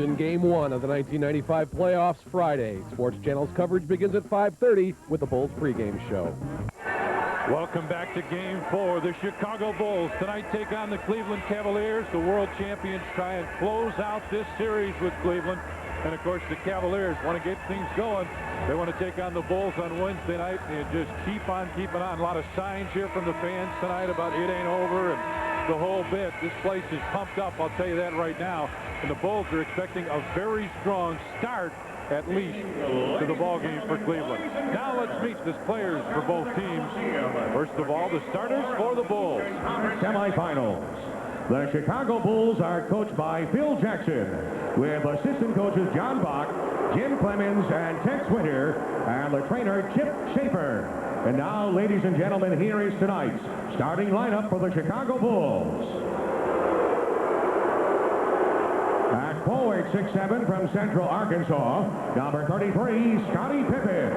Boston, Game 1 of the 1995 playoffs Friday. Sports Channel's coverage begins at 5:30 with the Bulls pregame show. Welcome back to Game 4. The Chicago Bulls tonight take on the Cleveland Cavaliers. The world champions try and close out this series with Cleveland. And, of course, the Cavaliers want to get things going. They want to take on the Bulls on Wednesday night and just keep on keeping on. A lot of signs here from the fans tonight about it ain't over and the whole bit. This place is pumped up, I'll tell you that right now. And the Bulls are expecting a very strong start, at least, to the ball game for Cleveland. Now let's meet the players for both teams. First of all, the starters for the Bulls. Semifinals. The Chicago Bulls are coached by Phil Jackson, with assistant coaches John Bach, Jim Clemens, and Tex Winter, and the trainer Chip Schaefer. And now, ladies and gentlemen, here is tonight's starting lineup for the Chicago Bulls. At forward, 6'7" from Central Arkansas, number 33, Scottie Pippen.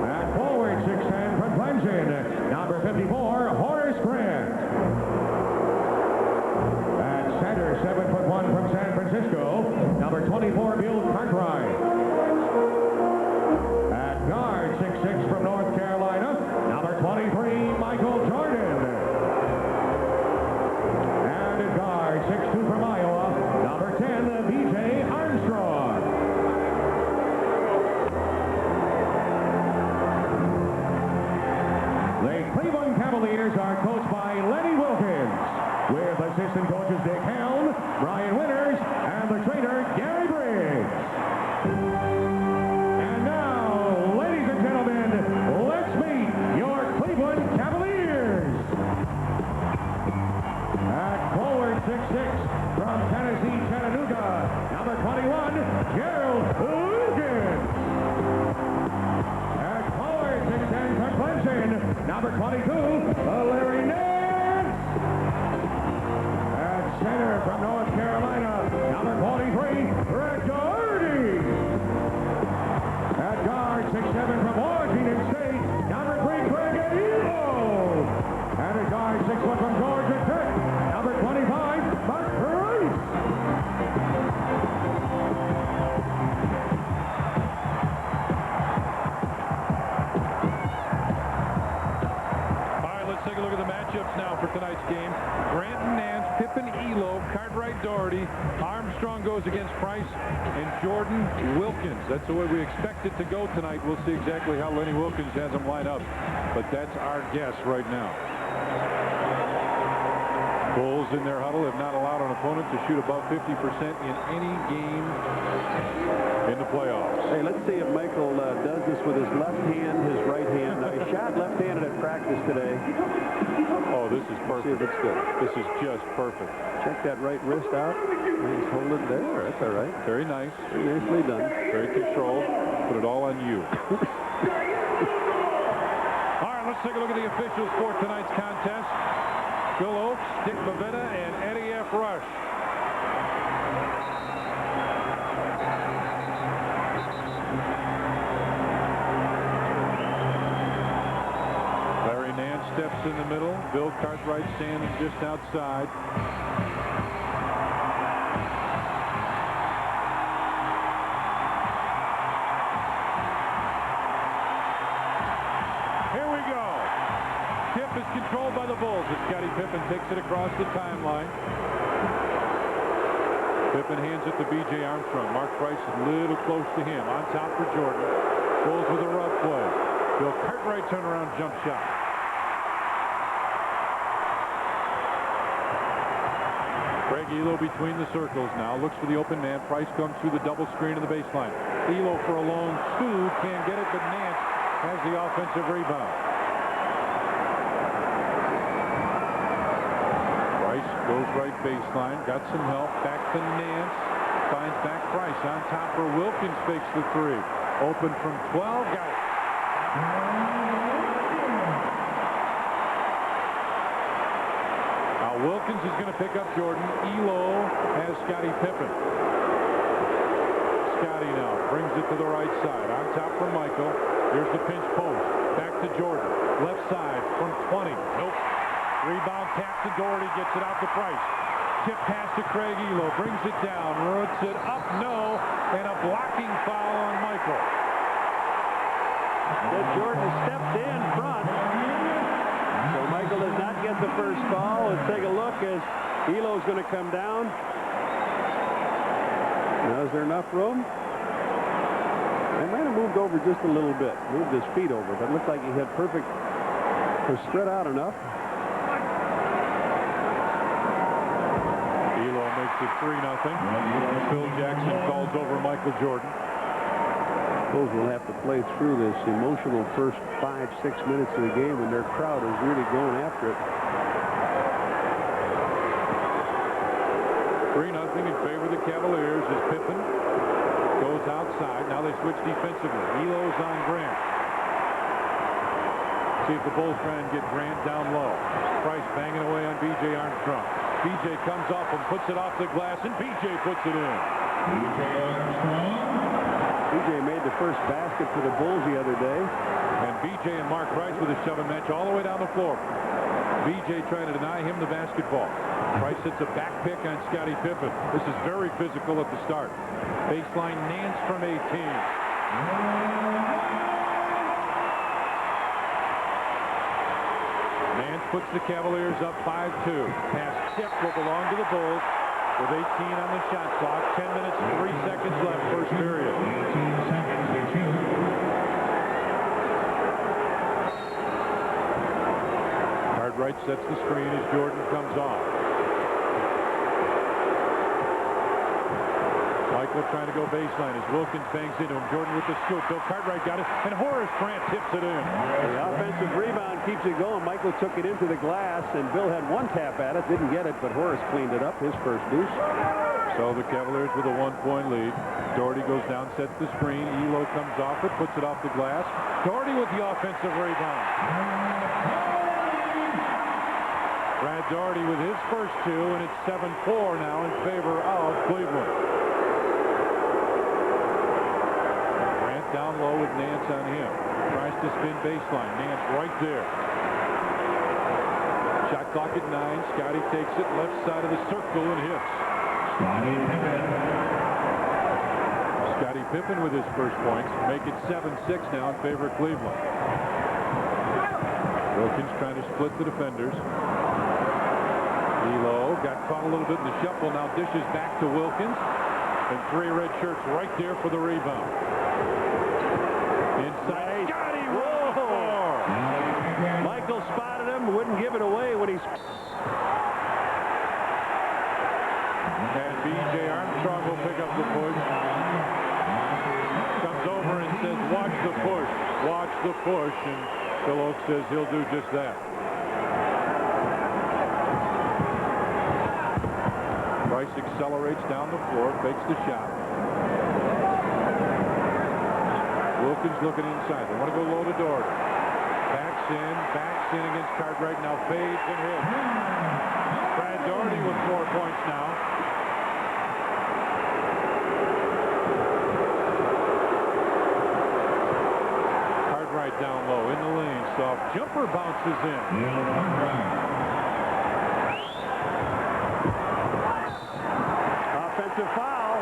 At forward, 6'10" from Clemson, number 54, Horace Grant. At center, 7'1" from San Francisco, number 24, Bill Cartwright. At guard, 6'6" from North Carolina, number 23, Michael Jordan. And at guard, 6'2" from Iowa, number 10, B.J. Armstrong. The Cleveland Cavaliers are coached by Lenny Wilkins, with assistant coaches Dick Helm, Brian Winters, and the trainer Gary Briggs. And now, ladies and gentlemen, let's meet your Cleveland Cavaliers. At forward, 6'6", from Tennessee, Chattanooga, number 21, Gerald Hogan. At forward, 6'10", from Clemson, number 22, Larry Nance. At center, from North Carolina, number 43, Brett Doherty. At guard, 6'7", from Washington State, number 3, Craig Elo. And at guard, 6'1", from Georgia Tech, number 25, Mark Price. Take a look at the matchups now for tonight's game. Grant and Nance, Pippen, Elo, Cartwright, Doherty, Armstrong goes against Price, and Jordan Wilkins. That's the way we expect it to go tonight. We'll see exactly how Lenny Wilkins has them line up, but that's our guess right now. Bulls in their huddle have not allowed an opponent to shoot above 50% in any game in the playoffs. Hey, let's see if Michael does this with his left hand, his right hand. Now, he shot left-handed at practice today. Oh, this is perfect. It's good. This is just perfect. Check that right wrist out. He's holding it there. That's all right. Very nice. Very nicely done. Very controlled. Put it all on you. All right, let's take a look at the officials for tonight's contest. Bill Oakes, Dick Bavetta, and Eddie F. Rush. Larry Nance steps in the middle. Bill Cartwright standing just outside. Here we go. Tip is controlled by the Bulls as Scottie Pippen takes it across the timeline. Pippen hands it to B.J. Armstrong. Mark Price is a little close to him. On top for Jordan. Bulls with a rub play. Bill Cartwright turnaround jump shot. Craig Elo between the circles now. Looks for the open man. Price comes through the double screen to the baseline. Elo for a long two. Can't get it, but Nance has the offensive rebound. Goes right baseline, got some help, back to Nance, finds back Price on top for Wilkins, fakes the three. Open from 12, got it. Now Wilkins is going to pick up Jordan. Elo has Scottie Pippen. Scottie now brings it to the right side, on top for Michael. Here's the pinch post, back to Jordan. Left side from 20, nope. Rebound tap to Doherty, gets it out to Price. tip pass to Craig Elo. Brings it down. Roots it up. No. And a blocking foul on Michael. Jordan stepped in front. So Michael does not get the first call. Let's take a look as Elo's going to come down. Now, is there enough room? He might have moved over just a little bit. Moved his feet over, but it looked like he had perfect, was spread out enough. Elo makes it 3-0. Phil Jackson calls over Michael Jordan. Bulls will have to play through this emotional first 5-6 minutes of the game when their crowd is really going after it. 3-0 in favor of the Cavaliers as Pippen goes outside. Now they switch defensively. Elo's on Grant. See if the Bulls try and get Grant down low. Price banging away on B.J. Armstrong. B.J. comes up and puts it off the glass, and B.J. puts it in. B.J. made the first basket for the Bulls the other day. And B.J. and Mark Price with a shoving match all the way down the floor. B.J. trying to deny him the basketball. Price hits a back pick on Scottie Pippen. This is very physical at the start. Baseline Nance from 18. Nance puts the Cavaliers up 5-2. Pass tip will belong to the Bulls with 18 on the shot clock. 10 minutes and 3 seconds left, first period. 18 seconds to shoot. Cartwright sets the screen as Jordan comes off. Michael trying to go baseline as Wilkins bangs into him. Jordan with the scoop. Bill Cartwright got it, and Horace Grant tips it in. The offensive rebound keeps it going. Michael took it into the glass, and Bill had one tap at it, didn't get it, but Horace cleaned it up, his first deuce. So the Cavaliers with a 1-point lead. Doherty goes down, sets the screen. Elo comes off it, puts it off the glass. Doherty with the offensive rebound. Brad Doherty with his first two, and it's 7-4 now in favor of Cleveland. Down low with Nance on him. Tries to spin baseline. Nance right there. Shot clock at 9. Scottie takes it left side of the circle and hits. Scottie Pippen with his first points. Make it 7-6 now in favor of Cleveland. Wilkins trying to split the defenders. Elo got caught a little bit in the shuffle. Now dishes back to Wilkins. And 3 red shirts right there for the rebound. Inside, Scottie, whoa! Michael spotted him, wouldn't give it away when he's... And B.J. Armstrong will pick up the push. Comes over and says, watch the push, watch the push. And Phil Oak says he'll do just that. Price accelerates down the floor, fakes the shot. Wilkins looking inside. They want to go low to Doherty. Backs in against Cartwright. Now fades and hits. Brad Doherty with 4 points now. Cartwright down low in the lane. Soft jumper bounces in. Offensive foul.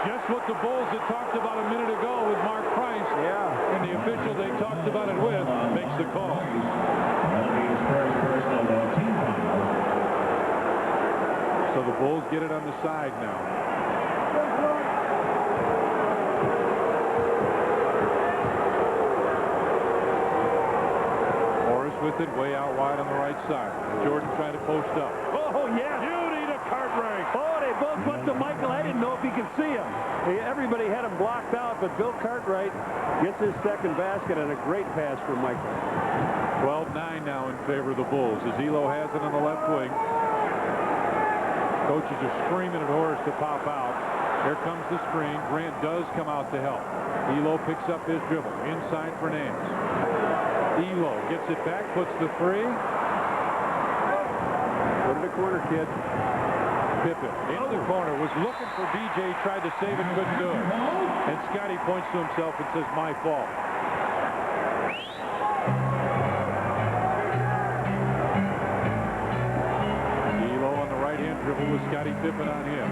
Just what the Bulls had talked about a minute ago with Mark Price. Yeah. And the official they talked about it with makes the call. So the Bulls get it on the side now. Morris with it way out wide on the right side. Jordan trying to post up. Oh, yeah. Beauty to Cartwright. Oh, they both went to Michael. I didn't know if he could see him. Everybody had him blocked out, but Bill Cartwright gets his second basket and a great pass from Michael. 12-9 now in favor of the Bulls as Elo has it on the left wing. Coaches are screaming at Horace to pop out. Here comes the screen. Grant does come out to help. Elo picks up his dribble. Inside for Nance. Elo gets it back, puts the three. Go to the corner, kid. Pippen into the corner, was looking for B.J., tried to save it, couldn't do it. And Scottie points to himself and says, my fault. Elo on the right-hand dribble. careful with Scottie Pippen on him.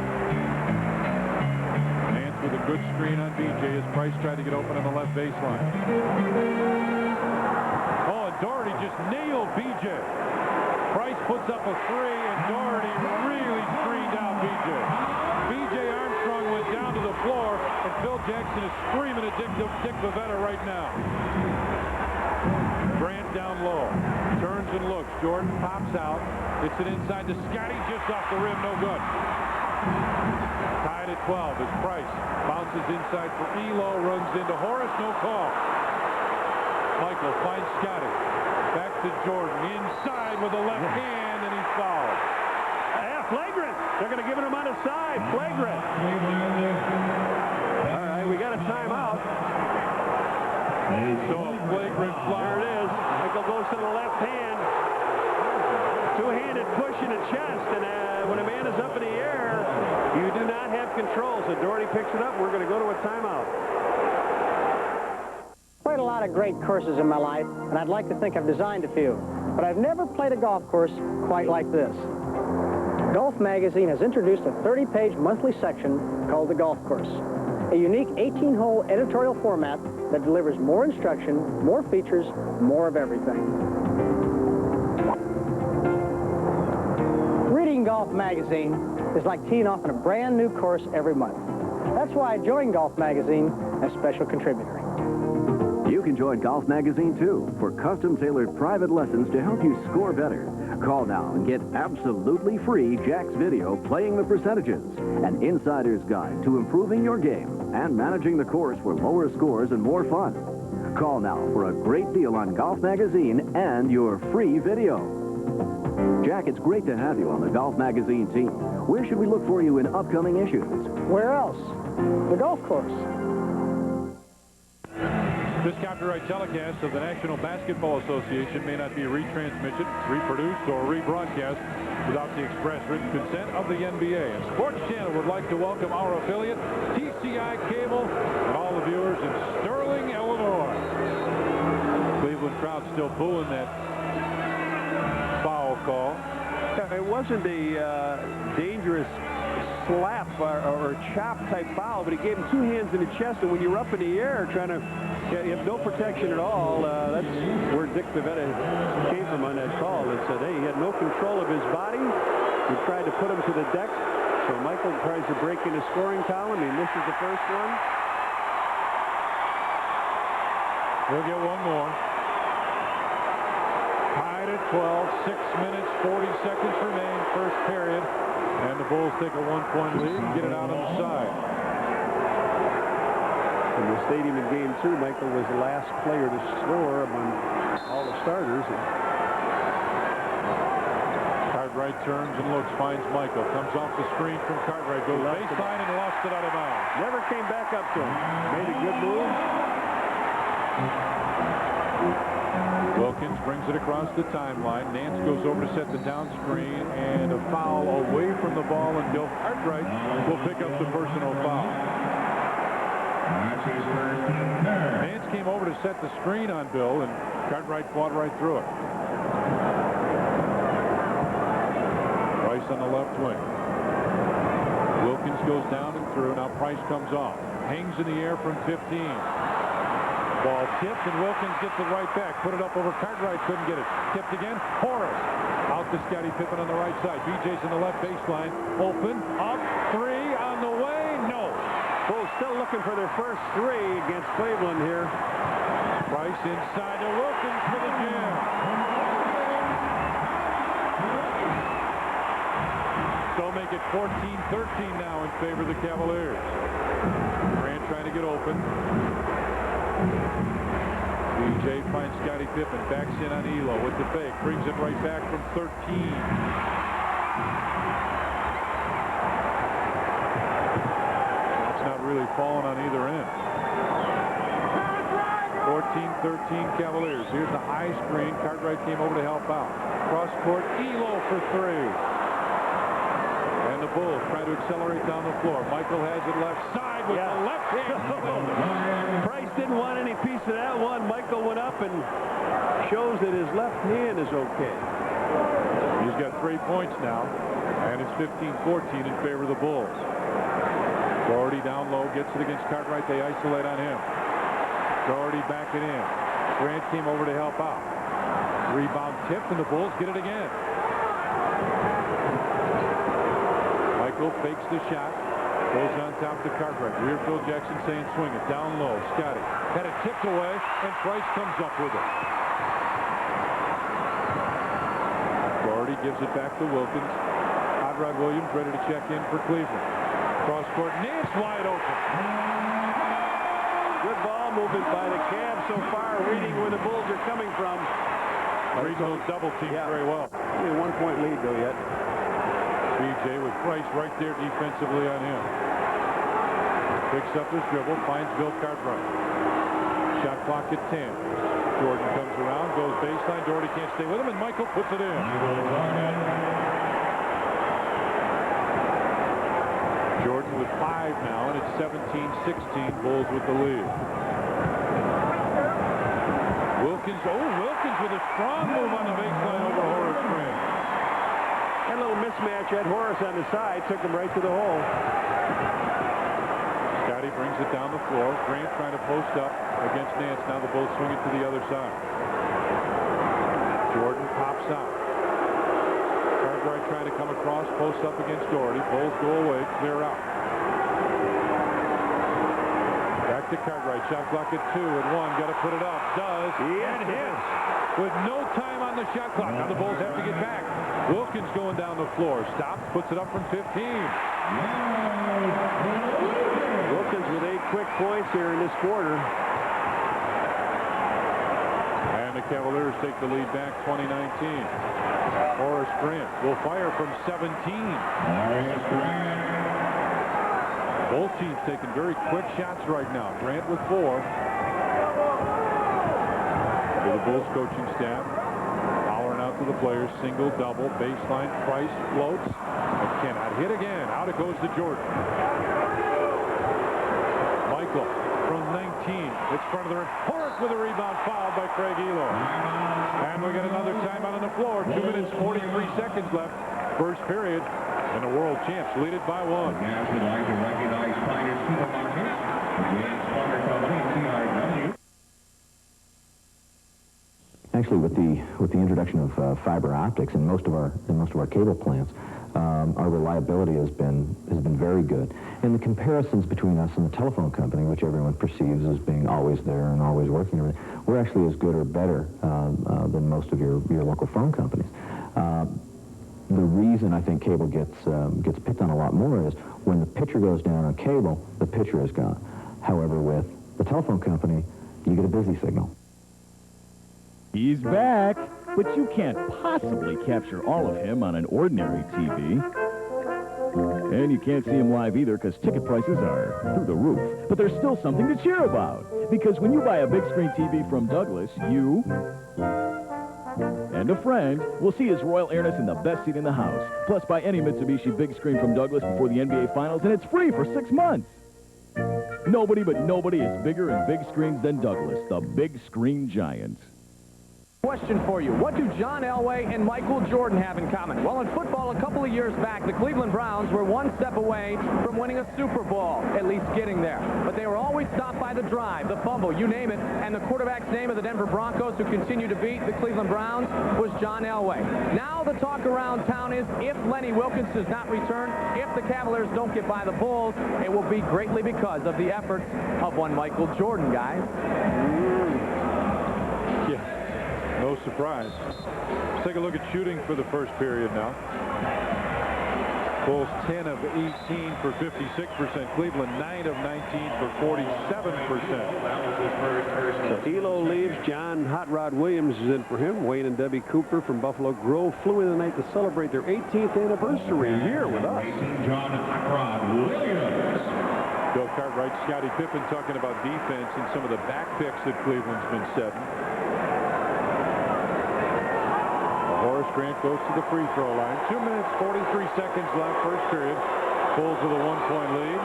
Nance with a good screen on BJ as Price tried to get open on the left baseline. Oh, and Doherty just nailed BJ. Price puts up a three, and Doherty really screened out BJ. BJ Armstrong went down to the floor, and Phil Jackson is screaming at Dick Bavetta right now. Grant down low. Turns and looks. Jordan pops out. It's it inside to Scotty, just off the rim, no good. Tied at 12 as Price bounces inside for Elo, runs into Horace, no call. Michael finds Scotty. Back to Jordan. Inside with the left hand, and he's fouled. Flagrant. They're going to give it him on his side. Flagrant. All right, we got a timeout. So a flagrant foul. There it is. Michael goes to the left hand. Two-handed push in the chest, and when a man is up in the air, you do not have control. So Doherty picks it up. We're going to go to a timeout. Played a lot of great courses in my life, and I'd like to think I've designed a few, but I've never played a golf course quite like this. Golf Magazine has introduced a 30-page monthly section called The Golf Course, a unique 18-hole editorial format that delivers more instruction, more features, more of everything. Reading Golf Magazine is like teeing off on a brand new course every month. That's why I joined Golf Magazine as special contributor. You can join Golf Magazine, too, for custom-tailored private lessons to help you score better. Call now and get absolutely free Jack's video playing the percentages, an insider's guide to improving your game and managing the course for lower scores and more fun. Call now for a great deal on Golf Magazine and your free video. Jack, it's great to have you on the Golf Magazine team. Where should we look for you in upcoming issues? Where else? The golf course. This copyright telecast of the National Basketball Association may not be retransmitted, reproduced, or rebroadcast without the express written consent of the NBA. And Sports Channel would like to welcome our affiliate, TCI Cable, and all the viewers in Sterling, Illinois. Cleveland crowd still booing that foul call. It wasn't a dangerous slap or chop type foul, but he gave him two hands in the chest, and when you're up in the air trying to, you have no protection at all. That's where Dick Bavetta came from on that call. It said, hey, he had no control of his body. He tried to put him to the deck, so Michael tries to break in the scoring column. He misses the first one. We'll get one more. Tied at 12, 6 minutes, 40 seconds remain, first period. And the Bulls take a 1-point lead and get it out on the side. In the stadium in Game 2, Michael was the last player to score among all the starters. Cartwright turns and looks, finds Michael, comes off the screen from Cartwright, goes baseline and lost it out of bounds. Never came back up to him. Made a good move. Wilkins brings it across the timeline. Nance goes over to set the down screen, and a foul away from the ball, and Bill Cartwright will pick up the personal foul. Nance came over to set the screen on Bill, and Cartwright fought right through it. Price on the left wing. Wilkins goes down and through. Now Price comes off. Hangs in the air from 15. Ball tipped, and Wilkins gets it right back. Put it up over Cartwright, couldn't get it. Tipped again. Horace out to Scottie Pippen on the right side. BJ's in the left baseline. Open, up, three on the way. No. Bulls still looking for their first three against Cleveland here. Price inside to Wilkins for the jam. So make it 14-13 now in favor of the Cavaliers. Grant trying to get open. BJ finds Scottie Pippen, backs in on Elo with the fake, brings it right back from 13. It's not really falling on either end. 14-13 Cavaliers. Here's the high screen. Cartwright came over to help out. Cross court, Elo for three. And the Bulls try to accelerate down the floor. Michael has it left side with the left hand. Price didn't want any piece of that one. Michael went up and shows that his left hand is okay. He's got 3 points now. And it's 15-14 in favor of the Bulls. Doherty down low, gets it against Cartwright. They isolate on him. Doherty back it in. Grant came over to help out. Rebound tip, and the Bulls get it again. Michael fakes the shot. Goes on top to Cartwright. Rear Phil Jackson saying swing it. Down low. Scotty had it tipped away, and Price comes up with it. Doherty gives it back to Wilkins. Hot Rod Williams ready to check in for Cleveland. Cross court. Nance wide open. Good ball movement by the Cavs so far, reading where the Bulls are coming from. Reading those double teams very well. Only a 1-point lead, though, yet. BJ with Price right there defensively on him. Picks up his dribble, finds Bill Cartwright. Shot clock at 10. Jordan comes around, goes baseline. Doherty can't stay with him, and Michael puts it in. Jordan with 5 now, and it's 17-16. Bulls with the lead. Wilkins with a strong move on the baseline over Horace Grant. That little mismatch at Horace on the side took him right to the hole. Scotty brings it down the floor. Grant trying to post up against Nance. Now the Bulls swing it to the other side. Jordan pops out. Cartwright trying to come across, post up against Doherty. Bulls go away, clear out. Back to Cartwright. Shot clock at 2 and 1. Got to put it up. Does. And hits. With no time on the shot clock. Now the Bulls have to get back. Wilkins going down the floor. Stops. Puts it up from 15. Wilkins with 8 quick points here in this quarter. And the Cavaliers take the lead back 20-19. Horace Grant will fire from 17. Both teams taking very quick shots right now. Grant with 4. For the Bulls coaching staff, hollering out to the players, single, double, baseline, Price floats, and cannot hit again. Out it goes to Jordan. Michael from 19. It's front of the rim. Horace with a rebound, fouled by Craig Elo. And we get another timeout on the floor. 2 minutes, 43 seconds left. First period. And the world champs lead it by 1. Yes, we'd like to recognize Finest Supermarkets, James Farmer Company, TRW. Actually, with the introduction of fiber optics in most of our cable plants, our reliability has been very good. And the comparisons between us and the telephone company, which everyone perceives as being always there and always working, we're actually as good or better than most of your local phone companies. The reason I think cable gets picked on a lot more is when the picture goes down on cable, the picture is gone. However, with the telephone company, you get a busy signal. He's back, but you can't possibly capture all of him on an ordinary TV. And you can't see him live either because ticket prices are through the roof. But there's still something to cheer about. Because when you buy a big screen TV from Douglas, you and a friend will see His Royal Airness in the best seat in the house. Plus, buy any Mitsubishi big screen from Douglas before the NBA Finals, and it's free for 6 months. Nobody but nobody is bigger in big screens than Douglas, the big screen giant. Question for you. What do John Elway and Michael Jordan have in common? Well, in football, a couple of years back, the Cleveland Browns were one step away from winning a Super Bowl, at least getting there. But they were always stopped by the drive, the fumble, you name it. And the quarterback's name of the Denver Broncos, who continue to beat the Cleveland Browns, was John Elway. Now the talk around town is if Lenny Wilkens does not return, if the Cavaliers don't get by the Bulls, it will be greatly because of the efforts of one Michael Jordan, guys. Yeah. No surprise. Let's take a look at shooting for the first period now. Bulls 10 of 18 for 56%. Cleveland 9 of 19 for 47%. So Elo leaves. John Hot Rod Williams is in for him. Wayne and Debbie Cooper from Buffalo Grove flew in tonight to celebrate their 18th anniversary here with us. John Hot Rod Williams. Bill Cartwright, Scottie Pippen talking about defense and some of the back picks that Cleveland's been setting. Horace Grant goes to the free throw line. 2 minutes, 43 seconds left, first period. Bulls with a 1-point lead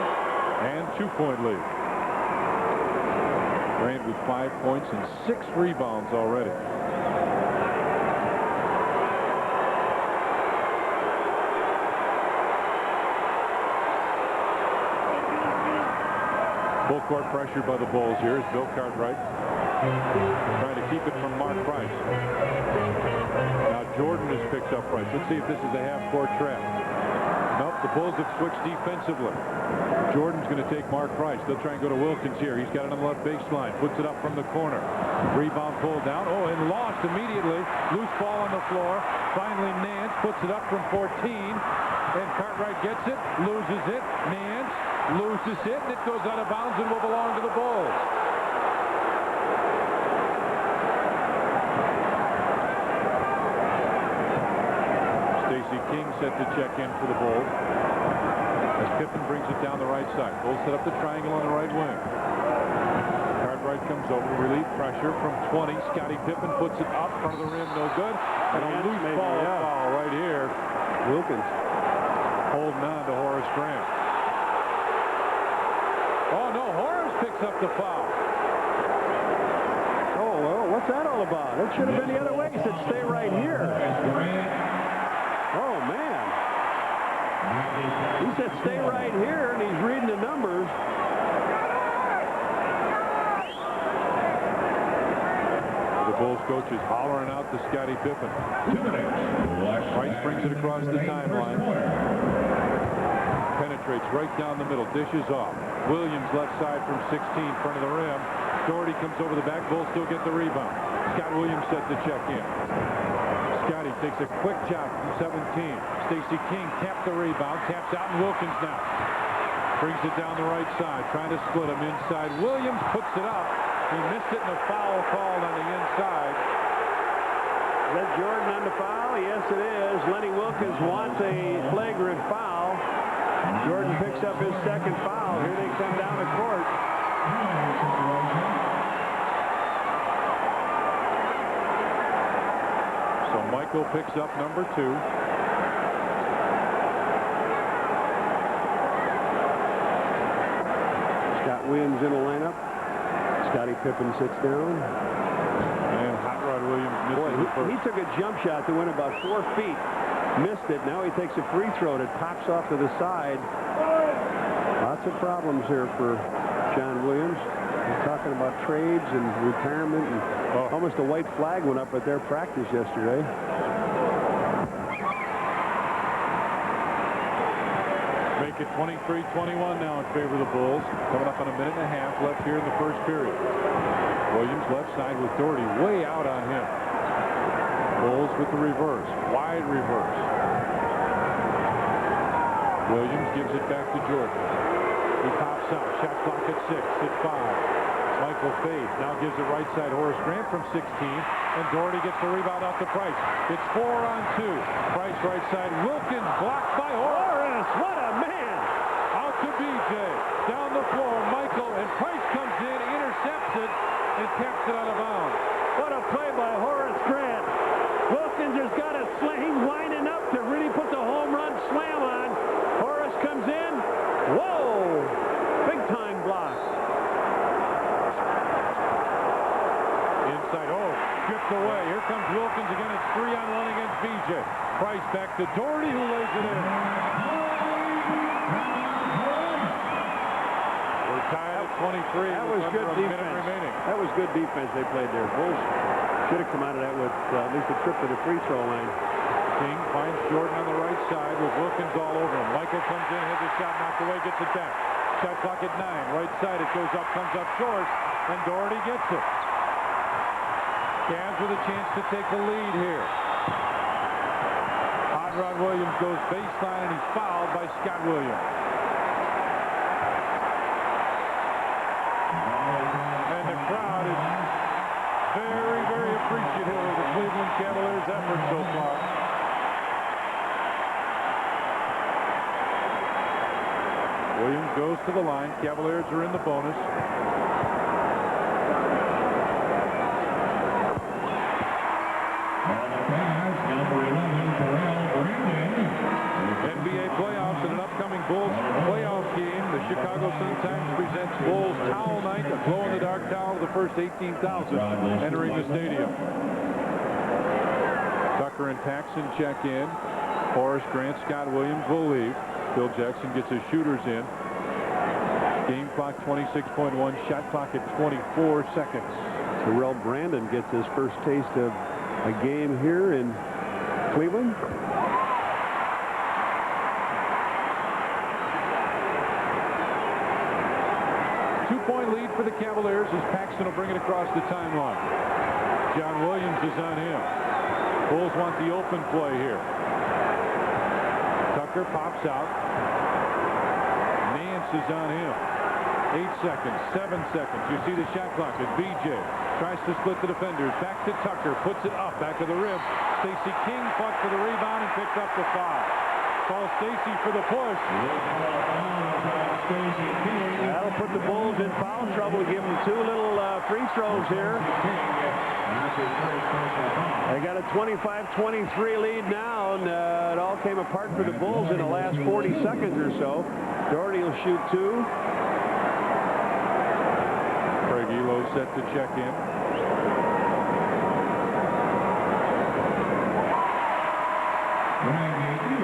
and 2-point lead. Grant with 5 points and 6 rebounds already. Full court pressure by the Bulls here is Bill Cartwright trying to keep it from Mark Price. Now Jordan has picked up Price. Let's see if this is a half-court trap. Nope, the Bulls have switched defensively. Jordan's going to take Mark Price. They'll try and go to Wilkins here. He's got it on the left baseline. Puts it up from the corner. Rebound pulled down. Oh, and lost immediately. Loose ball on the floor. Finally, Nance puts it up from 14. And Cartwright gets it, loses it. Nance loses it, and it goes out of bounds and will belong to the Bulls. Stacey King set to check in for the Bulls as Pippen brings it down the right side. Bulls set up the triangle on the right wing. Cartwright comes over, relief pressure from 20. Scottie Pippen puts it up front of the rim, no good. And a loose ball foul right here. Wilkins holding on to Horace Grant. Oh, no, Horace picks up the foul. Oh, well, what's that all about? It should have been the other way. He said, stay right here. Oh, man. He said, stay right here, and he's reading the numbers. The Bulls coach is hollering out to Scottie Pippen. 2 minutes. Price brings it across the timeline. Penetrates right down the middle. Dishes off. Williams left side from 16, front of the rim. Doherty comes over the back. Bulls still get the rebound. Scott Williams set to check in. Scotty takes a quick shot from 17. Stacey King tapped the rebound. Taps out, and Wilkins now brings it down the right side. Trying to split him inside. Williams puts it up. He missed it, and a foul called on the inside. Is that Jordan on the foul? Yes, it is. Lenny Wilkins wants a flagrant foul. Jordan picks up his second foul. Here they come down the court. So Michael picks up number 2. Scott Williams in the lineup. Scottie Pippen sits down. And Hot Rod Williams misses the first. He took a jump shot that went about 4 feet. Missed it. Now he takes a free throw that pops off to the side. Lots of problems here for John Williams. He's talking about trades and retirement. And almost a white flag went up at their practice yesterday. Make it 23-21 now in favor of the Bulls. Coming up on a minute and a half left here in the first period. Williams left side with Doherty way out on him. Bulls with the reverse. Wide reverse. Williams gives it back to Jordan. He pops out. Shot clock at 6. At 5. Michael fades. Now gives it right side. Horace Grant from 16. And Doherty gets the rebound out to Price. It's 4 on 2. Price right side. Wilkins blocked by Horace. What a man! Out to BJ. Down the floor. Michael. And Price comes in, intercepts it, and taps it out of bounds. What a play by Horace Grant. Wilkins has got a sling lining up to really put the home run slam on. Horace comes in. Whoa! Big time block. Inside. Oh, stripped away. Here comes Wilkins again. It's 3 on 1 against BJ. Price back to Doherty, who lays it in. We're tied at 23. That was good defense. That was good defense they played there. Bulls should have come out of that with at least a trip to the free throw line. King finds Jordan on the right side with Wilkins all over him. Michael comes in, has a shot knocked away, gets it back. Shot clock at 9. Right side, it goes up, comes up short, and Doherty gets it. Cavs with a chance to take the lead here. Hot Rod Williams goes baseline, and he's fouled by Scott Williams. And the crowd is very, very appreciative of the Cleveland Cavaliers' effort so far. Williams goes to the line. Cavaliers are in the bonus. NBA playoffs and an upcoming Bulls playoff game. The Chicago Sun-Times presents Bulls Towel Night, a glow-in-the-dark towel of the first 18,000 entering the stadium. Tucker and Paxson check in. Horace Grant, Scott Williams will leave. Phil Jackson gets his shooters in. Game clock 26.1, shot clock at 24 seconds. Terrell Brandon gets his first taste of a game here in Cleveland. Two-point lead for the Cavaliers as Paxton will bring it across the timeline. John Williams is on him. Bulls want the open play here. Tucker pops out. Nance is on him. 8 seconds, 7 seconds. You see the shot clock as BJ tries to split the defenders. Back to Tucker, puts it up, back to the rim. Stacey King fought for the rebound and picked up the foul. Call Stacey for the push. That'll put the Bulls in foul trouble. Give them 2 little free throws here. They got a 25-23 lead now, and it all came apart for the Bulls in the last 40 seconds or so. Doherty will shoot 2. Craig Elo set to check in.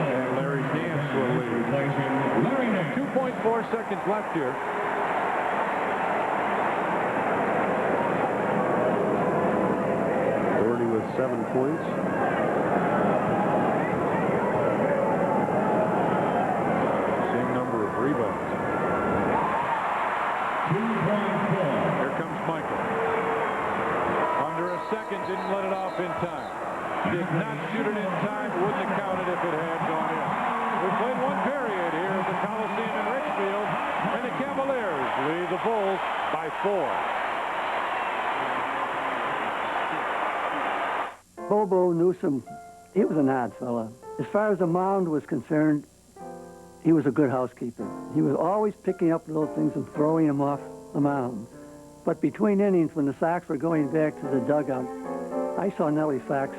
And Larry Nance will lead. 2.4 seconds left here. Doherty with 7 points. Same number of rebounds. Here comes Michael. Under a second, didn't let it off in time. Did not shoot it in time. Wouldn't have counted if it had gone in. We played 1 period here at the Coliseum in Richfield, and the Cavaliers lead the Bulls by 4. Bobo Newsom, he was an odd fella. As far as the mound was concerned, he was a good housekeeper. He was always picking up little things and throwing them off the mound. But between innings, when the Sox were going back to the dugout, I saw Nellie Fox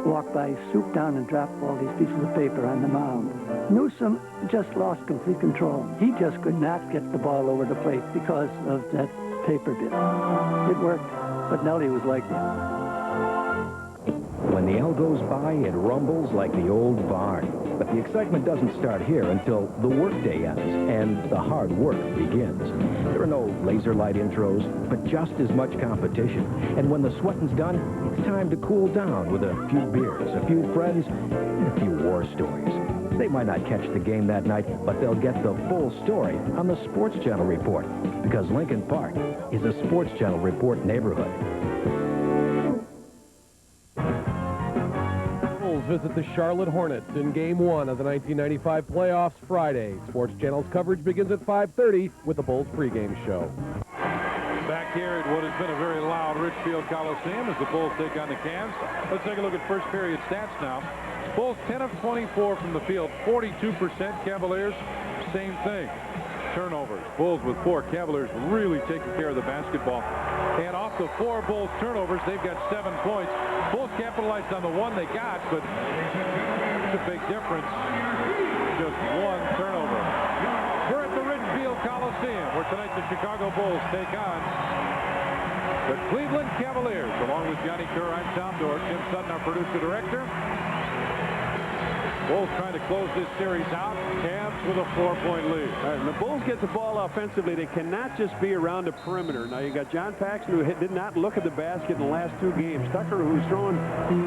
walk by, swoop down, and drop all these pieces of paper on the mound. Newsom just lost complete control. He just could not get the ball over the plate because of that paper bit. It worked, but Nellie was like that. When the L goes by, it rumbles like the old barn. But the excitement doesn't start here until the workday ends and the hard work begins. There are no laser light intros, but just as much competition. And when the sweating's done, it's time to cool down with a few beers, a few friends, and a few war stories. They might not catch the game that night, but they'll get the full story on the Sports Channel Report, because Lincoln Park is a Sports Channel Report neighborhood. Visit the Charlotte Hornets in Game 1 of the 1995 playoffs Friday. Sports Channel's coverage begins at 5:30 with the Bulls pregame show. Back here at what has been a very loud Richfield Coliseum as the Bulls take on the Cavs. Let's take a look at first period stats now. Bulls 10 of 24 from the field, 42%. Cavaliers, same thing. Turnovers. Bulls with 4. Cavaliers really taking care of the basketball. And off the 4 Bulls turnovers, they've got 7 points. Bulls capitalized on the 1 they got, but it's a big difference. Just 1 turnover. We're at the Richfield Coliseum, where tonight the Chicago Bulls take on the Cleveland Cavaliers. Along with Johnny Kerr, I'm Tom Dorr. Jim Sutton, our producer-director. Bulls trying to close this series out. Cavs with a 4-point lead. The Bulls get the ball offensively. They cannot just be around the perimeter. Now, you got John Paxson, who did not look at the basket in the last 2 games. Tucker, who's throwing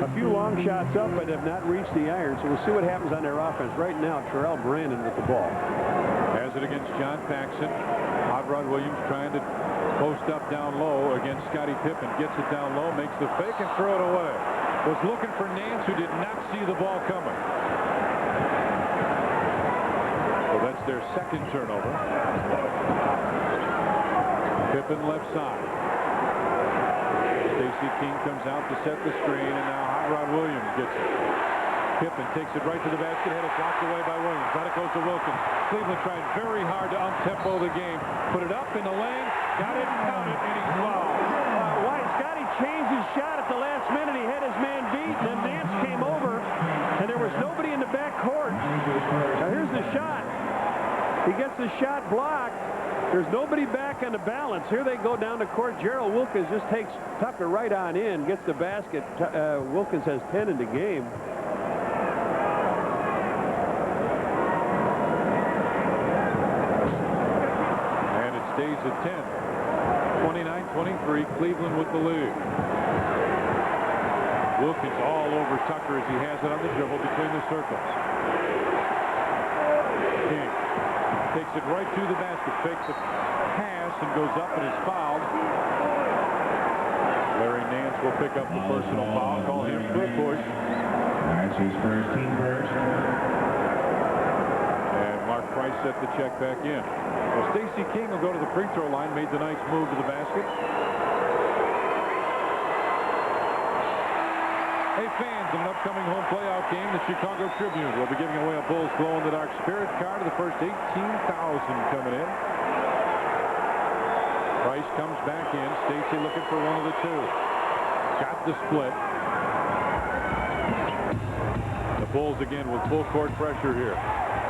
a few long shots up but have not reached the iron. So we'll see what happens on their offense. Right now, Terrell Brandon with the ball. Has it against John Paxson. Hot Rod Williams trying to post up down low against Scottie Pippen. Gets it down low, makes the fake, and throw it away. Was looking for Nance, who did not see the ball coming. So that's their 2nd turnover. Pippen left side. Stacey King comes out to set the screen, and now Hot Rod Williams gets it. Pippen takes it right to the basket, had it blocked away by Williams. Got it goes to Wilkins. Cleveland trying very hard to up-tempo the game. Put it up in the lane, got it, counted, and he's fouled. Why? Scottie changed his shot at the last minute. He had his man beat, and then Nance came over, and there was nobody in the back court. Now here's the shot. He gets the shot blocked. There's nobody back on the balance. Here they go down the court. Gerald Wilkins just takes Tucker right on in, gets the basket. Wilkins has 10 in the game. at 10. 29-23, Cleveland with the lead. Wilkins all over Tucker as he has it on the dribble between the circles. King takes it right to the basket, fakes the pass and goes up and is fouled. Larry Nance will pick up the personal foul, call him for a push. That's his first team first. And Mark Price set the check back in. Well, Stacey King will go to the free throw line, made the nice move to the basket. Hey fans, in an upcoming home playoff game, the Chicago Tribune will be giving away a Bulls Glow in the Dark Spirit card to the first 18,000 coming in. Price comes back in. Stacey looking for one of the two. Got the split. The Bulls again with full court pressure here.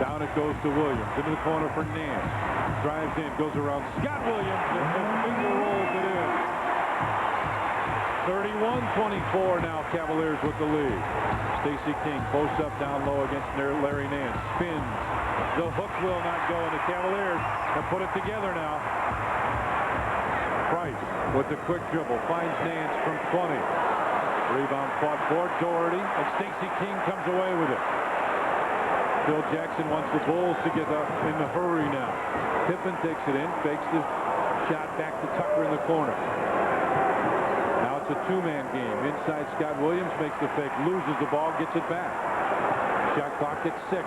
Down it goes to Williams. Into the corner for Nance. Drives in, goes around Scott Williams, and finger rolls it in. 31-24 now, Cavaliers with the lead. Stacey King posts up down low against Larry Nance. Spins. The hook will not go, and the Cavaliers have put it together now. Price with the quick dribble finds Nance from 20. Rebound fought for Doherty, and Stacey King comes away with it. Phil Jackson wants the Bulls to get up in a hurry now. Pippen takes it in, fakes the shot back to Tucker in the corner. Now it's a two-man game. Inside, Scott Williams makes the fake, loses the ball, gets it back. Shot clock at 6.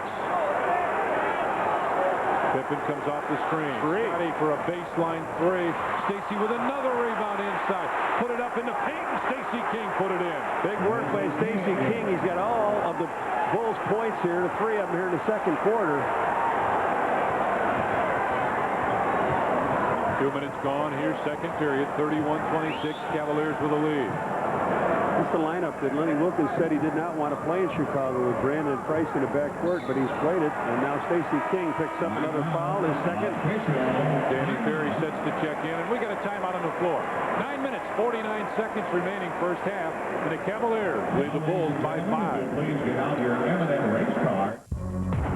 Pippen comes off the screen. Ready for a baseline 3. Stacey with another rebound inside. Put it up in the paint, and Stacey King put it in. Big work by Stacey King. He's got all of the Bulls points here, 3 of them here in the second quarter. 2 minutes gone here, second period. 31-26, Cavaliers with a lead. This is the lineup that Lenny Wilkins said he did not want to play in Chicago with Brandon Price in the backcourt, but he's played it. And now Stacey King picks up another foul, his second. Danny Ferry sets the check in, and we got a timeout on the floor. 9 minutes, 49 seconds remaining first half, and the Cavaliers lead the Bulls by 5. Please get out your M&M race car.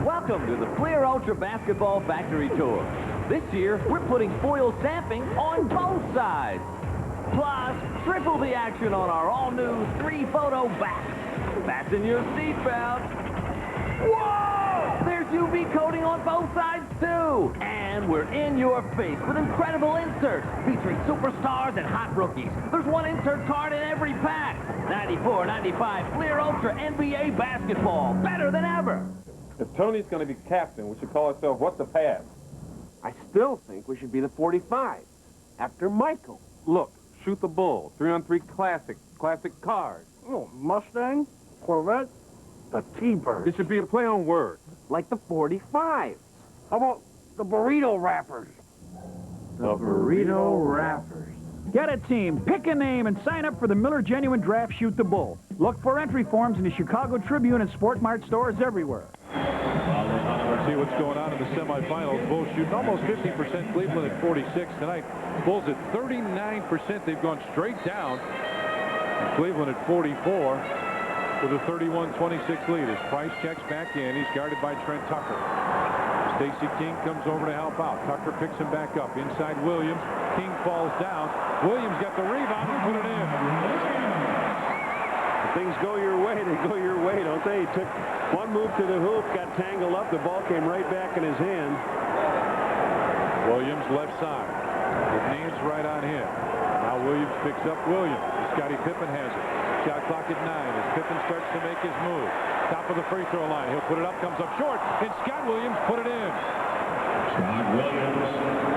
Welcome to the Fleer Ultra Basketball Factory Tour. This year, we're putting foil stamping on both sides. Plus, triple the action on our all-new 3-photo back. Fasten your seatbelt. Whoa! There's UV coating on both sides, too. And we're in your face with incredible inserts featuring superstars and hot rookies. There's one insert card in every pack. 94-95 Fleer Ultra NBA Basketball. Better than ever. If Tony's going to be captain, we should call ourselves What the Pass. I still think we should be the 45 after Michael. Look, shoot the bull. 3-on-3 classic cars. Oh, Mustang, Corvette, the T-Bird. It should be a play on words. Like the 45. How about the burrito wrappers? The burrito wrappers. Get a team, pick a name, and sign up for the Miller Genuine Draft Shoot the Bull. Look for entry forms in the Chicago Tribune and Sport Mart stores everywhere. Let's see what's going on in the semifinals. Bulls shooting almost 50%. Cleveland at 46 tonight. Bulls at 39%. They've gone straight down. Cleveland at 44 with a 31-26 lead. As Price checks back in, he's guarded by Trent Tucker. Stacey King comes over to help out. Tucker picks him back up. Inside Williams. King falls down. Williams got the rebound and put it in. If things go your way, they go your way, don't they? He took one move to the hoop, got tangled up. The ball came right back in his hand. Williams left side. With Nance right on him. Now Williams picks up Williams. Scottie Pippen has it. Shot clock at 9 as Pippen starts to make his move. Top of the free throw line. He'll put it up, comes up short, and Scott Williams put it in. Scott Williams.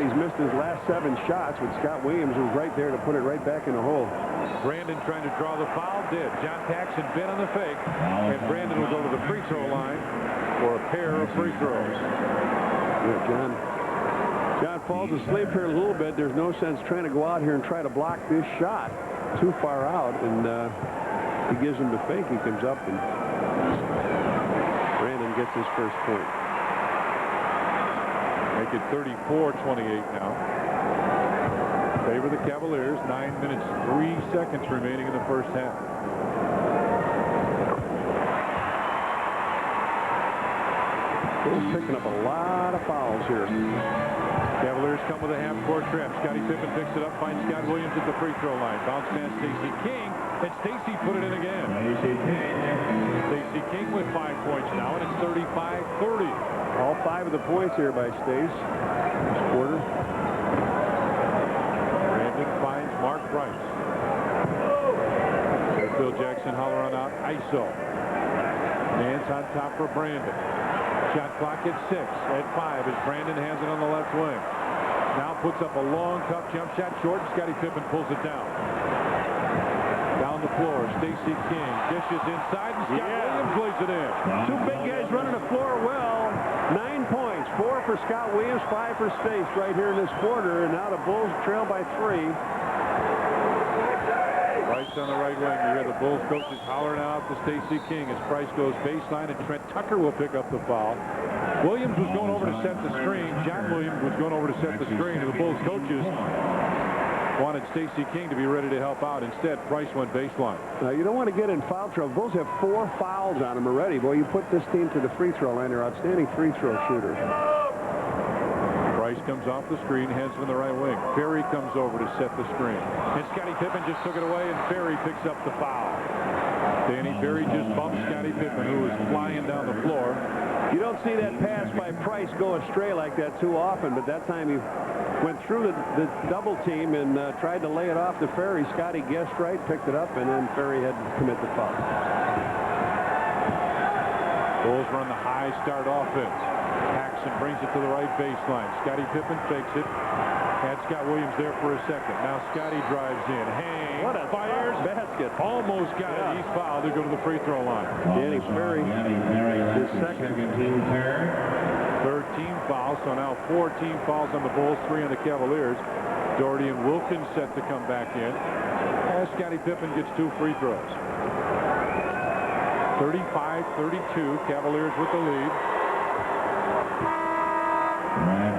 He's missed his last 7 shots, but Scott Williams was right there to put it right back in the hole. Brandon trying to draw the foul, did. John Paxson bit on the fake, and Brandon will go to the free throw line for a pair of free throws. Yeah, John falls asleep here a little bit. There's no sense trying to go out here and try to block this shot too far out, and he gives him the fake. He comes up, and Brandon gets his first point. Make it 34-28 now. Favor the Cavaliers. 9 minutes, 3 seconds remaining in the first half. Bulls picking up a lot of fouls here. Cavaliers come with a half-court trap. Scottie Pippen picks it up, finds Scott Williams at the free throw line. Bounce past Stacey King, and Stacey put it in again. Stacey King with 5 points now, and it's 35-30. All 5 of the points here by Stace this quarter. Brandon finds Mark Price. There's Phil Jackson hollering out ISO. Nance on top for Brandon. Shot clock at 6. At 5 as Brandon has it on the left wing. Now puts up a long, tough jump shot short. Scottie Pippen pulls it down. Down the floor, Stacey King dishes inside, and Scott Williams lays it in. 2 big guys running the floor well. 9 points. 4 for Scott Williams, 5 for Stace right here in this quarter. And now the Bulls trail by 3. Price on the right wing. You hear the Bulls coaches hollering out to Stacey King as Price goes baseline, and Trent Tucker will pick up the foul. Williams was going over to set the screen. John Williams was going over to set the screen, and the Bulls coaches wanted Stacey King to be ready to help out. Instead, Price went baseline. Now, you don't want to get in foul trouble. Bulls have 4 fouls on them already. Boy, you put this team to the free throw line. They're outstanding free throw shooters. Price comes off the screen, hands it in the right wing. Ferry comes over to set the screen. And Scottie Pippen just took it away, and Ferry picks up the foul. Danny Ferry just bumped Scottie Pippen, who was flying down the floor. You don't see that pass by Price go astray like that too often, but that time he went through the double team and tried to lay it off to Ferry. Scottie guessed right, picked it up, and then Ferry had to commit the foul. Bulls run the high start offense. Paxson brings it to the right baseline. Scottie Pippen fakes it. Had Scott Williams there for a second. Now Scottie drives in. Hangs. What a fires. Basket. Almost got it. He's fouled. They go to the free throw line. Danny Ferry, his second. 3rd team foul. So now 4 team fouls on the Bulls, 3 on the Cavaliers. Doherty and Wilkins set to come back in. As Scottie Pippen gets 2 free throws. 35-32. Cavaliers with the lead.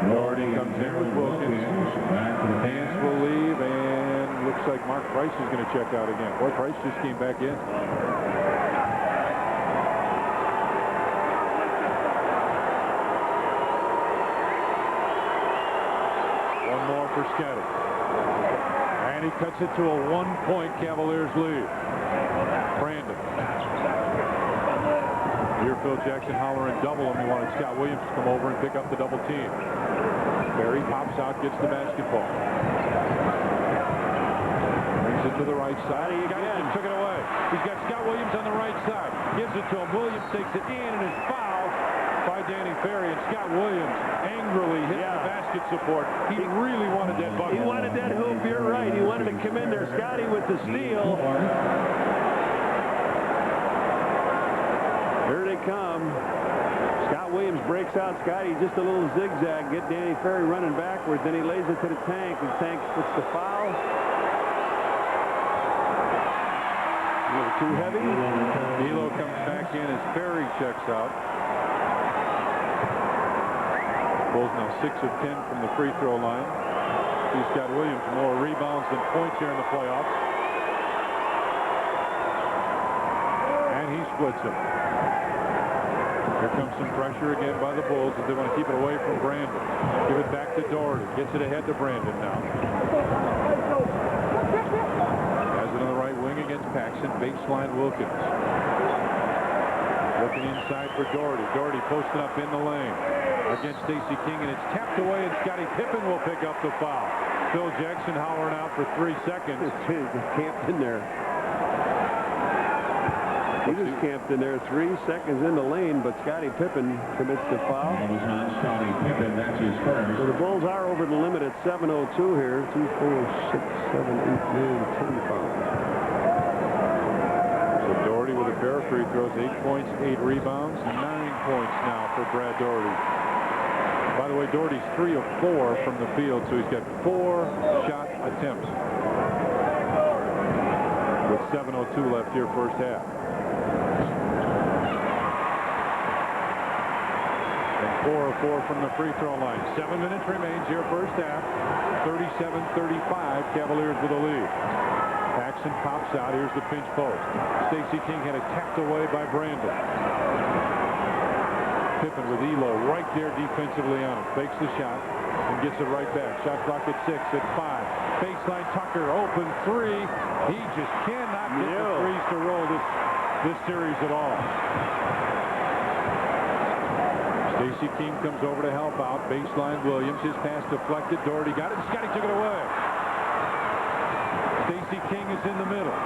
Doherty comes in with Wilkins. Nance will leave, and looks like Mark Price is going to check out again. Boy, Price just came back in. One more for Scottie. And he cuts it to a 1-point Cavaliers lead. Brandon. Here Phil Jackson hollering double him. He wanted Scott Williams to come over and pick up the double team. Barry pops out, gets the basketball. Brings it to the right side. He took it away. He's got Scott Williams on the right side. Gives it to him. Williams takes it in and is fouled by Danny Ferry. And Scott Williams angrily hits the basket support. He really wanted that bucket. He wanted that hoop. You're right. He wanted to come in there. Scottie with the steal. Here they come. Scott Williams breaks out Scottie, just a little zigzag, get Danny Ferry running backwards, then he lays it to the Tank, and Tank puts the foul. A little too heavy. D'Lo comes back in as Ferry checks out. Bulls now 6 of 10 from the free throw line. He's got Williams more rebounds than points here in the playoffs. And he splits him. Here comes some pressure again by the Bulls as they want to keep it away from Brandon. Give it back to Doherty. Gets it ahead to Brandon now. Has it on the right wing against Paxson. Baseline Wilkins. Looking inside for Doherty. Doherty posted up in the lane against Stacey King, and it's tapped away, and Scottie Pippen will pick up the foul. Phil Jackson hollering out for 3 seconds. Camped in there. He was camped in there 3 seconds in the lane, but Scottie Pippen commits the foul. So the Bulls are over the limit at 7:02 here. 2, 4, 6, 7, 8, 9, 10 fouls. So Doherty with a pair of free throws, 8 points, 8 rebounds, 9 points now for Brad Doherty. By the way, Doherty's 3 of 4 from the field, so he's got 4 shot attempts. With 7:02 left here, first half. 4 of 4 from the free throw line. 7 minutes remains here, first half. 37-35, Cavaliers with a lead. Paxson pops out. Here's the pinch post. Stacey King had it tapped away by Brandon. Pippen with Elo right there defensively on him. Fakes the shot and gets it right back. Shot clock at 6, at 5. Baseline Tucker, open 3. He just cannot get the threes to roll this series at all. Stacey King comes over to help out. Baseline Williams. His pass deflected. Doherty got it. Scotty took it away. Stacey King is in the middle.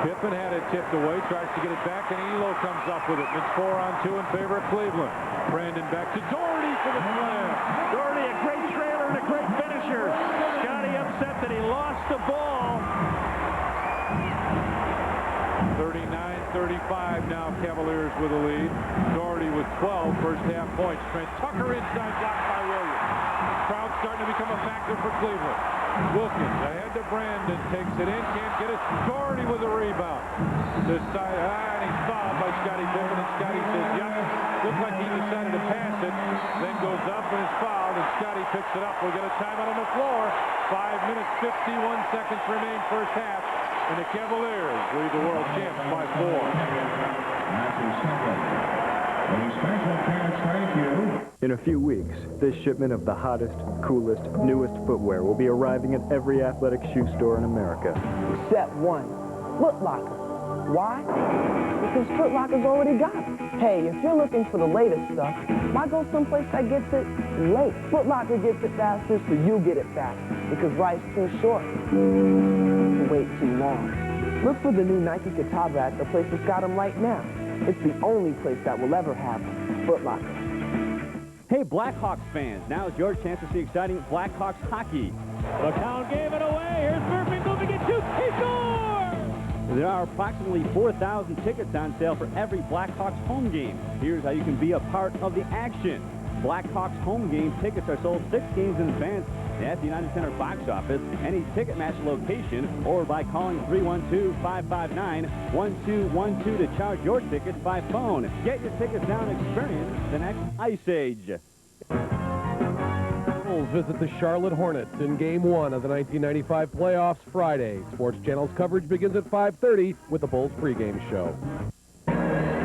Pippen had it tipped away, tries to get it back, and Elo comes up with it. It's 4-on-2 in favor of Cleveland. Brandon back to Doherty for the slam. Doherty, a great trailer and a great finisher. Scotty upset that he lost the ball. 39-35 now, Cavaliers with a lead. Doherty with 12 first half points. Trent Tucker inside, blocked by Williams. Crowd starting to become a factor for Cleveland. Wilkins ahead to Brandon, takes it in, can't get it. Doherty with a rebound. This side, and he's fouled by Scotty Pippen, and Scotty says, yep. Looks like he decided to pass it, then goes up and is fouled, and Scotty picks it up. We'll get a timeout on the floor. 5 minutes, 51 seconds remain first half, and the Cavaliers lead the world champs by 4. In a few weeks, this shipment of the hottest, coolest, newest footwear will be arriving at every athletic shoe store in America. Except one, Foot Locker. Why? Because Foot Locker's already got it. Hey, if you're looking for the latest stuff, why go someplace that gets it late? Foot Locker gets it faster, so you'll get it faster. Because life's too short to wait too long. Look for the new Nike Guitar Rack, the place that's got them right now. It's the only place that will ever have Foot Locker. Hey, Blackhawks fans, now is your chance to see exciting Blackhawks hockey. McCown gave it away. Here's Murphy moving it, shoots, he scores! There are approximately 4,000 tickets on sale for every Blackhawks home game. Here's how you can be a part of the action. Blackhawks home game tickets are sold 6 games in advance at the United Center box office, any Ticketmaster location, or by calling 312-559-1212 to charge your tickets by phone. Get your tickets now and experience the next Ice Age. Bulls visit the Charlotte Hornets in Game 1 of the 1995 playoffs Friday. Sports Channel's coverage begins at 5:30 with the Bulls pregame show.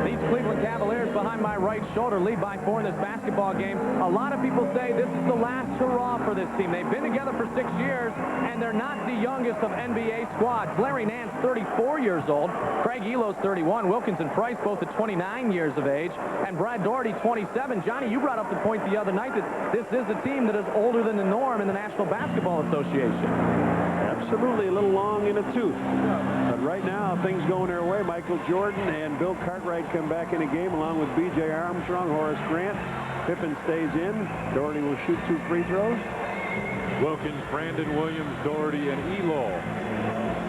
These Cleveland Cavaliers behind my right shoulder lead by 4 in this basketball game. A lot of people say this is the last hurrah for this team. They've been together for 6 years, and they're not the youngest of NBA squads. Larry Nance, 34 years old. Craig Elo's 31. Wilkins and Price both at 29 years of age. And Brad Doherty, 27. Johnny, you brought up the point the other night that this is a team that is older than the norm in the National Basketball Association. Absolutely, a little long in the tooth. But right now, things going their way. Michael Jordan and Bill Cartwright come back in the game along with B.J. Armstrong, Horace Grant. Pippen stays in. Doherty will shoot 2 free throws. Wilkins, Brandon Williams, Doherty, and Elo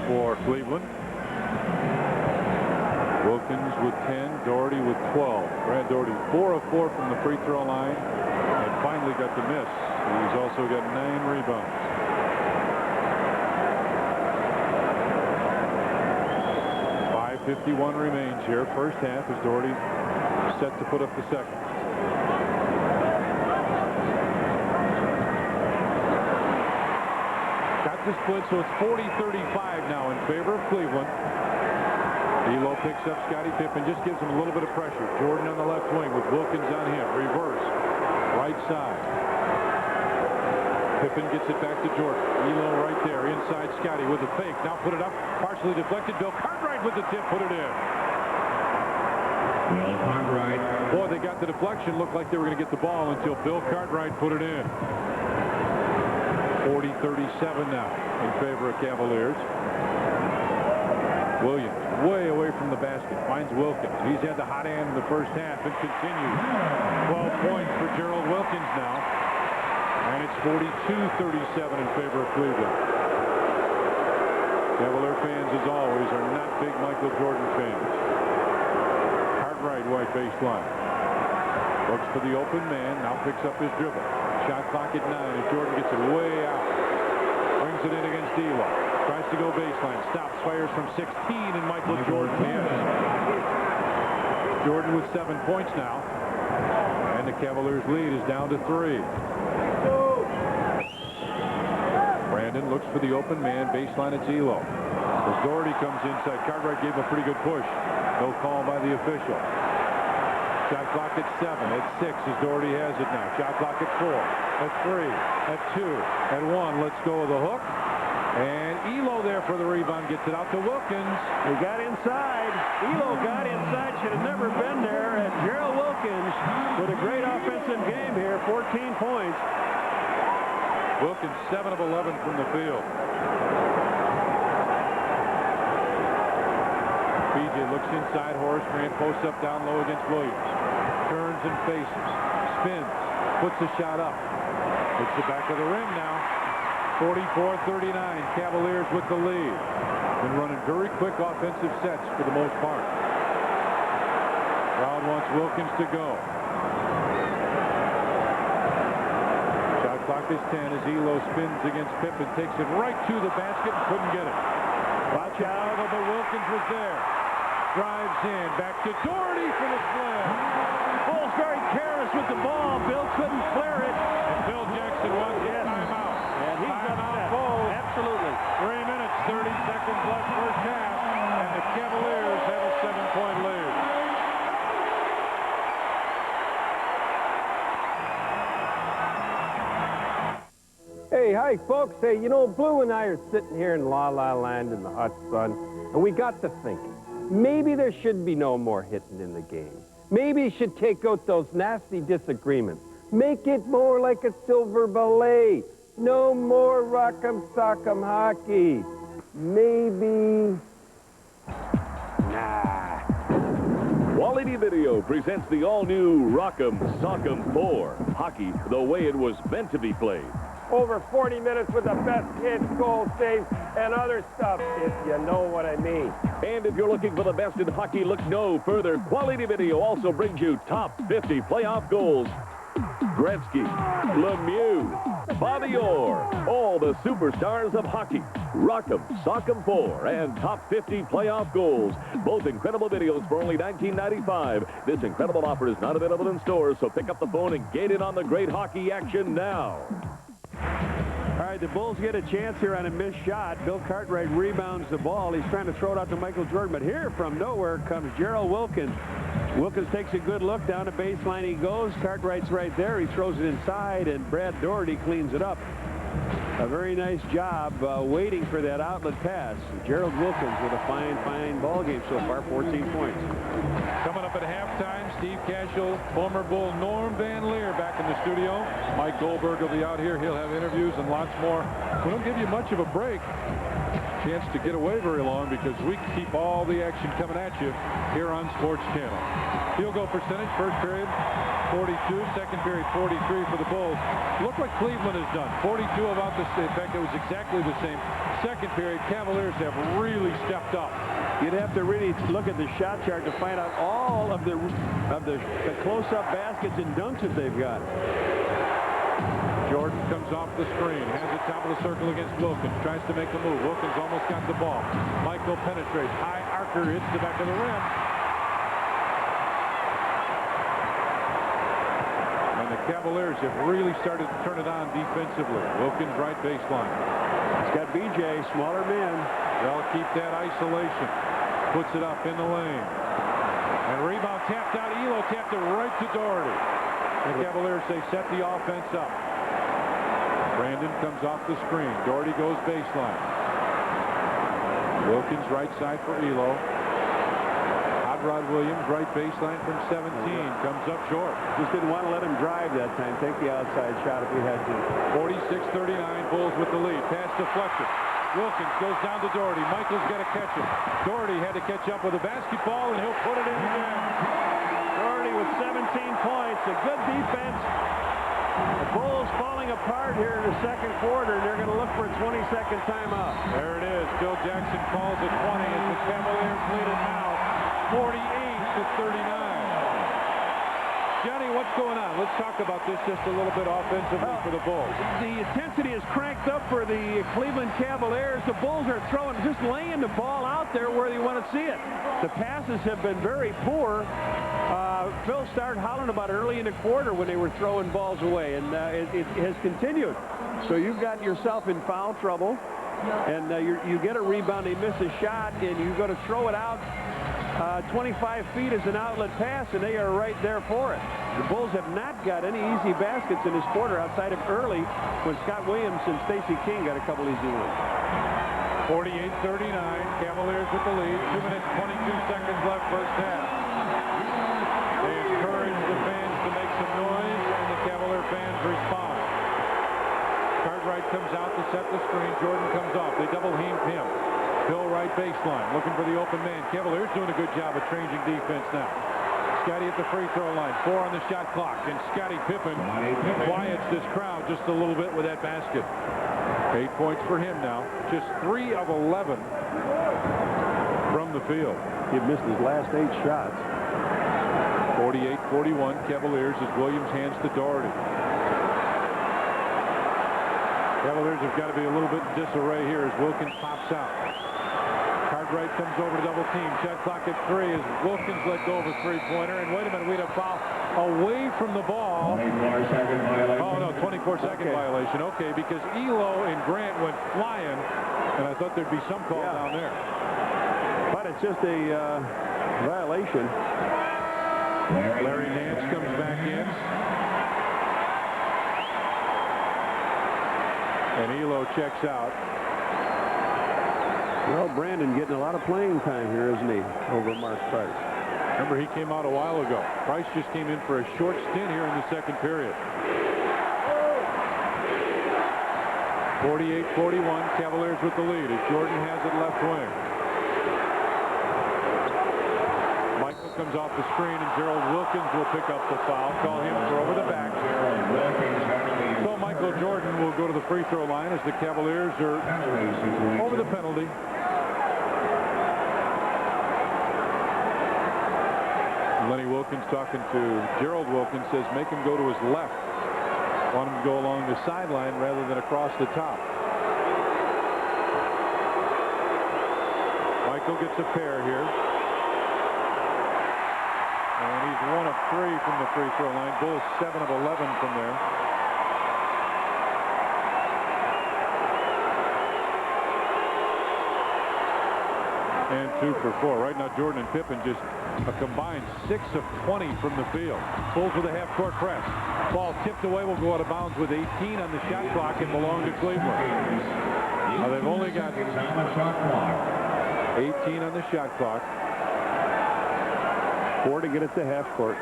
for Cleveland. Wilkins with 10, Doherty with 12. Brad Doherty 4 of 4 from the free throw line and finally got the miss. He's also got 9 rebounds. 5:51 remains here. First half as Doherty set to put up the second. Got the split, so it's 40-35 now in favor of Cleveland. Elo picks up Scottie Pippen, just gives him a little bit of pressure. Jordan on the left wing with Wilkins on him. Reverse. Right side. Pippen gets it back to Jordan. Elo right there. Inside Scottie with a fake. Now put it up. Partially deflected. Bill Cartwright with the tip. Put it in. Bill Cartwright. Boy, they got the deflection. Looked like they were going to get the ball until Bill Cartwright put it in. 40-37 now in favor of Cavaliers. Williams way away from the basket. Finds Wilkins. He's had the hot hand in the first half and continues. 12 points for Gerald Wilkins now. And it's 42-37 in favor of Cleveland. Cavalier fans, as always, are not big Michael Jordan fans. Cartwright, right baseline. Looks for the open man. Now picks up his dribble. Shot clock at 9 as Jordan gets it way out. Brings it in against Elo. Tries to go baseline. Stops, fires from 16, and Michael Jordan hits. Jordan with 7 points now. And the Cavaliers' lead is down to 3. Brandon looks for the open man. Baseline at Elo. As Doherty comes inside, Cartwright gave him a pretty good push. No call by the official. Shot clock at 7, at 6 as Doherty has it now. Shot clock at 4, at 3, at 2, at 1. Let's go with the hook. And Elo there for the rebound, gets it out to Wilkins. He got inside. Elo got inside, should have never been there. And Gerald Wilkins with a great offensive game here, 14 points. Wilkins 7 of 11 from the field. BJ looks inside. Horace Grant posts up down low against Williams. Turns and faces. Spins. Puts the shot up. Hits the back of the rim now. 44-39. Cavaliers with the lead. Been running very quick offensive sets for the most part. Crowd wants Wilkins to go. Shot clock is 10 as Elo spins against Pippen. Takes it right to the basket and couldn't get it. Watch out, but Wilkins was there. Drives in. Back to Doherty for the slam. Bulls very careless with the ball. Bill couldn't clear it. And Phil Jackson wants a timeout. And he's upset. Absolutely. 3 minutes, 30 seconds left first half. And the Cavaliers have a 7-point lead. Hey, hi, folks. Hey, you know, Blue and I are sitting here in La La Land in the hot sun, and we got to thinking, maybe there should be no more hitting in the game. Maybe you should take out those nasty disagreements. Make it more like a silver ballet. No more rock'em sock'em hockey. Maybe... Nah. Quality Video presents the all-new Rock'em Sock'em 4. Hockey the way it was meant to be played. Over 40 minutes with the best hits, goal saves, and other stuff, if you know what I mean. And if you're looking for the best in hockey, look no further. Quality Video also brings you top 50 playoff goals. Gretzky, Lemieux, Bobby Orr, all the superstars of hockey. Rock'em Sock'em 4 and top 50 playoff goals. Both incredible videos for only $19.95. This incredible offer is not available in stores, so pick up the phone and get in on the great hockey action now. All right, the Bulls get a chance here on a missed shot. Bill Cartwright rebounds the ball. He's trying to throw it out to Michael Jordan, but here from nowhere comes Gerald Wilkins. Wilkins takes a good look down the baseline. He goes. Cartwright's right there. He throws it inside, and Brad Doherty cleans it up. A very nice job waiting for that outlet pass. Gerald Wilkins with a fine ball game so far, 14 points. Coming up at halftime, Steve Cashel, former Bull Norm Van Leer back in the studio. Mike Goldberg will be out here. He'll have interviews and lots more. We don't give you much of a break. Chance to get away very long because we keep all the action coming at you here on Sports Channel. Field goal percentage, first period, 42. Second period, 43 for the Bulls. Look what Cleveland has done. 42 about the same. In fact, it was exactly the same. Second period, Cavaliers have really stepped up. You'd have to really look at the shot chart to find out all of the close-up baskets and dunks that they've got. Jordan comes off the screen, has it top of the circle against Wilkins, tries to make the move. Wilkins almost got the ball. Michael penetrates. High arcer hits the back of the rim. And the Cavaliers have really started to turn it on defensively. Wilkins right baseline. It's got BJ, smaller man. They'll keep that isolation. Puts it up in the lane. And rebound tapped out. Elo tapped it right to Doherty. The Cavaliers say set the offense up. Brandon comes off the screen. Doherty goes baseline. Wilkins right side for Elo. Hot Rod Williams right baseline from 17. Comes up short. Just didn't want to let him drive that time. Take the outside shot if he had to. 46-39. Bulls with the lead. Pass deflected. Wilkins goes down to Doherty. Michael's got to catch him. Doherty had to catch up with a basketball, and he'll put it in again. Doherty with 17 points. A good defense. The Bulls falling apart here in the second quarter, and they're going to look for a 20-second timeout. There it is. Bill Jackson calls it 20 as the Cavaliers lead it now 48-39. Johnny, what's going on? Let's talk about this just a little bit offensively for the Bulls. The intensity is cranked up for the Cleveland Cavaliers. The Bulls are just laying the ball out there where they want to see it. The passes have been very poor. Phil started hollering about it early in the quarter when they were throwing balls away, and it has continued. So you've got yourself in foul trouble, and you get a rebound, they miss a shot, and you go to throw it out. 25 feet is an outlet pass, and they are right there for it. The Bulls have not got any easy baskets in this quarter outside of early when Scott Williams and Stacey King got a couple easy ones. 48-39, Cavaliers with the lead. 2 minutes, 22 seconds left first half. They encourage the fans to make some noise, and the Cavalier fans respond. Cartwright comes out to set the screen. Jordan comes off. They double-team him. Bill right baseline, looking for the open man. Cavaliers doing a good job of changing defense now. Scotty at the free throw line. 4 on the shot clock, and Scottie Pippen quiets this crowd just a little bit with that basket. 8 points for him now. Just 3 of 11 from the field. He missed his last 8 shots. 48-41 Cavaliers as Williams hands to Doherty. Cavaliers have got to be a little bit in disarray here as Wilkins pops out. Cartwright comes over to double team. Shot clock at 3 as Wilkins let go of a three-pointer. And wait a minute, we had a foul away from the ball. 24-second violation. Oh, no, 24-second violation. Okay, because Elo and Grant went flying, and I thought there'd be some call down there. But it's just a violation. Larry Nance comes back in. And Elo checks out. Well, Brandon getting a lot of playing time here, isn't he, over Mark Price? Remember, he came out a while ago. Price just came in for a short stint here in the second period. 48-41, Cavaliers with the lead as Jordan has it left wing. Michael comes off the screen, and Gerald Wilkins will pick up the foul. Call him for over the back. So Michael Jordan will go to the free throw line as the Cavaliers are over the penalty. Lenny Wilkins talking to Gerald Wilkins, says make him go to his left. Want him to go along the sideline rather than across the top. Michael gets a pair here. And he's 1 of 3 from the free throw line. Bulls 7 of 11 from there. And 2 for 4. Right now, Jordan and Pippen just a combined 6 of 20 from the field. Bulls with a half-court press. Ball tipped away, will go out of bounds with 18 on the shot clock and belong to Cleveland. Now they've only got 18 on the shot clock. 4 to get it to half court.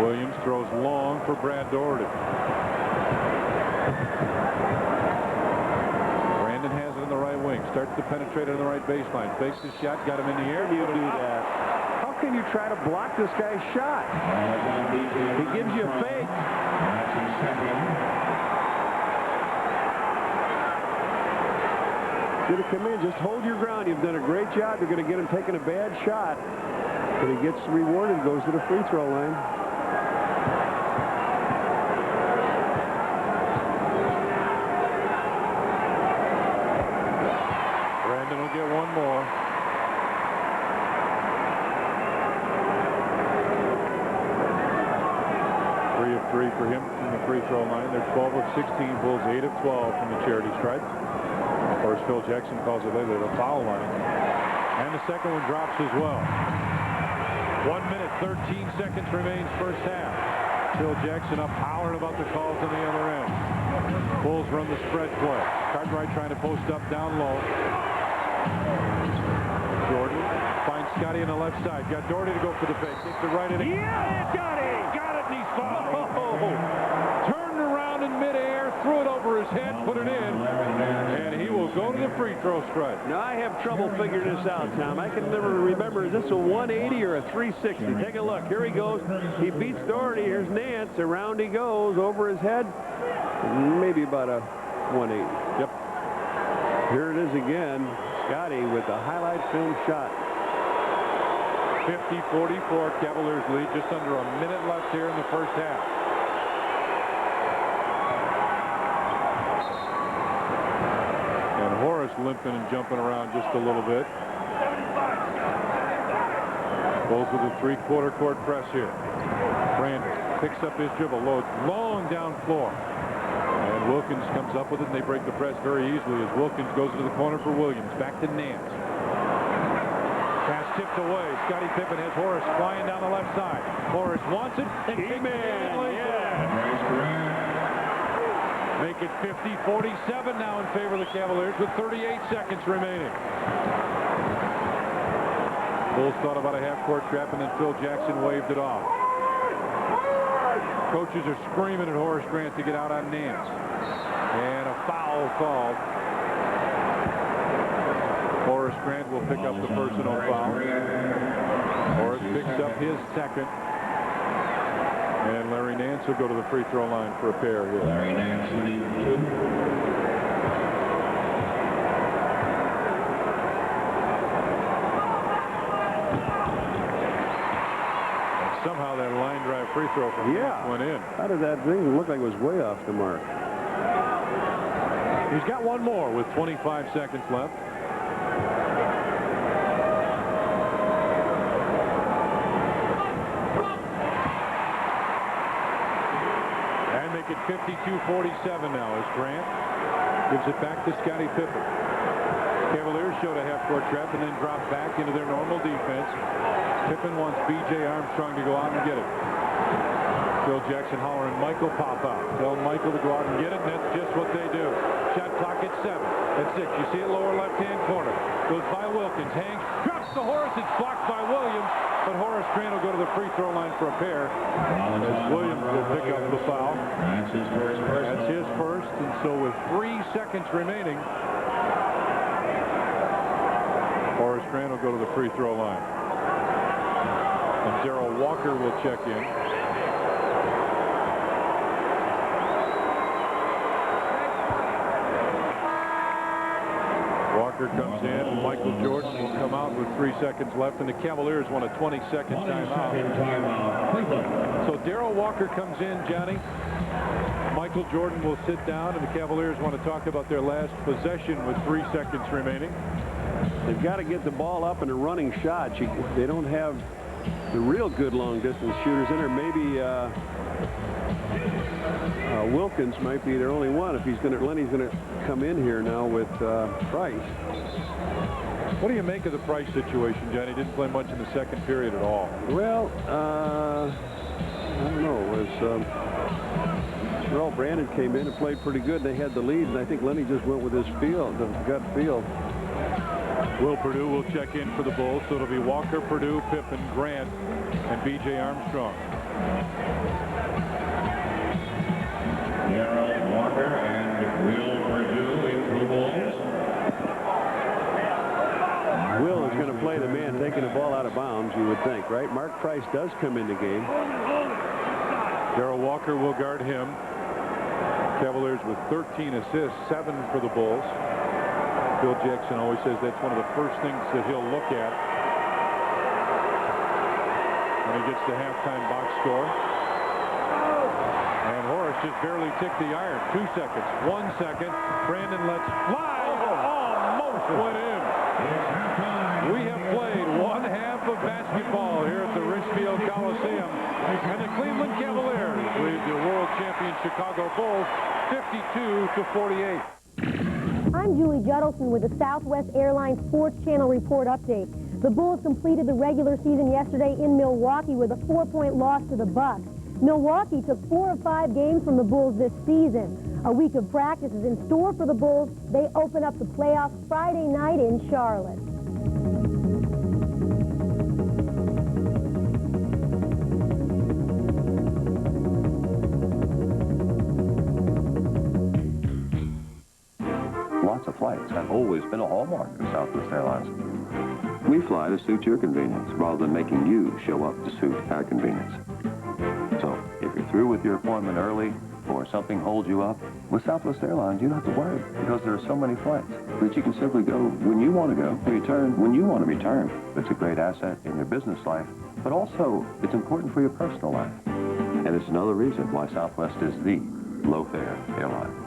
Williams throws long for Brad Doherty. Brandon has it in the right wing. Starts to penetrate on the right baseline. Fakes his shot. Got him in the air. How can you do that? How can you try to block this guy's shot? He gives you a fake. Going to come in, just hold your ground. You've done a great job. You're going to get him taking a bad shot. But he gets rewarded, goes to the free throw line. Brandon will get one more. Three of 3 for him from the free throw line. They're 12 of 16. Bulls 8 of 12 from the charity stripe. Of course, Phil Jackson calls it later the foul line. And the second one drops as well. 1 minute, 13 seconds remains first half. Phil Jackson up hollering about the calls on the other end. Bulls run the spread play. Cartwright trying to post up down low. Jordan finds Scotty on the left side. Got Doherty to go for the fake. Takes it right in. Yeah, got it! Got it, and he's fouled. Turned around in midair, threw it over his head, put it in, and he will go to the free throw stripe. Now, I have trouble figuring this out, Tom. I can never remember, is this a 180 or a 360? Take a look. Here he goes. He beats Doherty. Here's Nance. Around he goes, over his head. Maybe about a 180. Yep. Here it is again. Scotty with the highlight film shot. 50-44, Cavaliers lead. Just under a minute left here in the first half. And Horace limping and jumping around just a little bit. Bulls with a three-quarter court press here. Brandon picks up his dribble, loads long down floor. And Wilkins comes up with it, and they break the press very easily as Wilkins goes to the corner for Williams. Back to Nance. tipped away. Scottie Pippen has Horace flying down the left side. Horace wants it. Make it 50-47 now in favor of the Cavaliers with 38 seconds remaining. Bulls thought about a half-court trap, and then Phil Jackson waved it off. Coaches are screaming at Horace Grant to get out on Nance. And a foul called. Horace Grant will pick up the personal foul. Horace picks up his second. And Larry Nance will go to the free throw line for a pair here. Larry Nance, 2. Somehow that line drive free throw from went in. How did that thing look like it was way off the mark? He's got one more with 25 seconds left. And make it 52-47 now as Grant gives it back to Scottie Pippen. Cavaliers showed a half-court trap and then dropped back into their normal defense. Pippen wants B.J. Armstrong to go out and get it. Phil Jackson hollering, Michael pop out. Tell Michael to go out and get it, and that's just what they do. Shot clock at 7. At 6. You see it lower left-hand corner. Goes by Wilkins. Hangs. Drops to Horace. It's blocked by Williams. But Horace Grant will go to the free throw line for a pair. As Williams will pick up the foul. That's his first. And so with 3 seconds remaining, Horace Grant will go to the free throw line. And Darrell Walker will check in. Walker comes in, and Michael Jordan will come out with 3 seconds left, and the Cavaliers want a 20-second timeout. So Darrell Walker comes in, Johnny. Michael Jordan will sit down, and the Cavaliers want to talk about their last possession with 3 seconds remaining. They've got to get the ball up in a running shot. They don't have the real good long-distance shooters in there. Maybe Wilkins might be their only one if Lenny's going to come in here now with Price. What do you make of the Price situation, Johnny? Didn't play much in the second period at all. Well, I don't know. It was Terrell Brandon came in and played pretty good. They had the lead, and I think Lenny just went with his feel, the gut feel. Will Perdue will check in for the Bulls, so it'll be Walker, Perdue, Pippen, Grant, and B.J. Armstrong. Darrell Walker and Will Perdue in for the Bulls. Will is going to play the man taking the ball out of bounds, you would think, right? Mark Price does come in the game. Darrell Walker will guard him. Cavaliers with 13 assists, 7 for the Bulls. Phil Jackson always says that's one of the first things that he'll look at when he gets the halftime box score. And Horace just barely ticked the iron. 2 seconds. 1 second. Brandon lets fly. Almost went in. We have played one half of basketball here at the Richfield Coliseum. And the Cleveland Cavaliers lead the world champion Chicago Bulls 52-48. I'm Julie Judelson with the Southwest Airlines Sports Channel Report Update. The Bulls completed the regular season yesterday in Milwaukee with a 4-point loss to the Bucks. Milwaukee took 4 of 5 games from the Bulls this season. A week of practice is in store for the Bulls. They open up the playoffs Friday night in Charlotte. Lots of flights have always been a hallmark of Southwest Airlines. We fly to suit your convenience rather than making you show up to suit our convenience. So if you're through with your appointment early or something holds you up, with Southwest Airlines you don't have to worry because there are so many flights that you can simply go when you want to go, return when you want to return. It's a great asset in your business life, but also it's important for your personal life. And it's another reason why Southwest is the low-fare airline.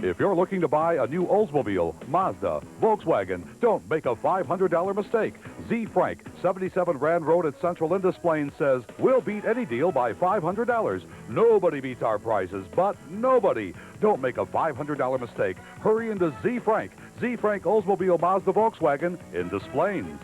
If you're looking to buy a new Oldsmobile, Mazda, Volkswagen, don't make a $500 mistake. Z. Frank, 77 Rand Road at Central in Des Plaines says, we'll beat any deal by $500. Nobody beats our prices, but nobody. Don't make a $500 mistake. Hurry into Z. Frank. Z. Frank Oldsmobile, Mazda, Volkswagen in Des Plaines.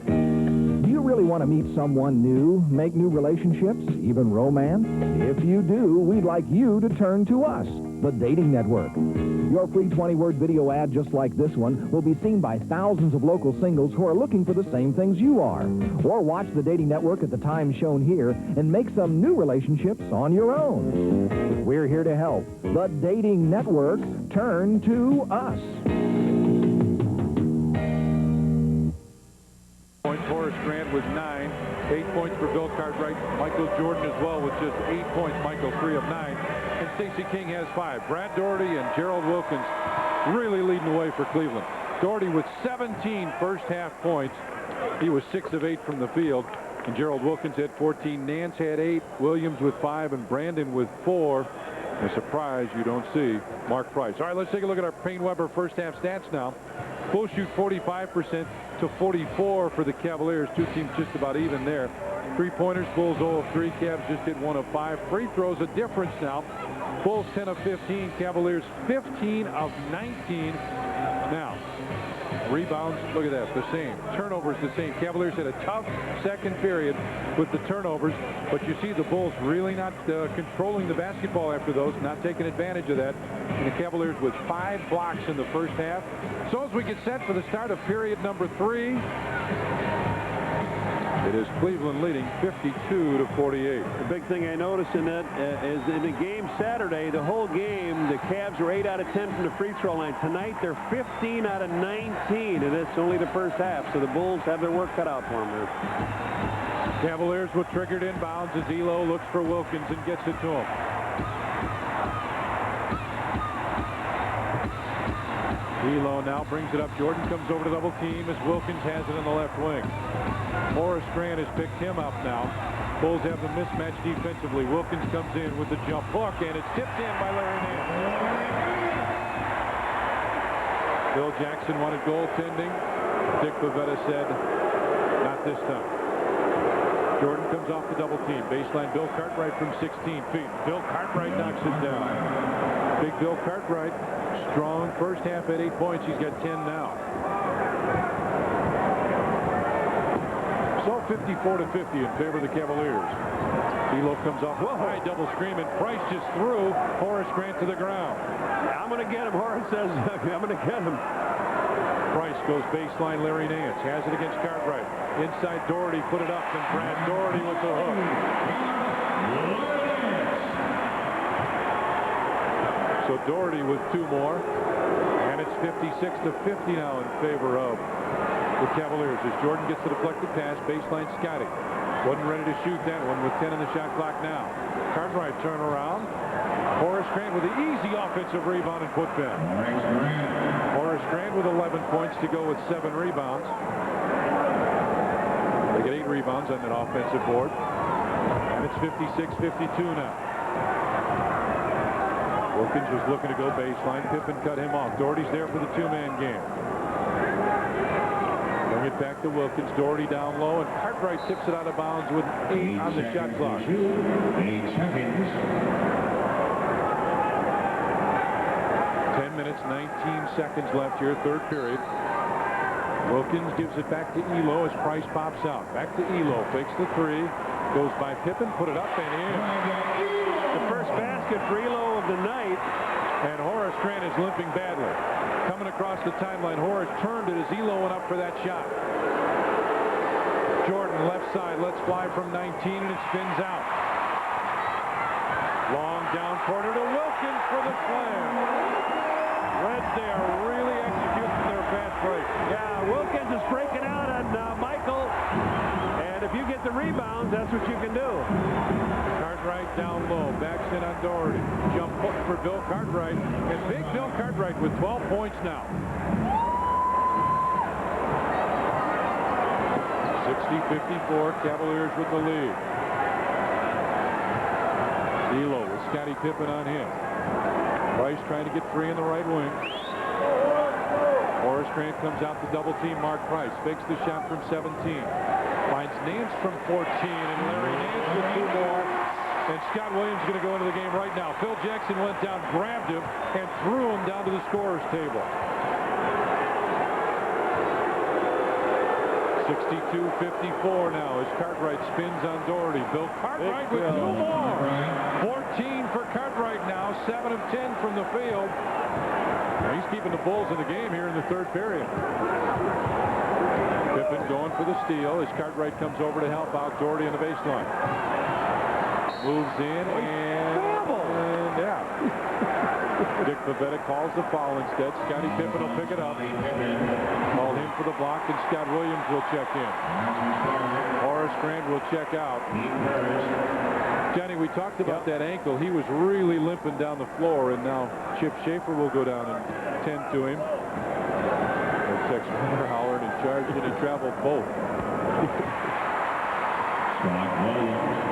Do you really want to meet someone new, make new relationships, even romance? If you do, we'd like you to turn to us, the Dating Network. Your free 20-word video ad just like this one will be seen by thousands of local singles who are looking for the same things you are. Or watch the Dating Network at the time shown here and make some new relationships on your own. We're here to help. The Dating Network. Turn to us. Points. Horace Grant with 9. 8 points for Bill Cartwright. Michael Jordan as well with just 8 points. Michael 3 of 9. And Stacey King has 5. Brad Doherty and Gerald Wilkins really leading the way for Cleveland. Doherty with 17 first-half points. He was 6 of 8 from the field. And Gerald Wilkins had 14. Nance had 8. Williams with 5. And Brandon with 4. A surprise you don't see, Mark Price. All right, let's take a look at our Payne-Weber first-half stats now. Bulls shoot 45% to 44 for the Cavaliers. Two teams just about even there. Three-pointers, Bulls 0 of 3. Cavs just hit 1 of 5. Free throws a difference now. Bulls 10 of 15. Cavaliers 15 of 19. Now, rebounds, look at that, the same. Turnovers the same. Cavaliers had a tough second period with the turnovers, but you see the Bulls really not controlling the basketball after those, not taking advantage of that. And the Cavaliers with 5 blocks in the first half. So as we get set for the start of period number 3, it is Cleveland leading 52 to 48. The big thing I noticed in that is in the game Saturday, the whole game, the Cavs were 8 out of 10 from the free throw line. Tonight, they're 15 out of 19, and it's only the first half. So the Bulls have their work cut out for them there. Cavaliers with triggered inbounds as Elo looks for Wilkins and gets it to him. Elo now brings it up. Jordan comes over to double team as Wilkins has it in the left wing. Horace Grant has picked him up now. Bulls have the mismatch defensively. Wilkins comes in with the jump hook, and it's tipped in by Larry Nance. Bill Jackson wanted goaltending. Dick Pavetta said, not this time. Jordan comes off the double team. Baseline Bill Cartwright from 16 feet. Bill Cartwright knocks it down. Big Bill Cartwright, strong first half at 8 points. He's got 10 now. So 54 to 50 in favor of the Cavaliers. Elo comes off a high double screen, and Price just threw Horace Grant to the ground. I'm going to get him. Horace says, I'm going to get him. Price goes baseline. Larry Nance has it against Cartwright. Inside Doherty, put it up, and Brad Doherty with the hook. So Doherty with 2 more, and it's 56 to 50 now in favor of the Cavaliers as Jordan gets the deflected pass. Baseline Scotty wasn't ready to shoot that one with 10 in the shot clock now. Cartwright turn around. Horace Grant with the easy offensive rebound and putback. Horace Grant with 11 points to go with 7 rebounds. They get 8 rebounds on that offensive board, and it's 56-52 now. Wilkins was looking to go baseline. Pippen cut him off. Doherty's there for the 2-man game. Bring it back to Wilkins. Doherty down low, and Cartwright tips it out of bounds with 8 on the shot clock. 8 seconds. 10 minutes, 19 seconds left here, third period. Wilkins gives it back to Elo as Price pops out. Back to Elo. Fakes the 3. Goes by Pippen. Put it up and in. The first basket for Elo of the night. And Horace Grant is limping badly. Coming across the timeline, Horace turned it as Elo went up for that shot. Jordan left side, lets fly from 19, and it spins out. Long down corner to Wilkins for the slam. Reds, they are really executing their fast break. Yeah, Wilkins is breaking out on Michael. And if you get the rebounds, that's what you can do. Cartwright down low, backs in on Doherty. Jump hook for Bill Cartwright. And big Bill Cartwright with 12 points now. 60-54, Cavaliers with the lead. Elo was Scottie Pippen on him. Price trying to get free in the right wing. Horace Grant comes out to double team Mark Price. Fakes the shot from 17. Finds Nance from 14, and Larry Nance with 2 more. And Scott Williams is going to go into the game right now. Phil Jackson went down, grabbed him, and threw him down to the scorer's table. 62-54 now as Cartwright spins on Doherty. Bill Cartwright with 2 more. 14 for Cartwright now, 7 of 10 from the field. Now he's keeping the Bulls in the game here in the 3rd period. Pippen going for the steal as Cartwright comes over to help out Doherty on the baseline. Moves in and yeah. Dick Pavetta calls the foul instead. Scottie Pippen will pick it up. Call him for the block, and Scott Williams will check in. Horace Grant will check out. Johnny, we talked about that ankle. He was really limping down the floor, and now Chip Schaefer will go down and tend to him. Tex Winterhauer in charge, and he traveled both.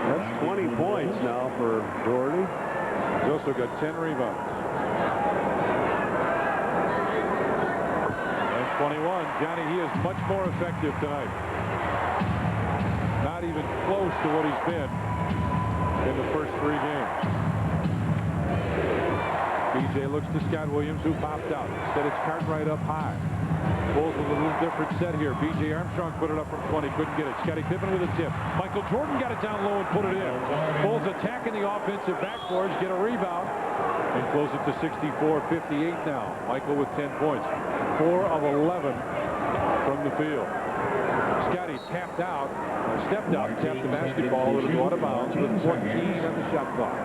That's 20 points now for Doherty. He's also got 10 rebounds. And 21. Johnny, he is much more effective tonight. Not even close to what he's been in the first 3 games. BJ looks to Scott Williams, who popped out. Instead, it's Cartwright up high. Bulls with a little different set here. B.J. Armstrong put it up from 20. Couldn't get it. Scottie Pippen with a tip. Michael Jordan got it down low and put it in. Bulls attacking the offensive backboards, get a rebound, and close it to 64-58 now. Michael with 10 points. 4 of 11 from the field. Scottie tapped out, stepped out, tapped the basketball. It'll go out of bounds with 14 on the shot clock.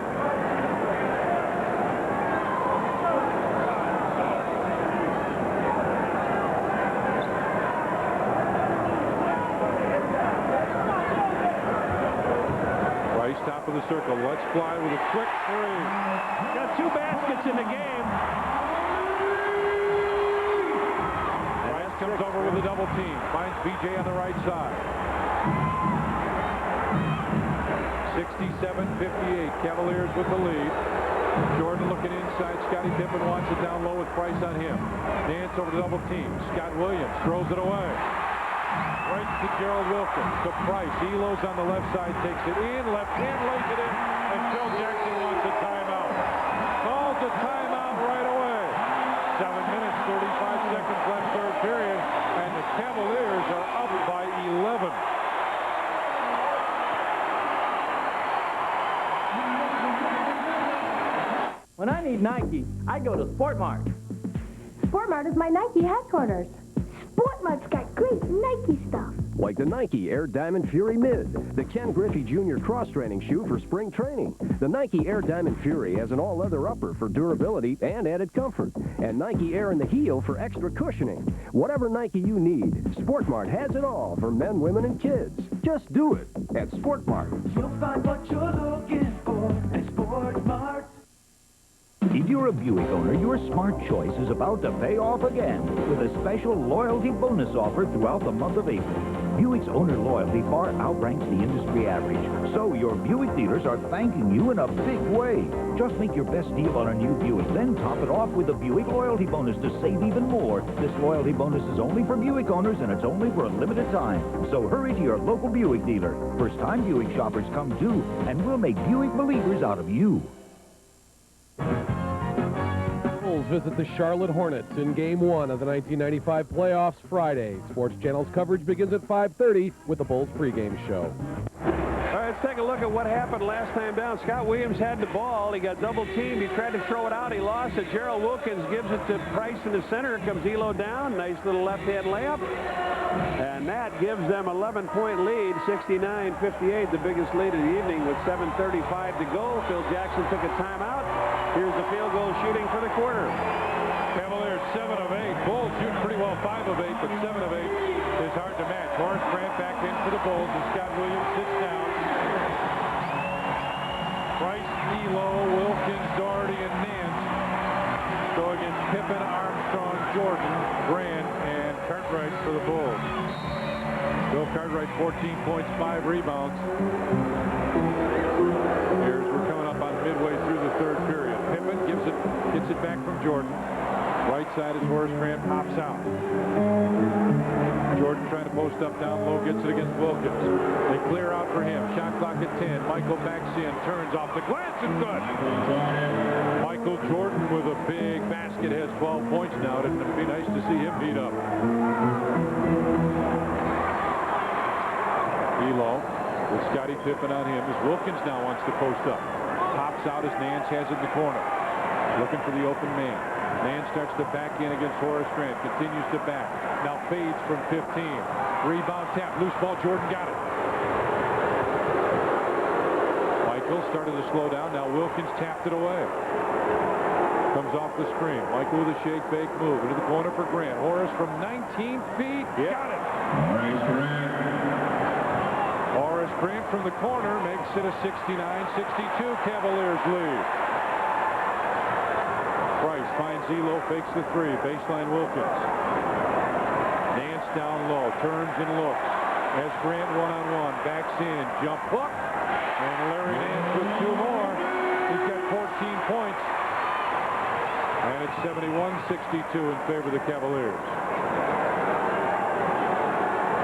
Top of the circle. Let's fly with a quick 3. Got 2 baskets in the game. Rice comes over with a double team. Finds BJ on the right side. 67-58. Cavaliers with the lead. Jordan looking inside. Scottie Pippen wants it down low with Price on him. Nance over to double team. Scott Williams throws it away. Right to Gerald Wilkins, to Price. Elo's on the left side, takes it in, left hand lays it in, and Phil Jackson wants a timeout. Calls a timeout right away. 7 minutes, 35 seconds left, 3rd period, and the Cavaliers are up by 11. When I need Nike, I go to Sport Mart. Sport Mart is my Nike headquarters. Sport Mart's got great Nike stuff. Like the Nike Air Diamond Fury Mid, the Ken Griffey Jr. cross-training shoe for spring training. The Nike Air Diamond Fury has an all-leather upper for durability and added comfort. And Nike Air in the heel for extra cushioning. Whatever Nike you need, Sport Mart has it all for men, women, and kids. Just do it at Sport Mart. You'll find what you're looking for at Sport Mart. If you're a Buick owner, your smart choice is about to pay off again with a special loyalty bonus offer throughout the month of April. Buick's owner loyalty far outranks the industry average, so your Buick dealers are thanking you in a big way. Just make your best deal on a new Buick, then top it off with a Buick loyalty bonus to save even more. This loyalty bonus is only for Buick owners, and it's only for a limited time. So hurry to your local Buick dealer. First-time Buick shoppers come too, and we'll make Buick believers out of you. Bulls visit the Charlotte Hornets in Game 1 of the 1995 playoffs Friday. Sports Channel's coverage begins at 5:30 with the Bulls pregame show. All right, let's take a look at what happened last time down. Scott Williams had the ball. He got double teamed. He tried to throw it out. He lost it. Gerald Wilkins gives it to Price in the center. Here comes Elo down. Nice little left-hand layup. And that gives them 11-point lead, 69-58, the biggest lead of the evening with 7:35 to go. Phil Jackson took a timeout. Here's the field goal shooting for the quarter. Cavaliers 7 of 8. Bulls shoot pretty well 5 of 8, but 7 of 8 is hard to match. Horace Grant back in for the Bulls as Scott Williams sits down. Price, Elo, Wilkins, Doherty, and Nance go against Pippen, Armstrong, Jordan, Grant, and Cartwright for the Bulls. Bill Cartwright, 14 points, 5 rebounds. We're coming up on midway through the from Jordan. Right side as Horace Grant pops out. Jordan trying to post up down low, gets it against Wilkins. They clear out for him. Shot clock at 10. Michael backs in, turns off the glass, and good. Michael Jordan with a big basket has 12 points now. It'd be nice to see him beat up. Elo with Scottie Pippen on him as Wilkins now wants to post up. Pops out as Nance has it in the corner. Looking for the open man. Nance starts to back in against Horace Grant. Continues to back. Now fades from 15. Rebound tap. Loose ball. Jordan got it. Michael started to slow down. Now Wilkins tapped it away. Comes off the screen. Michael with a shake fake move into the corner for Grant. Horace from 19 feet. Got it. Horace Grant from the corner makes it a 69-62 Cavaliers lead. Price finds Elo, fakes the three. Baseline Wilkins. Nance down low. Turns and looks. Has Grant one-on-one. Backs in. Jump hook. And Larry Nance with 2 more. He's got 14 points. And it's 71-62 in favor of the Cavaliers.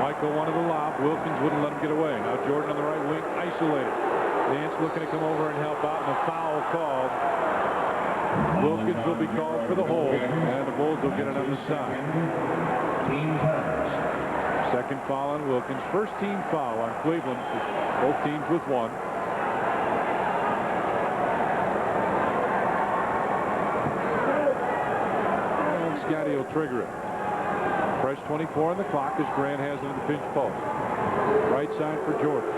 Michael wanted the lob. Wilkins wouldn't let him get away. Now Jordan on the right wing, isolated. Nance looking to come over and help out, and a foul called. Wilkins will be called for the hold, and the Bulls will get it on the side. Second foul on Wilkins. First team foul on Cleveland. Both teams with 1. And Scotty will trigger it. Fresh 24 on the clock as Grant has it in the pinch post. Right side for Jordan.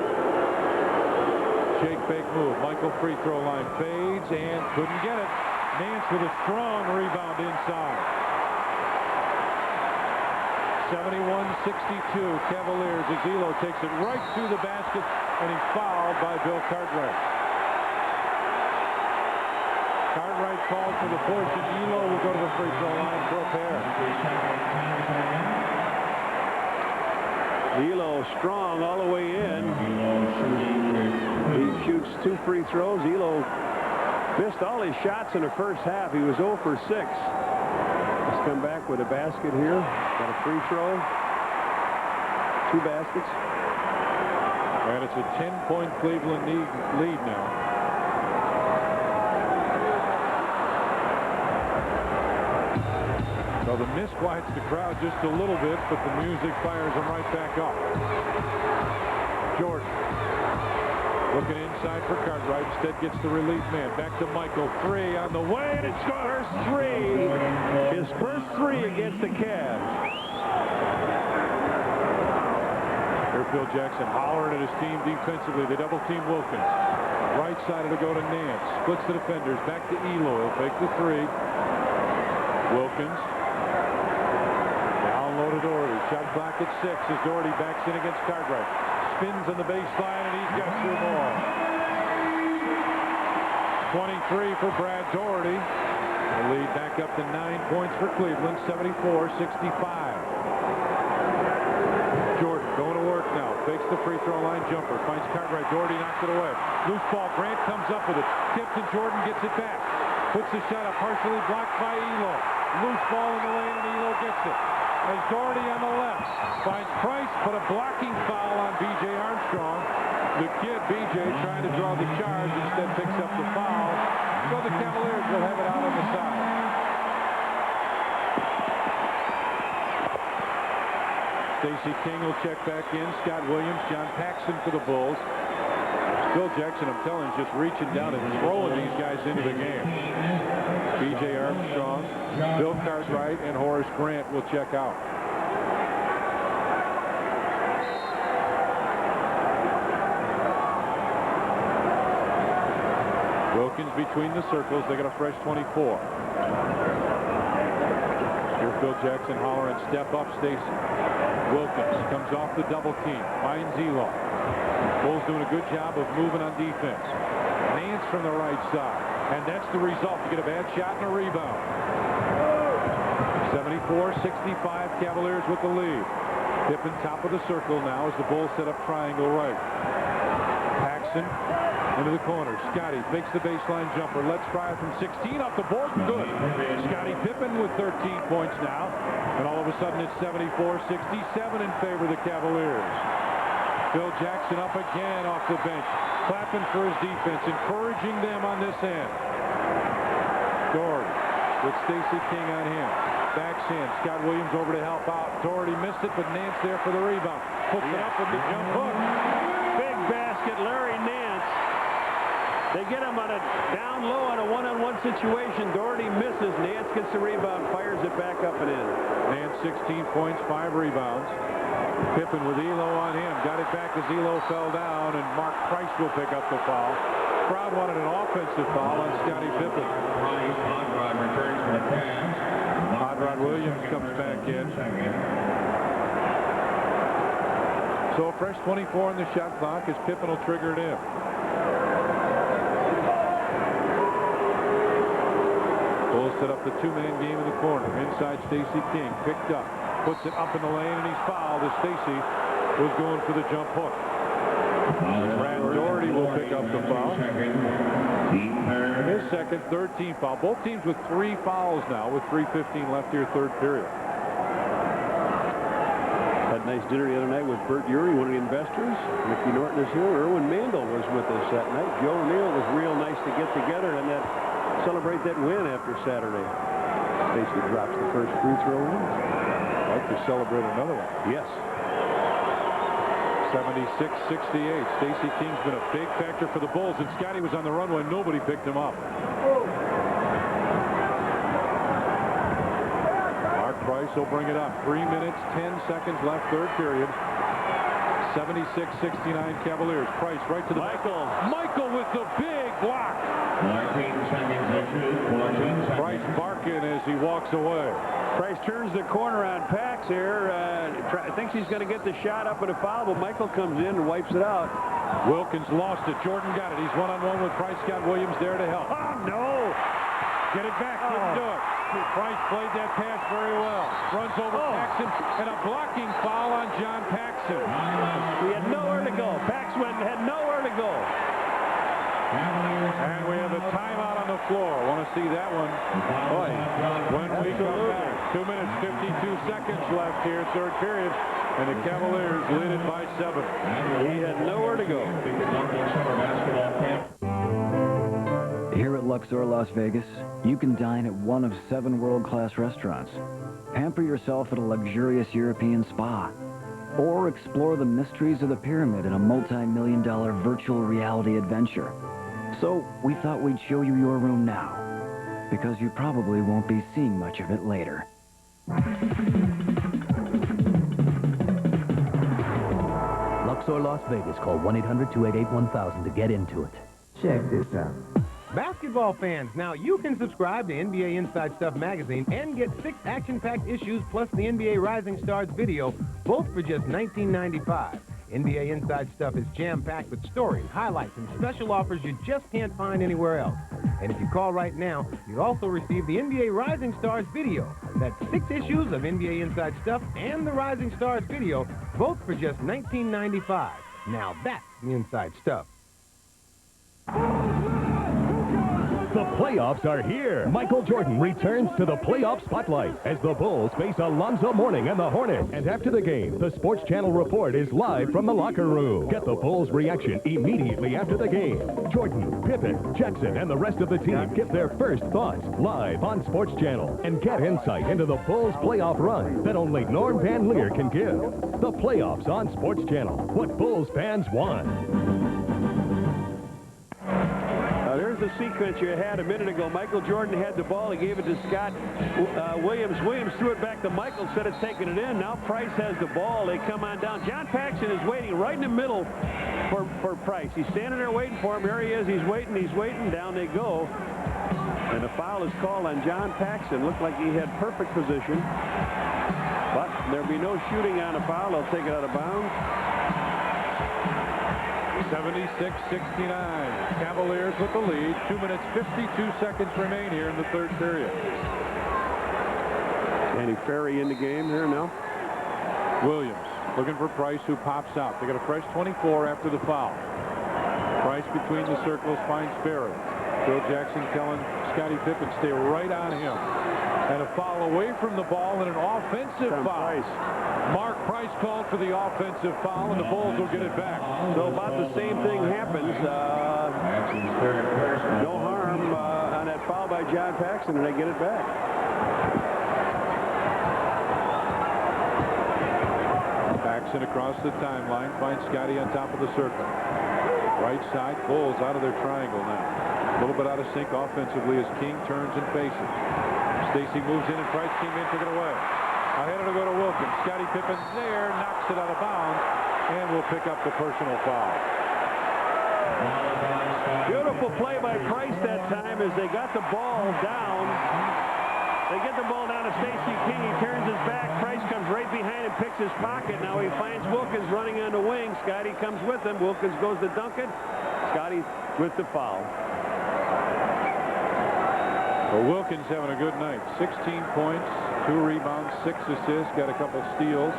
Shake fake move. Michael free throw line fades and couldn't get it. Nance with a strong rebound inside. 71-62 Cavaliers as Elo takes it right through the basket, and he's fouled by Bill Cartwright. Cartwright called for the push, and Elo will go to the free throw line for a pair. Elo strong all the way in. He shoots 2 free throws. Elo missed all his shots in the first half. He was 0 for 6. Let's come back with a basket here. Got a free throw. 2 baskets. And it's a 10-point Cleveland lead now. So the miss quiets the crowd just a little bit, but the music fires them right back up. Jordan looking inside for Cartwright. Instead gets the relief man. Back to Michael. 3 on the way, and it's first 3. His first 3 against the Cavs. Here's Phil Jackson hollering at his team defensively. They double team Wilkins. Right side to go to Nance. Splits the defenders. Back to Elo. He'll fake the 3. Wilkins. Down low to Doherty. Shot clock at 6 as Doherty backs in against Cartwright. Spins on the baseline, and he's got 2 more. 23 for Brad Doherty. The lead back up to 9 points for Cleveland, 74-65. Jordan going to work now. Fakes the free throw line jumper. Finds Cartwright. Doherty knocks it away. Loose ball. Grant comes up with it. Tipped, and Jordan gets it back. Puts the shot up. Partially blocked by Elo. Loose ball in the lane, and Elo gets it. As Doherty on the left finds Price, but a blocking foul on B.J. Armstrong. The kid, B.J., trying to draw the charge, instead picks up the foul. So the Cavaliers will have it out on the side. Stacey King will check back in. Scott Williams, John Paxson for the Bulls. Phil Jackson, I'm telling you, just reaching down and throwing these guys into the game. B.J. Armstrong, Bill Cartwright, and Horace Grant will check out. Wilkins between the circles. They got a fresh 24. Here's Phil Jackson hollering, step up, Stacey. Wilkins comes off the double team. Finds Elo. Bulls doing a good job of moving on defense. Nance from the right side. And that's the result. You get a bad shot and a rebound. 74-65, Cavaliers with the lead. Pippen top of the circle now as the Bulls set up triangle right. Jackson into the corner. Scotty fakes the baseline jumper. Let's try it from 16 off the board. Good. Scottie Pippen with 13 points now. And all of a sudden it's 74-67 in favor of the Cavaliers. Phil Jackson up again off the bench. Clapping for his defense. Encouraging them on this end. Doherty with Stacey King on him. Backhand. Scott Williams over to help out. Doherty missed it, but Nance there for the rebound. Hooks it up with the jump hook. Big basket, Larry Nance. They get him on a down low on a one-on-one situation. Doherty misses. Nance gets the rebound, fires it back up and in. Nance 16 points, 5 rebounds. Pippen with Elo on him. Got it back as Elo fell down, and Mark Price will pick up the foul. Crowd wanted an offensive foul on Scottie Pippen. Rod Williams comes back in. So a fresh 24 on the shot clock as Pippen will trigger it in. Bulls set up the two-man game in the corner. Inside Stacey King. Picked up. Puts it up in the lane, and he's fouled as Stacey was going for the jump hook. Brad Doherty will pick up the foul. His second, third team foul. Both teams with 3 fouls now with 3:15 left here, third period. Had a nice dinner the other night with Bert Urey, one of the investors. Mickey Norton is here. Erwin Mandel was with us that night. Joe O'Neill. Was real nice to get together and celebrate that win after Saturday. Stacey drops the first free throw in. I'd like to celebrate another one. Yes. 76-68. Stacey King's been a big factor for the Bulls, and Scotty was on the run when nobody picked him up. Mark Price will bring it up. 3 minutes, 10 seconds left, third period. 76-69 Cavaliers. Price right to the Michael with the big block. 19 seconds to shoot. 14 seconds. Price barking as he walks away. Price turns the corner on Pax here. Thinks he's going to get the shot up at a foul, but Michael comes in and wipes it out. Wilkins lost it. Jordan got it. He's one-on-one with Price. Scott Williams there to help. Oh, no. Get it back. Couldn't do it. Price played that pass very well. Runs over Paxson, and a blocking foul on John Paxson. He had nowhere to go. Paxson had nowhere to go. And we have a timeout on the floor. Want to see that one? Boy, when we come back. 2 minutes, 52 seconds left here, third period. And the Cavaliers lead it by 7. He had nowhere to go. Here at Luxor Las Vegas, you can dine at one of 7 world-class restaurants, pamper yourself at a luxurious European spa, or explore the mysteries of the pyramid in a multi-million-dollar virtual reality adventure. So we thought we'd show you your room now, because you probably won't be seeing much of it later. Luxor Las Vegas. Call 1-800-288-1000 to get into it. Check this out. Basketball fans, now you can subscribe to NBA Inside Stuff magazine and get 6 action-packed issues plus the NBA Rising Stars video, both for just $19.95. NBA Inside Stuff is jam-packed with stories, highlights, and special offers you just can't find anywhere else. And if you call right now, you'll also receive the NBA Rising Stars video. That's 6 issues of NBA Inside Stuff and the Rising Stars video, both for just $19.95. Now that's the Inside Stuff. The playoffs are here. Michael Jordan returns to the playoff spotlight as the Bulls face Alonzo Mourning and the Hornets. And after the game, the Sports Channel report is live from the locker room. Get the Bulls' reaction immediately after the game. Jordan, Pippen, Jackson, and the rest of the team give their first thoughts live on Sports Channel. And get insight into the Bulls' playoff run that only Norm Van Leer can give. The playoffs on Sports Channel. What Bulls fans want. There's the sequence you had a minute ago. Michael Jordan had the ball. He gave it to Scott Williams. Williams threw it back to Michael instead of taking it in. Now Price has the ball. They come on down. John Paxson is waiting right in the middle for Price. He's standing there waiting for him. Here he is. He's waiting. He's waiting. Down they go. And a foul is called on John Paxson. Looked like he had perfect position. But there'll be no shooting on a foul. They'll take it out of bounds. 76-69. Cavaliers with the lead. 2 minutes, 52 seconds remain here in the third period. Danny Ferry in the game here now. Williams looking for Price, who pops out. They got a fresh 24 after the foul. Price between the circles finds Ferry. Bill Jackson telling Scottie Pippen stay right on him. And a foul away from the ball and an offensive foul. Mark Price called for the offensive foul, and the Bulls will get it back. So about the same thing happens. No harm on that foul by John Paxson, and they get it back. Paxson across the timeline finds Scottie on top of the circle. Right side, Bulls out of their triangle now. A little bit out of sync offensively as King turns and faces. Stacy moves in and Price came in, took it away. Ahead it'll go to Wilkins. Scottie Pippen's there, knocks it out of bounds, and will pick up the personal foul. Beautiful play by Price that time as they got the ball down. They get the ball down to Stacy King. He turns his back. Price comes right behind and picks his pocket. Now he finds Wilkins running on the wing. Scottie comes with him. Wilkins goes to dunk it. Scottie with the foul. Well, Wilkins having a good night. 16 points, 2 rebounds, 6 assists, got a couple steals.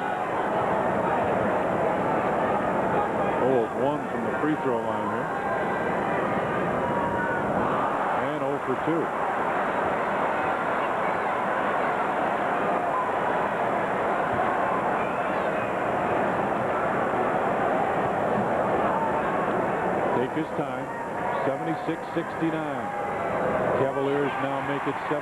0 of 1 from the free throw line here. And 0 for 2. Take his time. 76-69. Cavaliers now make it 77-69.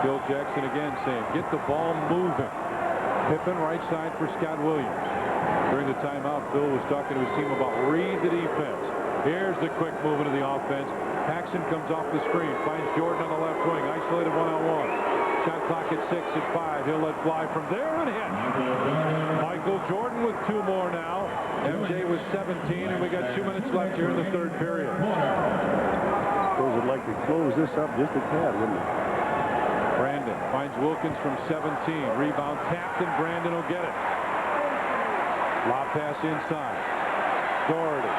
Bill Jackson again saying, get the ball moving. Pippen right side for Scott Williams. During the timeout, Bill was talking to his team about read the defense. Here's the quick movement of the offense. Paxson comes off the screen, finds Jordan on the left wing, isolated one-on-one. Shot clock at 6 at 5. He'll let fly from there and hit. Michael Jordan with 2 more now. MJ with 17, and we got 2 minutes left here in the third period. Those would like to close this up just a tad, wouldn't it? Brandon finds Wilkins from 17. Rebound tapped, and Brandon will get it. Lob pass inside. Doherty.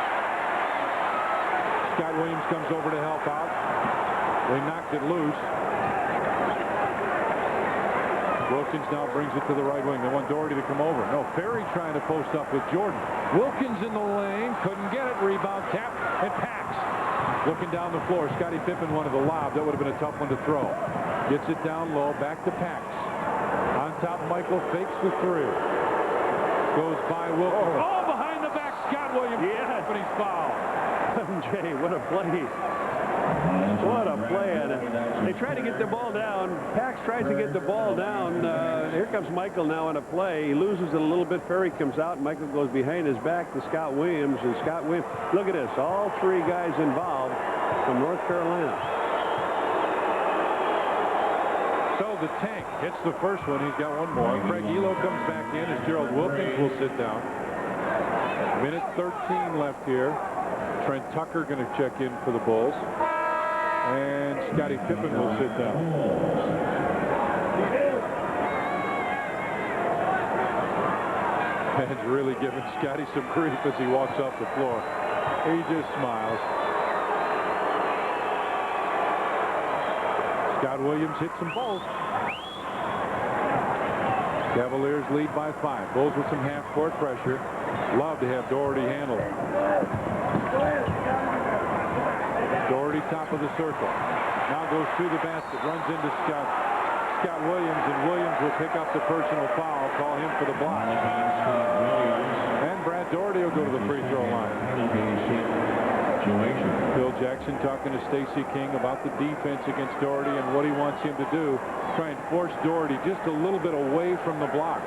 Scott Williams comes over to help out. They knocked it loose. Wilkins now brings it to the right wing. They want Doherty to come over. No, Ferry trying to post up with Jordan. Wilkins in the lane. Couldn't get it. Rebound tapped, and Pax looking down the floor. Scottie Pippen wanted the lob. That would have been a tough one to throw. Gets it down low. Back to Pax. On top, Michael fakes the 3. Goes by Wilkins. Oh, behind the back, Scott Williams. Yeah. And he's fouled. Jay, what a play. What a play. They try to get the ball down. Pax tries to get the ball down. Here comes Michael now on a play. He loses it a little bit. Ferry comes out. And Michael goes behind his back to Scott Williams. And Scott Williams, look at this. All 3 guys involved from North Carolina. So the tank hits the first one. He's got 1 more. Craig Elo comes back in as Gerald Wilkins will sit down. Minute 13 left here. Trent Tucker going to check in for the Bulls. And Scottie Pippen will sit down. Fans really giving Scottie some grief as he walks off the floor. He just smiles. Scott Williams hits them both. Cavaliers lead by 5. Bulls with some half-court pressure. Love to have Doherty handle it. Doherty top of the circle. Now goes through the basket. Runs into Scott Williams, and Williams will pick up the personal foul. Call him for the block. And Brad Doherty will go to the free throw line. Bill Jackson talking to Stacy King about the defense against Doherty and what he wants him to do. Try and force Doherty just a little bit away from the block.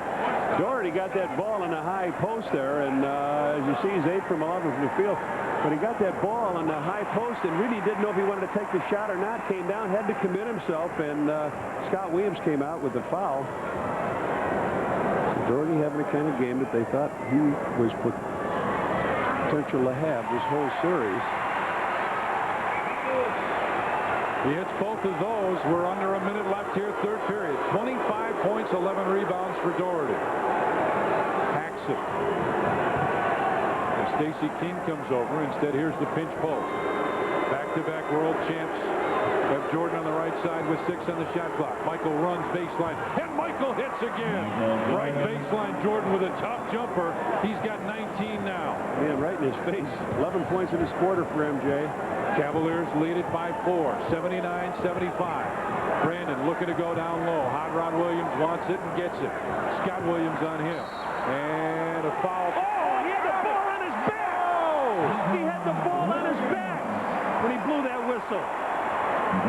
Doherty got that ball in the high post there, and as you see, he's 8 from 11 from the field. But he got that ball on the high post and really didn't know if he wanted to take the shot or not. Came down, had to commit himself, and Scott Williams came out with the foul. Doherty having the kind of game that they thought he was potential to have this whole series. He hits both of those. We're under a minute left here, third period. 25 points, 11 rebounds for Doherty. Paxson. And Stacy King comes over. Instead, here's the pinch post. Back-to-back world champs Have Jordan on the right side with 6 on the shot clock. Michael runs baseline, and Michael hits again. Right baseline, Jordan with a top jumper. He's got 19 now. Man, right in his face. 11 points in this quarter for MJ. Cavaliers lead it by 4, 79-75. Brandon looking to go down low. Hot Rod Williams wants it and gets it. Scott Williams on him. And a foul. Oh, he had the ball on his back. Oh, he had the ball on his back when he blew that whistle. Oh,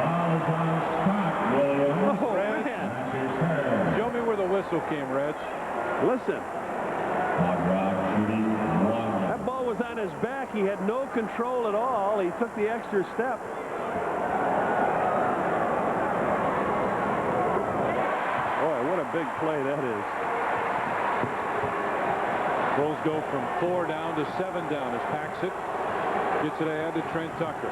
man. Show me where the whistle came, Reg. Listen. That ball was on his back. He had no control at all. He took the extra step. Boy, what a big play that is. Bulls go from 4 down to 7 down as Paxson gets it ahead to Trent Tucker.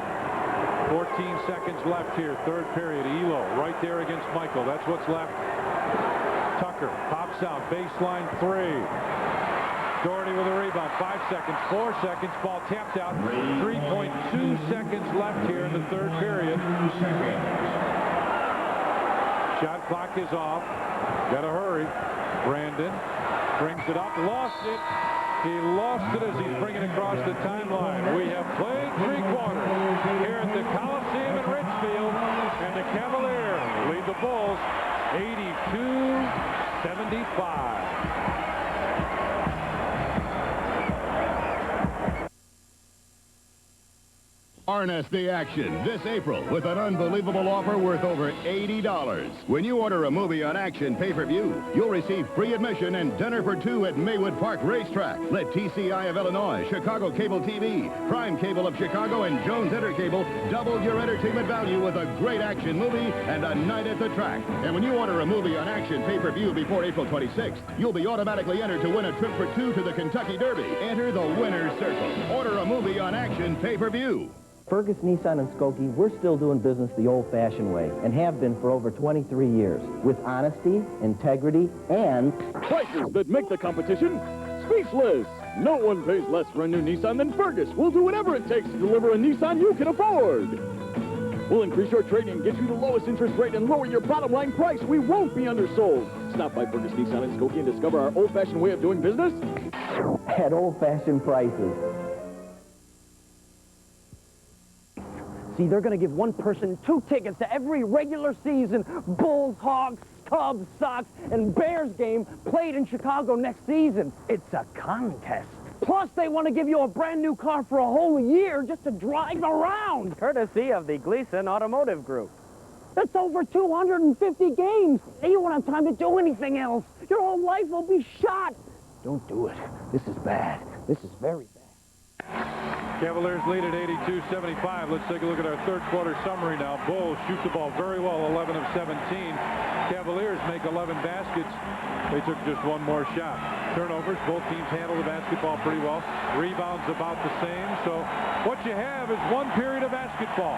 14 seconds left here, third period. Elo right there against Michael. That's what's left. Tucker pops out, baseline 3. Doherty with a rebound. 5 seconds, 4 seconds. Ball tapped out. 3.2 seconds left here in the third period. Shot clock is off. Got to hurry. Brandon brings it up, lost it. He lost it as he's bringing it across the timeline. We have played 3 quarters here at the Coliseum in Richfield, and the Cavaliers lead the Bulls 82-75. Harness the action this April with an unbelievable offer worth over $80. When you order a movie on Action pay-per-view, you'll receive free admission and dinner for 2 at Maywood Park Racetrack. Let TCI of Illinois, Chicago Cable TV, Prime Cable of Chicago, and Jones Intercable double your entertainment value with a great action movie and a night at the track. And when you order a movie on Action pay-per-view before April 26th, you'll be automatically entered to win a trip for 2 to the Kentucky Derby. Enter the winner's circle. Order a movie on Action pay-per-view. Fergus Nissan and Skokie, we're still doing business the old-fashioned way and have been for over 23 years with honesty, integrity, and prices that make the competition speechless. No one pays less for a new Nissan than Fergus. We'll do whatever it takes to deliver a Nissan you can afford. We'll increase your trading, get you the lowest interest rate, and lower your bottom line price. We won't be undersold. Stop by Fergus Nissan and Skokie and discover our old-fashioned way of doing business at old-fashioned prices. See, they're going to give one person 2 tickets to every regular season Bulls, Hawks, Cubs, Sox, and Bears game played in Chicago next season. It's a contest. Plus, they want to give you a brand new car for a whole year just to drive around. Courtesy of the Gleason Automotive Group. That's over 250 games. You won't have time to do anything else. Your whole life will be shot. Don't do it. This is bad. This is very bad. Cavaliers lead at 82-75. Let's take a look at our third quarter summary now. Bulls shoot the ball very well, 11 of 17. Cavaliers make 11 baskets. They took just 1 more shot. Turnovers, both teams handle the basketball pretty well. Rebounds about the same. So what you have is 1 period of basketball.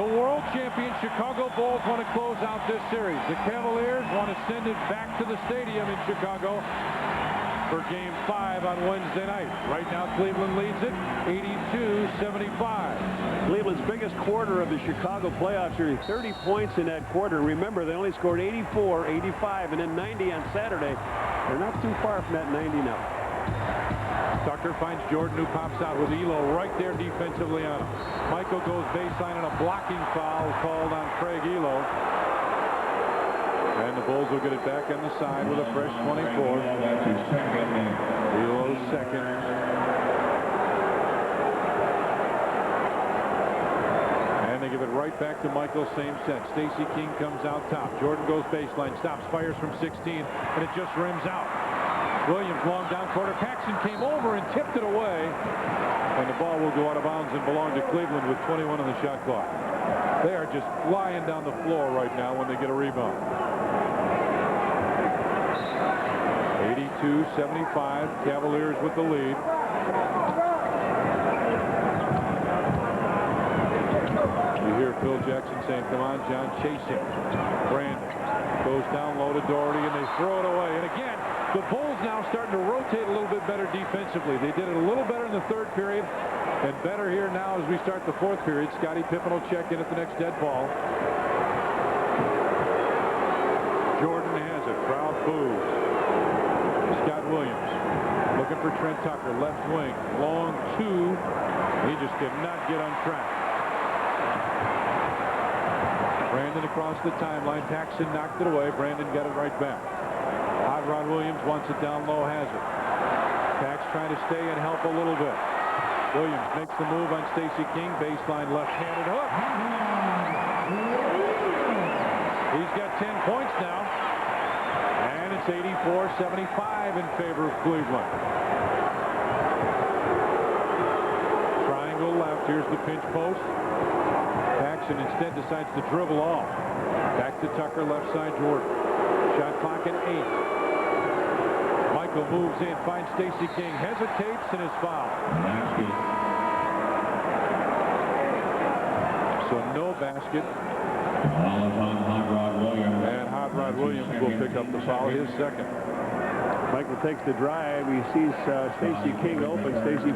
The world champion Chicago Bulls want to close out this series. The Cavaliers want to send it back to the stadium in Chicago for Game 5 on Wednesday night. Right now, Cleveland leads it 82-75. Cleveland's biggest quarter of the Chicago playoff series, 30 points in that quarter. Remember, they only scored 84, 85, and then 90 on Saturday. They're not too far from that 90 now. Tucker finds Jordan, who pops out with Elo right there defensively on him. Michael goes baseline, and a blocking foul called on Craig Elo. And the Bulls will get it back on the side with a fresh 24. Elo's second. And they give it right back to Michael, same set. Stacey King comes out top. Jordan goes baseline, stops, fires from 16, and it just rims out. Williams long down quarter. Paxson came over and tipped it away. And the ball will go out of bounds and belong to Cleveland with 21 on the shot clock. They are just flying down the floor right now when they get a rebound. 82-75, Cavaliers with the lead. You hear Phil Jackson saying, come on, John, chase him. Brandon goes down low to Doherty, and they throw it away. And again, the Bulls now starting to rotate a little bit better defensively. They did it a little better in the third period. And better here now as we start the fourth period. Scottie Pippen will check in at the next dead ball. Jordan has it. Crowd boos. Scott Williams looking for Trent Tucker. Left wing. Long two. He just cannot get on track. Brandon across the timeline. Paxson knocked it away. Brandon got it right back. Hot Rod Williams wants it down low. Has it. Pax trying to stay and help a little bit. Williams makes the move on Stacey King. Baseline left-handed hook. He's got 10 points now. And it's 84-75 in favor of Cleveland. Triangle left. Here's the pinch post. Paxson instead decides to dribble off. Back to Tucker, left side Jordan. Shot clock at 8. Michael moves in, finds Stacey King, hesitates, and is fouled. So no basket. And Hot Rod Williams will pick up the foul, his second. Michael takes the drive. He sees Stacey King open. Stacey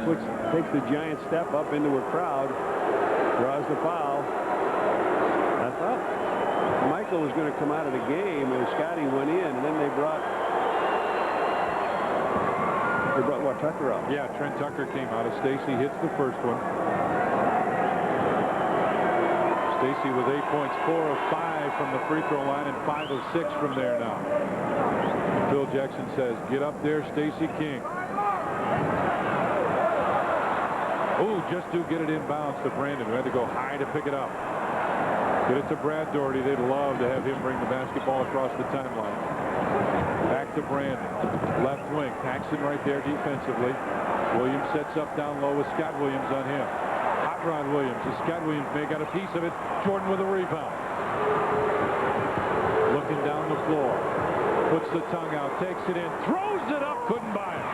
takes the giant step up into a crowd, draws the foul. I thought Michael was going to come out of the game and Scotty went in, and then they brought what, Tucker up? Yeah, Trent Tucker came out as Stacey hits the first one. Stacey with 8 points, 4 of 5 from the free throw line and 5 of 6 from there now. Phil Jackson says, get up there, Stacey King. Oh, just to get it inbounds to Brandon, who had to go high to pick it up. Get it to Brad Doherty. They'd love to have him bring the basketball across the timeline. Back to Brandon. Left wing. Paxson right there defensively. Williams sets up down low with Scott Williams on him. Hot Rod Williams. As Scott Williams may got a piece of it. Jordan with a rebound. Looking down the floor. Puts the tongue out. Takes it in. Throws it up. Couldn't buy it.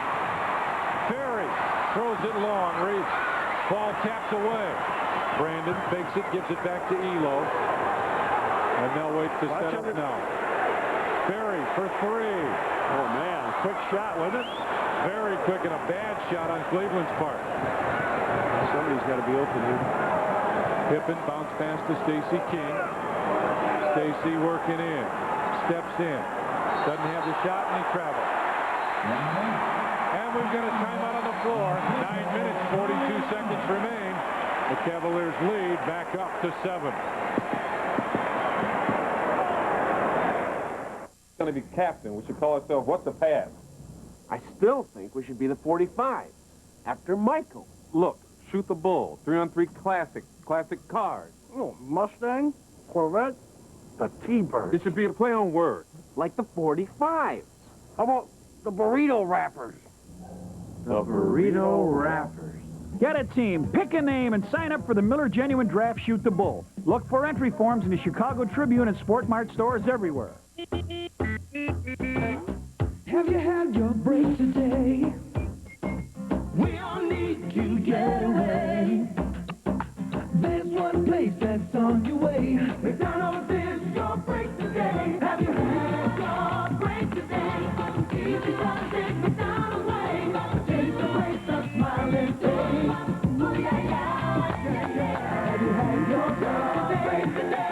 Ferry throws it long. Reach. Ball tapped away. Brandon fakes it. Gives it back to Elo. And they'll wait to set up now. Ferry for three. Oh, man. Quick shot, wasn't it? Very quick and a bad shot on Cleveland's part. Somebody's got to be open here. Pippen bounced pass to Stacey King. Stacey working in. Steps in. Doesn't have the shot and he travels. And we've got a timeout on the floor. 9 minutes, 42 seconds remain. The Cavaliers lead back up to 7. Going to be captain. We should call ourselves What's a Pass? I still think we should be the 45 after Michael. Look, shoot the bull. 3-on-3 classic cars. Oh, Mustang, Corvette, the T-Bird. It should be a play on words. Like the 45s. How about the burrito wrappers? The burrito wrappers. Get a team, pick a name, and sign up for the Miller Genuine Draft Shoot the Bull. Look for entry forms in the Chicago Tribune and Sport Mart stores everywhere. Have you had your break today? We all need to get away. There's one place that's on your way. McDonald's is your break today. Have you had your break today? Easy fun, take McDonald's way. Taste the break, the smiling day. Ooh, yeah, yeah, yeah, yeah. Have you had your break today?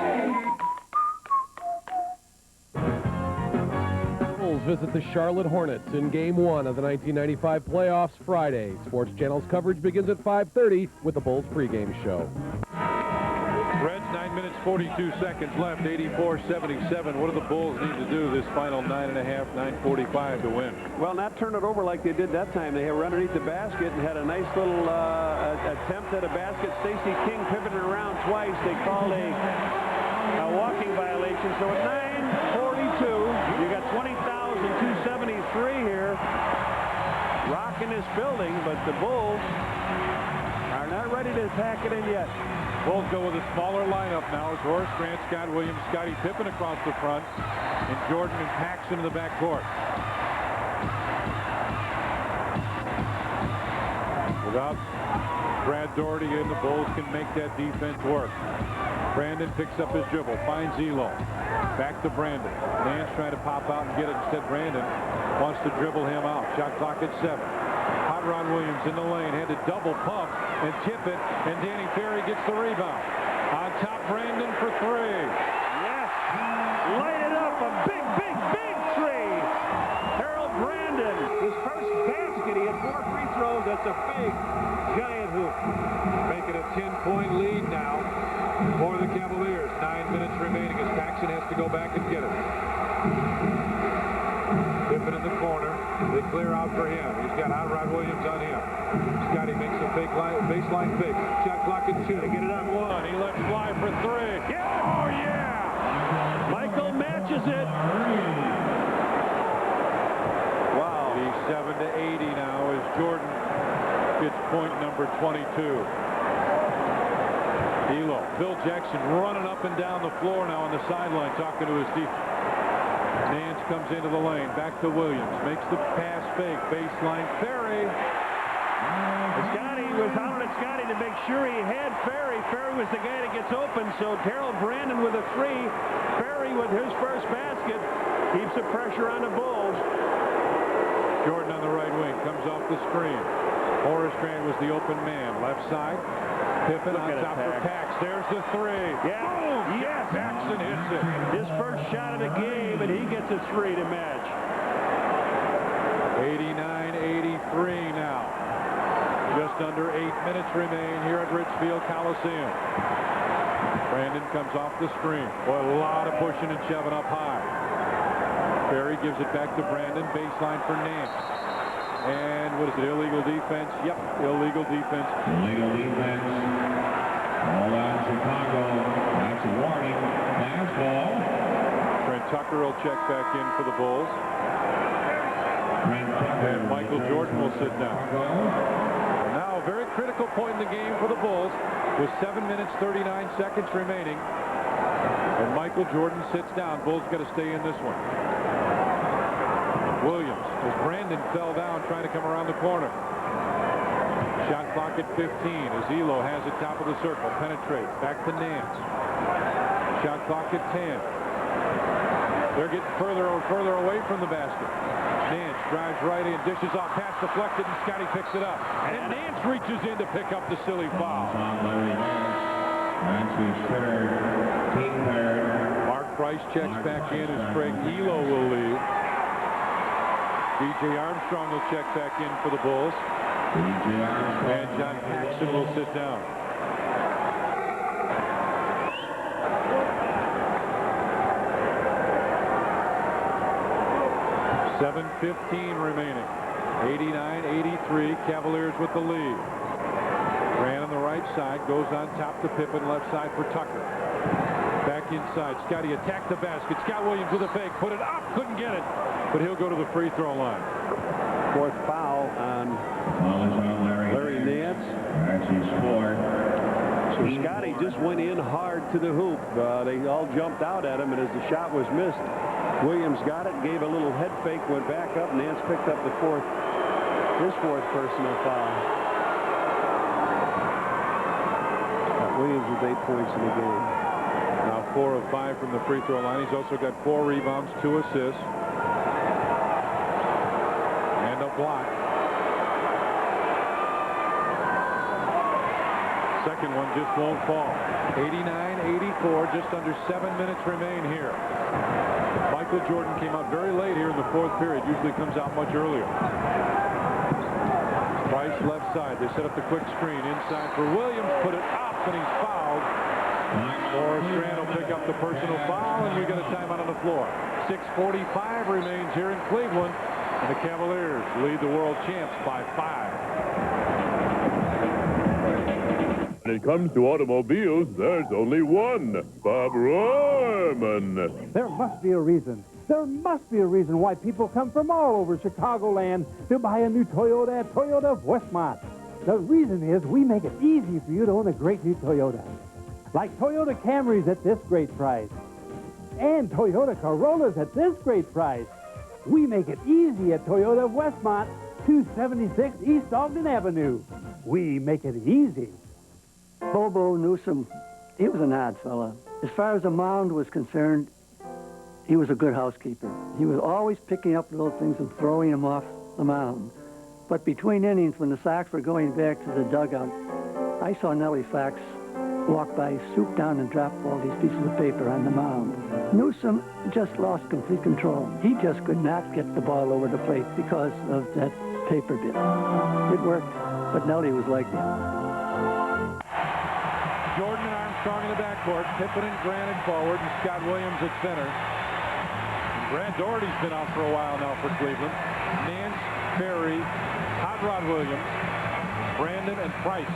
Visit the Charlotte Hornets in Game 1 of the 1995 playoffs Friday. Sports Channel's coverage begins at 5:30 with the Bulls pregame show. Reds, 9 minutes, 42 seconds left, 84-77. What do the Bulls need to do this final 9.5, 9:45 to win? Well, not turn it over like they did that time. They were underneath the basket and had a nice little attempt at a basket. Stacey King pivoted around twice. They called a walking violation. So at 9:42, you got 20,273 here rocking this building, but the Bulls are not ready to pack it in yet. Bulls go with a smaller lineup now as Horace Grant, Scott Williams, Scottie Pippen across the front, and Jordan and Paxson in the backcourt. Without Brad Doherty in, the Bulls can make that defense work. Brandon picks up his dribble, finds Elo. Back to Brandon. Nance trying to pop out and get it. Instead, Brandon wants to dribble him out. Shot clock at 7. Hot Rod Williams in the lane. Had to double pump. and tip it, and Danny Ferry gets the rebound. On top, Brandon for three. Yes. Light it up. A big, big, big three. Harold Brandon. His first basket. He had 4 free throws. That's a big, giant hoop. Make it a 10-point lead now for the Cavaliers. 9 minutes remaining as Paxson has to go back and get it. Pippen in the corner. They clear out for him. He's got Rod Williams on him. Scotty makes a fake baseline fake. Shot clock at 2. They get it on 1. He lets fly for 3. Yeah! Oh, yeah! Michael matches it. Wow. 87 to 80 now as Jordan gets point number 22. Elo. Phil Jackson running up and down the floor now on the sideline talking to his defense. Nance comes into the lane. Back to Williams. Makes the pass fake. Baseline. Ferry. Scotty was hollering at Scotty to make sure he had Ferry. Ferry was the guy that gets open. So Harold Brandon with a 3. Ferry with his first basket keeps the pressure on the Bulls. Jordan on the right wing. Comes off the screen. Horace Grant was the open man. Left side. Pippen on top for Pax. There's the 3. Yeah. Boom! Yes. Paxson hits it. His first shot of the game, and he gets a 3 to match. 89-83 now. Just under 8 minutes remain here at Richfield Coliseum. Brandon comes off the screen. Boy, a lot of pushing and shoving up high. Ferry gives it back to Brandon. Baseline for Nance. And what is it, illegal defense? Yep, illegal defense. Illegal defense. All out Chicago. That's a warning. Last ball. Trent Tucker will check back in for the Bulls. And Michael Jordan will sit down. And now a very critical point in the game for the Bulls with 7 minutes 39 seconds remaining. And Michael Jordan sits down. Bulls got to stay in this one. Williams, as Brandon fell down trying to come around the corner. Shot clock at 15 as Elo has it top of the circle. Penetrates. Back to Nance. Shot clock at 10. They're getting further and further away from the basket. Nance drives right in, dishes off, pass deflected, and Scotty picks it up. And Nance reaches in to pick up the silly foul. Mark Price checks back in as Craig Elo will leave. DJ Armstrong will check back in for the Bulls. And John Paxson will sit down. .7:15 remaining. 89-83. Cavaliers with the lead. Grant on the right side. Goes on top to Pippen. Left side for Tucker. Back inside. Scotty attacked the basket. Scott Williams with a fake. Put it up. Couldn't get it. But he'll go to the free throw line. 4th foul on Larry Nance. So Scotty just went in hard to the hoop. They all jumped out at him, and as the shot was missed, Williams got it, gave a little head fake, went back up. Nance picked up his 4th personal foul. Williams with 8 points in the game. Now 4 of 5 from the free throw line. He's also got 4 rebounds, 2 assists. And a block. Second one just won't fall. 89-84, just under 7 minutes remain here. Michael Jordan came out very late here in the 4th period. Usually comes out much earlier. Price left side. They set up the quick screen inside for Williams. Put it up, and he's fouled. Horace Grant will pick up the personal foul, and we got a timeout on the floor. 6:45 remains here in Cleveland, and the Cavaliers lead the world champs by 5. When it comes to automobiles, there's only one, Bob Rohrman. There must be a reason. There must be a reason why people come from all over Chicagoland to buy a new Toyota at Toyota of Westmont. The reason is we make it easy for you to own a great new Toyota. Like Toyota Camrys at this great price. And Toyota Corollas at this great price. We make it easy at Toyota of Westmont, 276 East Ogden Avenue. We make it easy. Bobo Newsom, he was an odd fella. As far as the mound was concerned, he was a good housekeeper. He was always picking up little things and throwing them off the mound. But between innings, when the Sox were going back to the dugout, I saw Nellie Fox walk by, swoop down, and drop all these pieces of paper on the mound. Newsom just lost complete control. He just could not get the ball over the plate because of that paper bit. It worked, but Nellie was like that. Jordan and Armstrong in the backcourt. Pippen and Grant at forward, and Scott Williams at center. Brad Doherty's been out for a while now for Cleveland. Nance, Berry, Hot Rod Williams, Brandon, and Price.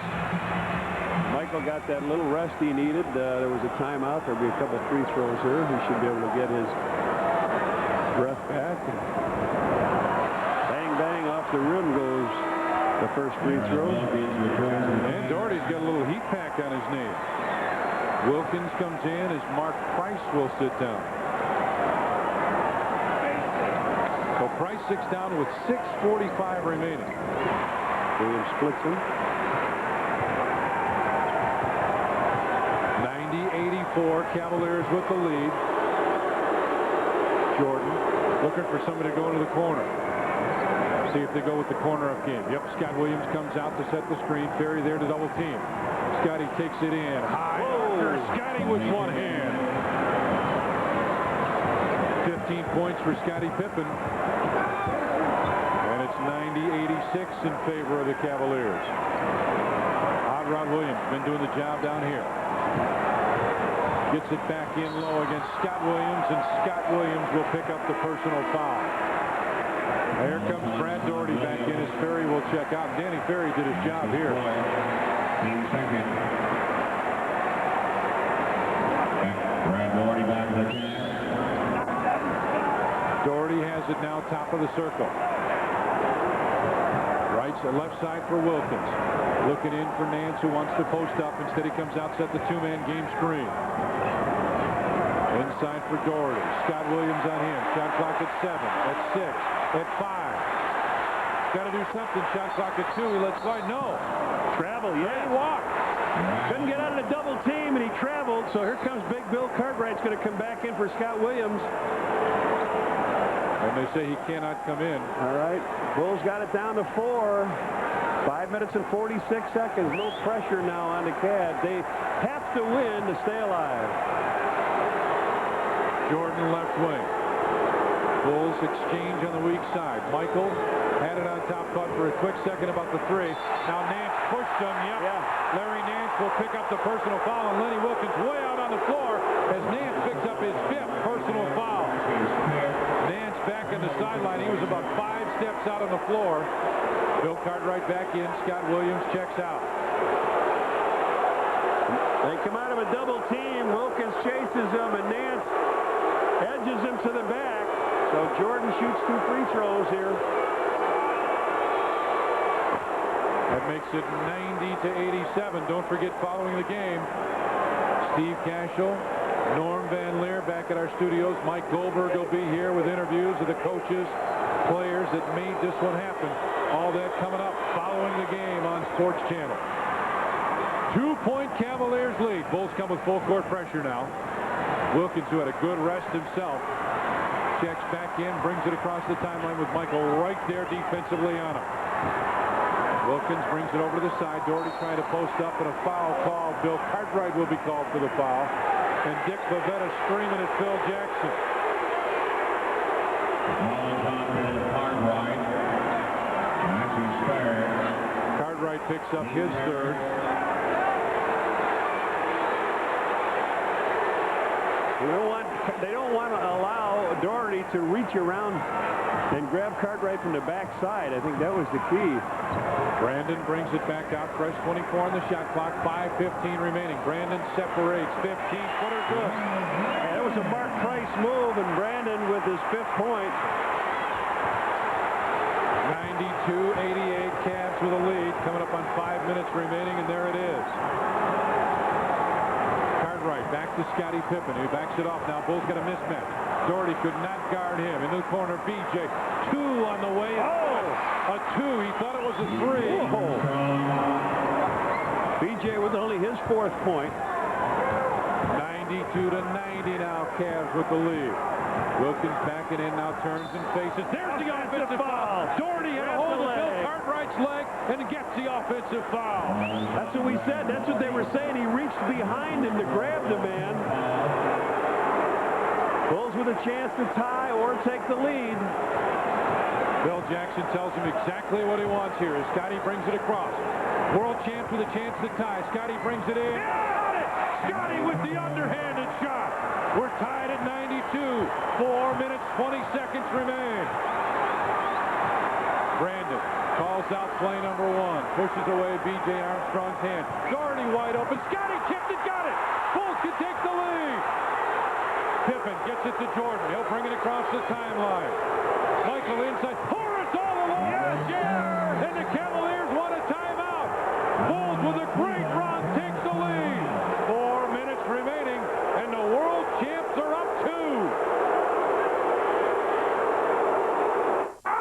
Michael got that little rest he needed. There was a timeout. There'll be a couple free throws here. He should be able to get his breath back. Bang, bang, off the rim goes the first free throw. And Doherty's got a little heat pack on his knee. Wilkins comes in as Mark Price will sit down. So Price sits down with 6:45 remaining. Williams splits him. 90-84, Cavaliers with the lead. Jordan looking for somebody to go into the corner. See if they go with the corner up game. Yep, Scott Williams comes out to set the screen. Ferry there to double team. Scotty takes it in. High. Scotty with one hand. 15 points for Scottie Pippen. And it's 90-86 in favor of the Cavaliers. Hot Rod Williams been doing the job down here. Gets it back in low against Scott Williams, and Scott Williams will pick up the personal foul. Here comes Brad Doherty back in as Ferry will check out. Danny Ferry did his job here. Brad Doherty back in the game. Doherty has it now top of the circle. Left side for Wilkins. Looking in for Nance, who wants to post up. Instead, he comes out, set the two-man game screen. Inside for Doherty. Scott Williams on him. Shot clock at 7, at 6, at 5. Got to do something. Shot clock at 2. He lets slide. No. Travel, yeah. He walked. Couldn't get out of the double team, and he traveled. So here comes Big Bill Cartwright's going to come back in for Scott Williams. And they say he cannot come in. All right. Bulls got it down to 4. 5 minutes and 46 seconds. No pressure now on the Cavs. They have to win to stay alive. Jordan left wing. Bulls exchange on the weak side. Michael had it on top, caught for a quick second about the 3. Now Nance pushed him. Yep. Yeah. Larry Nance will pick up the personal foul, and Lenny Wilkins way out on the floor as Nance picks up his 5th personal foul. Nance back on the sideline. He was about 5 steps out on the floor. Bill Cartwright back in. Scott Williams checks out. They come out of a double team. Wilkins chases him, and Nance edges him to the back. So Jordan shoots 2 free throws here. That makes it 90-87. Don't forget, following the game, Steve Cashel, Norm Van Leer back at our studios. Mike Goldberg will be here with interviews of the coaches, players that made this one happen. All that coming up following the game on Sports Channel. 2-point Cavaliers lead. Bulls come with full court pressure now. Wilkins, who had a good rest himself, checks back in, brings it across the timeline with Michael right there defensively on him. Wilkins brings it over to the side. Doherty trying to post up, and a foul call. Bill Cartwright will be called for the foul. And Dick Bavetta screaming at Phil Jackson. Cartwright picks up his 3rd. They don't want to allow Doherty to reach around and grab Cartwright from the backside. I think that was the key. Brandon brings it back out. Fresh 24 on the shot clock. 5:15 remaining. Brandon separates. 15-footer good. And it was a Mark Price move, and Brandon with his 5th point. 92-88. Cavs with a lead. Coming up on 5 minutes remaining, and there it is. Cartwright back to Scottie Pippen, who backs it off now. Bulls got a mismatch. Doherty could not guard him. In the corner, BJ. 2 on the way. A 2. He thought it was a 3. BJ with only his 4th point. 92-90 now, Cavs with the lead. Wilkins backing in now, turns and faces. There's the offensive foul. Doherty had a hold of Bill Cartwright's leg and gets the offensive foul. That's what we said. That's what they were saying. He reached behind him to grab the man. Bulls with a chance to tie or take the lead. Bill Jackson tells him exactly what he wants here as Scotty brings it across. World champ with a chance to tie. Scotty brings it in. Got it! Scotty with the underhanded shot. We're tied at 92. 4 minutes, 20 seconds remain. Brandon calls out play number 1. Pushes away B.J. Armstrong's hand. Doherty wide open. Scotty chipped it, got it. Bulls can take the lead. Pippen gets it to Jordan. He'll bring it across the timeline. Michael inside. Horace all alone. Yeah! And the Cavaliers want a timeout. Bulls with a great run takes the lead. 4 minutes remaining, and the world champs are up 2.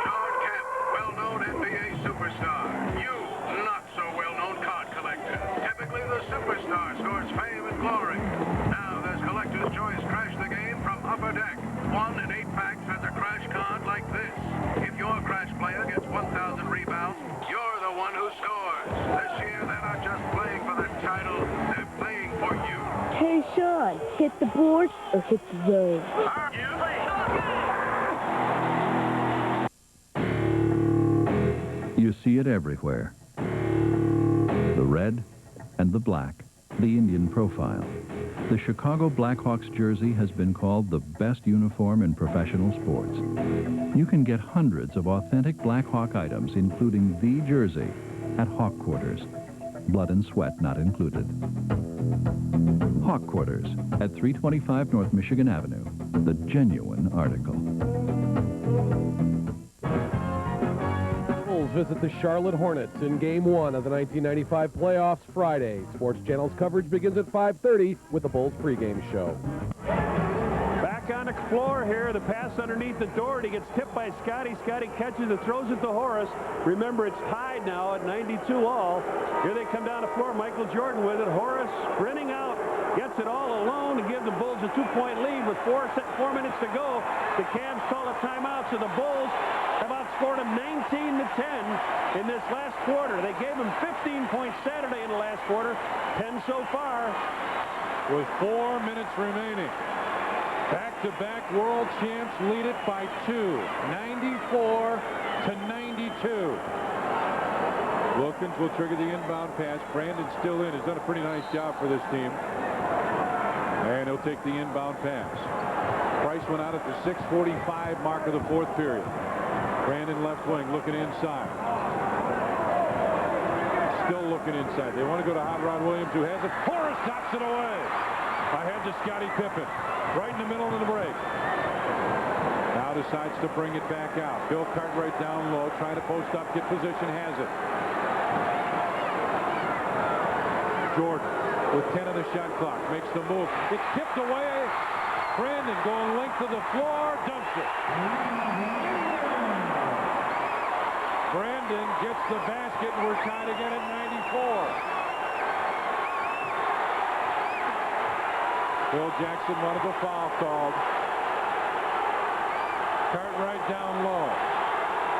John Kemp, well-known NBA superstar. You, not so well-known card collector. Typically the superstar scores fame and glory. Now there's collector's choice Crash the Game from Upper Deck. 1 in 8 packs has a Crash card like this. If your Crash player gets 1,000 rebounds, you're the one who scores. This year, they're not just playing for the title, they're playing for you. Hey, Sean, hit the board or hit the road? You see it everywhere. The red and the black, the Indian profile. The Chicago Blackhawks jersey has been called the best uniform in professional sports. You can get hundreds of authentic Blackhawk items, including the jersey, at Hawk Quarters. Blood and sweat not included. Hawk Quarters at 325 North Michigan Avenue, the genuine article. Bulls visit the Charlotte Hornets in Game 1 of the 1995 playoffs Friday. Sports Channel's coverage begins at 5:30 with the Bulls pregame show. Back on the floor here, the pass underneath the Doherty gets tipped by Scotty. Scotty catches it, throws it to Horace. Remember, it's tied now at 92 all. Here they come down the floor. Michael Jordan with it. Horace sprinting out, gets it all alone to give the Bulls a 2-point lead with 4 minutes to go. The Cavs call a timeout, so the Bulls have outscored them 19-10 in this last quarter. They gave them 15 points Saturday in the last quarter, 10 so far. With 4 minutes remaining. Back-to-back world champs lead it by 2, 94-92. Wilkins will trigger the inbound pass. Brandon's still in. Has done a pretty nice job for this team. And he'll take the inbound pass. Price went out at the 6:45 mark of the 4th period. Brandon left wing looking inside. Still looking inside. They want to go to Hot Rod Williams, who has it. Horace knocks it away. Ahead to Scottie Pippen. Right in the middle of the break. Now decides to bring it back out. Bill Cartwright down low, trying to post up, get position, has it. Jordan with 10 on the shot clock, makes the move. It's tipped away. Brandon going length of the floor, dumps it. Brandon gets the basket, and we're tied again at 94. Bill Jackson wanted the foul called. Cartwright down low.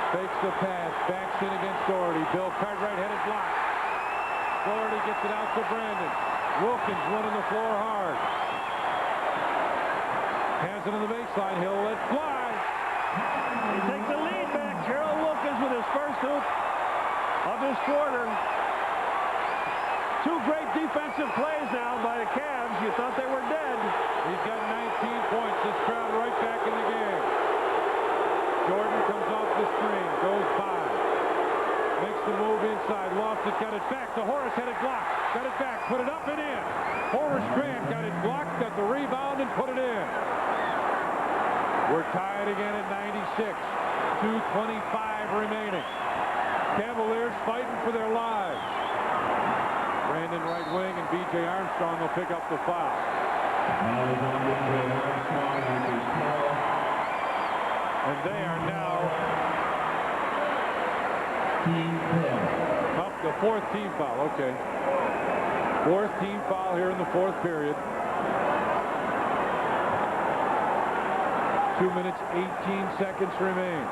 Fakes the pass, backs in against Doherty. Bill Cartwright had it blocked. Doherty gets it out to Brandon. Wilkins running the floor hard. Has it on the baseline. He'll let fly. He takes the lead back. Gerald Wilkins with his first hoop of this quarter. 2 great defensive plays now by the Cavs. You thought they were dead. He's got 19 points. This crowd right back in the game. Jordan comes off the screen, goes by. Makes the move inside, lost it, got it back to Horace, had it blocked. Got it back, put it up and in. Horace Grant got it blocked, got the rebound, and put it in. We're tied again at 96. 2:25 remaining. Cavaliers fighting for their lives. Brandon right wing, and B.J. Armstrong will pick up the foul. And they are now up the 4th team foul. Okay. 4th team foul here in the 4th period. 2 minutes, 18 seconds remain.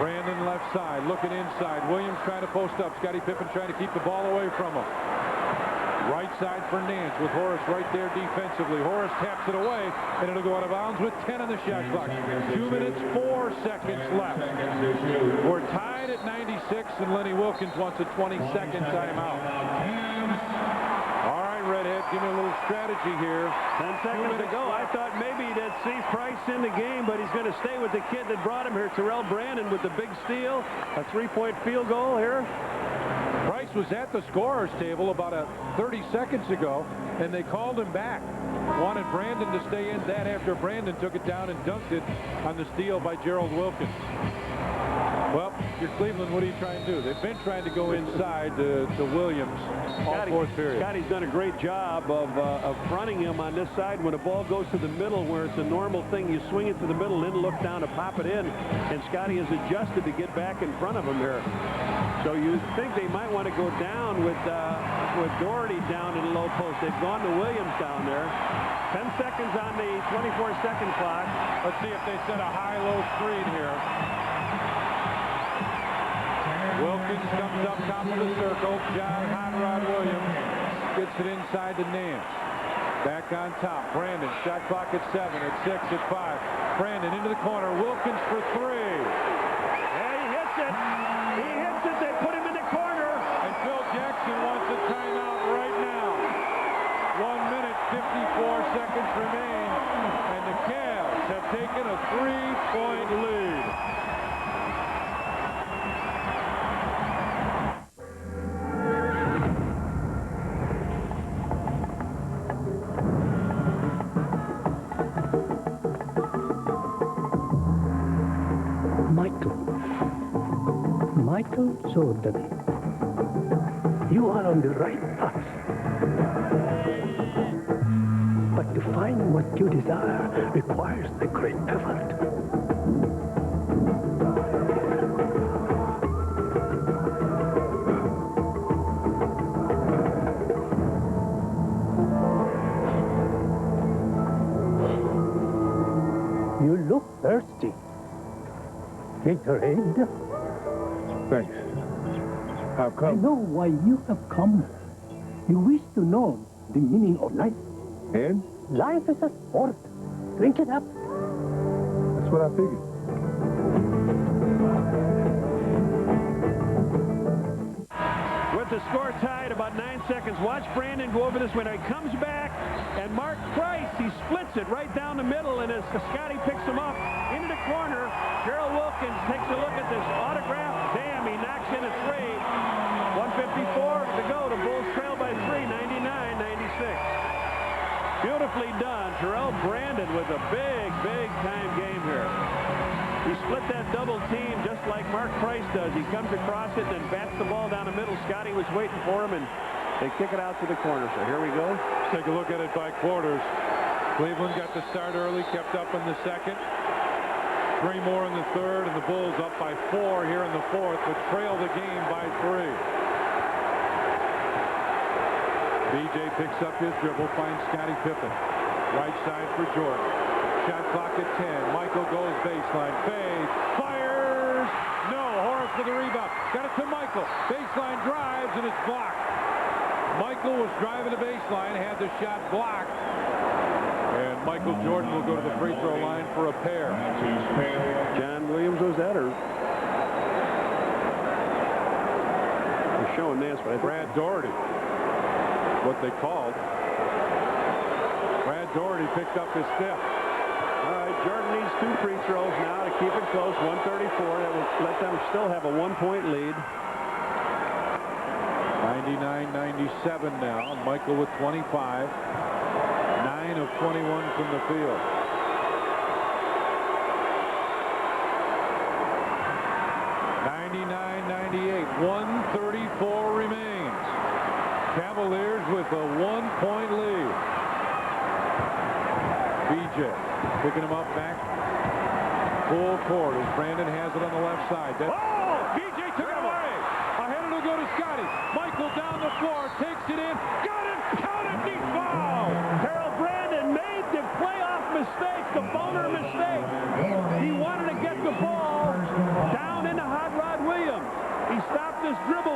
Brandon left side, looking inside. Williams trying to post up. Scottie Pippen trying to keep the ball away from him. Right side for Nance with Horace right there defensively. Horace taps it away, and it'll go out of bounds with 10 on the shot clock. 2 minutes, 4 seconds left. We're tied at 96, and Lenny Wilkins wants a 20-second timeout. All right, Redhead, give me a little strategy here. 10 seconds to go. I thought maybe he'd see Price in the game, but he's going to stay with the kid that brought him here, Terrell Brandon, with the big steal. A 3-point field goal here. Price was at the scorer's table about 30 seconds ago, and they called him back. Wanted Brandon to stay in that after Brandon took it down and dunked it on the steal by Gerald Wilkins. Well, you're Cleveland. What are you trying to do? They've been trying to go inside to Williams all fourth period. Scotty's done a great job of fronting him on this side. When a ball goes to the middle where it's a normal thing, you swing it to the middle, then look down to pop it in. And Scotty has adjusted to get back in front of him here. So you think they might want to go down with Doherty down in the low post. They've gone to Williams down there. 10 seconds on the 24-second clock. Let's see if they set a high-low screen here. Wilkins comes up top of the circle. John Hot Rod Williams gets it inside to Nance. Back on top. Brandon, shot clock at 7, at 6, at 5. Brandon into the corner. Wilkins for 3. Yeah, he hits it. He hits it. They put him in the corner. And Phil Jackson wants a timeout right now. 1 minute, 54 seconds remain. And the Cavs have taken a 3-point lead. Michael Jordan, you are on the right path. But to find what you desire requires a great effort. You look thirsty. Gatorade? Thanks. How come? I know why you have come. You wish to know the meaning of life. And? Life is a sport. Drink it up. That's what I figured. With the score tied, about 9 seconds. Watch Brandon go over this way. Now he comes back, and Mark Price, he splits it right down the middle, and as Scotty picks him up into the corner, Gerald Wilkins takes a look at this autograph. Damn, he knocks in a 3. 1:54 to go. The Bulls trail by 3, 99-96. Beautifully done. Terrell Brandon with a big time game here. He split that double team just like Mark Price does. He comes across it and then bats the ball down the middle. Scotty was waiting for him, and they kick it out to the corner. So here we go. Let's take a look at it by quarters. Cleveland got the start early, kept up in the second. 3 more in the third, and the Bulls up by 4 here in the fourth, but trail the game by 3. BJ picks up his dribble, finds Scottie Pippen. Right side for Jordan. Shot clock at 10. Michael goes baseline. Fades. Fires. No. Horace for the rebound. Got it to Michael. Baseline drives, and it's blocked. Michael was driving the baseline, had the shot blocked. And Michael Jordan will go to the free throw line for a pair. John Williams was that, or? They're showing this, but Brad Doherty. What they called. Brad Doherty picked up his 5th. All right, Jordan needs 2 free throws now to keep it close. 134. That will let them still have a 1-point lead. 99-97 now. Michael with 25. 9 of 21 from the field. 99-98. 134 remains. Cavaliers with a 1-point lead. BJ picking him up back full court as Brandon has it on the left side. BJ took it away. Ahead it'll go to Scotty. Michael down the floor, takes it in, got it, count it, deep foul. Terrell Brandon made the playoff mistake. The boner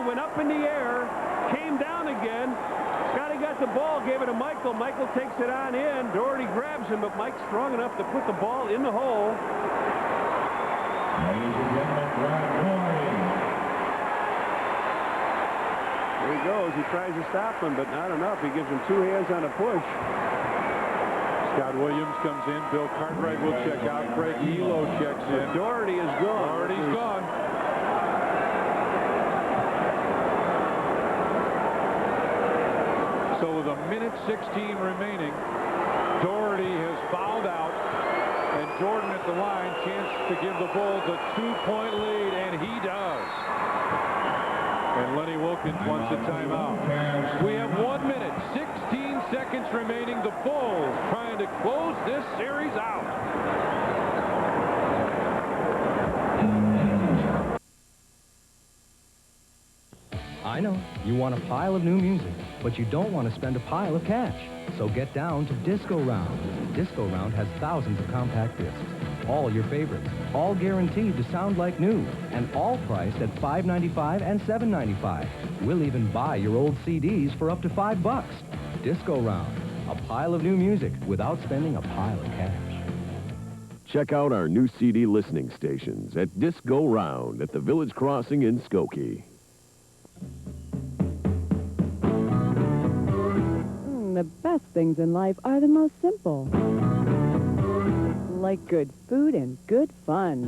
went up in the air, came down again. Scotty got the ball, gave it to Michael. Michael takes it on in. Doherty grabs him, but Mike's strong enough to put the ball in the hole. Ladies and gentlemen, Brad Doherty. There he goes. He tries to stop him, but not enough. He gives him 2 hands on a push. Scott Williams comes in. Bill Cartwright will check out. Craig Elo checks in. Doherty is gone. Doherty's gone. So with 1:16 remaining, Doherty has fouled out, and Jordan at the line, chance to give the Bulls a 2-point lead, and he does. And Lenny Wilkins wants a timeout. We have 1 minute, 16 seconds remaining. The Bulls trying to close this series out. I know, you want a pile of new music, but you don't want to spend a pile of cash. So get down to Disco Round. Disco Round has thousands of compact discs. All your favorites, all guaranteed to sound like new, and all priced at $5.95 and $7.95. We'll even buy your old CDs for up to $5. Disco Round, a pile of new music without spending a pile of cash. Check out our new CD listening stations at Disco Round at the Village Crossing in Skokie. The best things in life are the most simple. Like good food and good fun.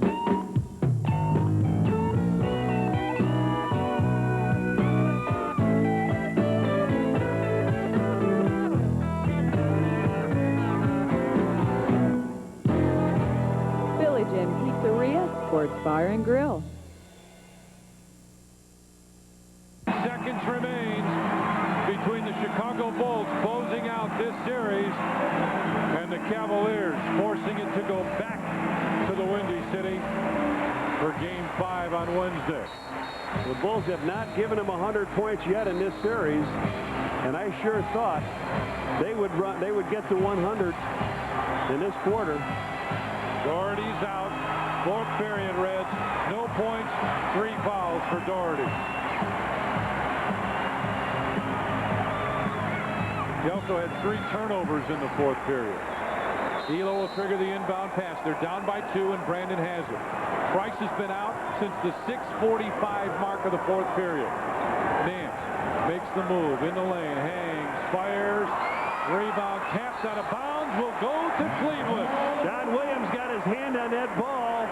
Village Inn Pizzeria, Sports Bar and Grill. Seconds remains between the Chicago Bulls closing out this series and the Cavaliers forcing it to go back to the Windy City for Game 5 on Wednesday. The Bulls have not given him 100 points yet in this series, and I sure thought they would get to 100 in this quarter. Doherty's out. 4th period, Reds. No points, 3 fouls for Doherty. He also had 3 turnovers in the 4th period. Elo will trigger the inbound pass. They're down by 2, and Brandon has it. Price has been out since the 6:45 mark of the 4th period. Nance makes the move in the lane, hangs, fires, rebound, taps out of bounds, will go to Cleveland. John Williams got his hand on that ball,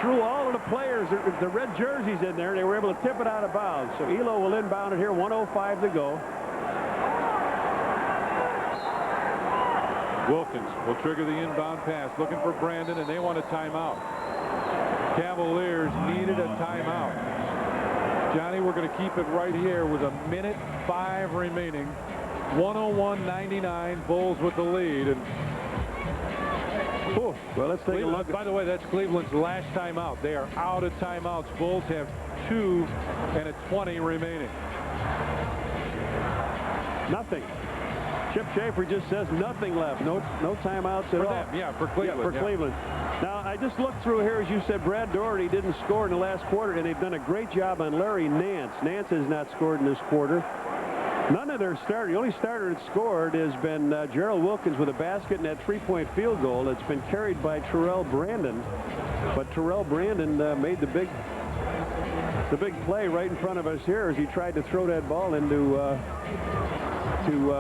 threw all of the players, the red jerseys in there. They were able to tip it out of bounds. So Elo will inbound it here, 1:05 to go. Wilkins will trigger the inbound pass, looking for Brandon, and they want a timeout. Cavaliers needed a timeout. Johnny, we're going to keep it right here with 1:05 remaining. 101-99, Bulls with the lead. And well, let's take a look. By the way, that's Cleveland's last timeout. They are out of timeouts. Bulls have 2 and a 20 remaining. Nothing. Chip Schaefer just says nothing left. No timeouts at all. For them, yeah, for Cleveland. Yeah, for Cleveland. Now, I just looked through here, as you said, Brad Doherty didn't score in the last quarter, and they've done a great job on Larry Nance. Nance has not scored in this quarter. None of their starters. The only starter that's scored has been Gerald Wilkins with a basket and that 3-point field goal. It's been carried by Terrell Brandon, but Terrell Brandon made the big play right in front of us here as he tried to throw that ball into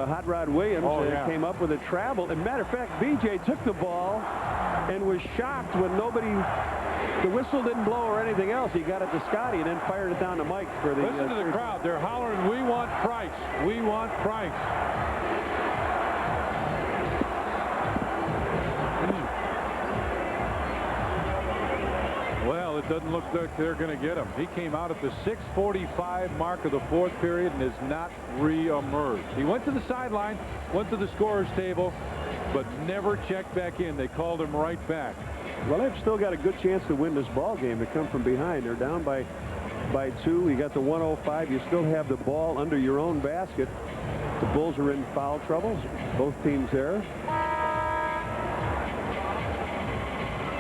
Hot Rod Williams, and came up with a travel. As a matter of fact, BJ took the ball and was shocked when the whistle didn't blow or anything else. He got it to Scotty and then fired it down to Mike for the... Listen to the crowd. They're hollering, "We want Price. We want Price." Well, it doesn't look like they're going to get him. He came out at the 6:45 mark of the 4th period and has not re-emerged. He went to the sideline, went to the scorer's table, but never checked back in. They called him right back. Well, they've still got a good chance to win this ball game to come from behind. They're down by 2. You got the 1:05. You still have the ball under your own basket. The Bulls are in foul trouble. Both teams there.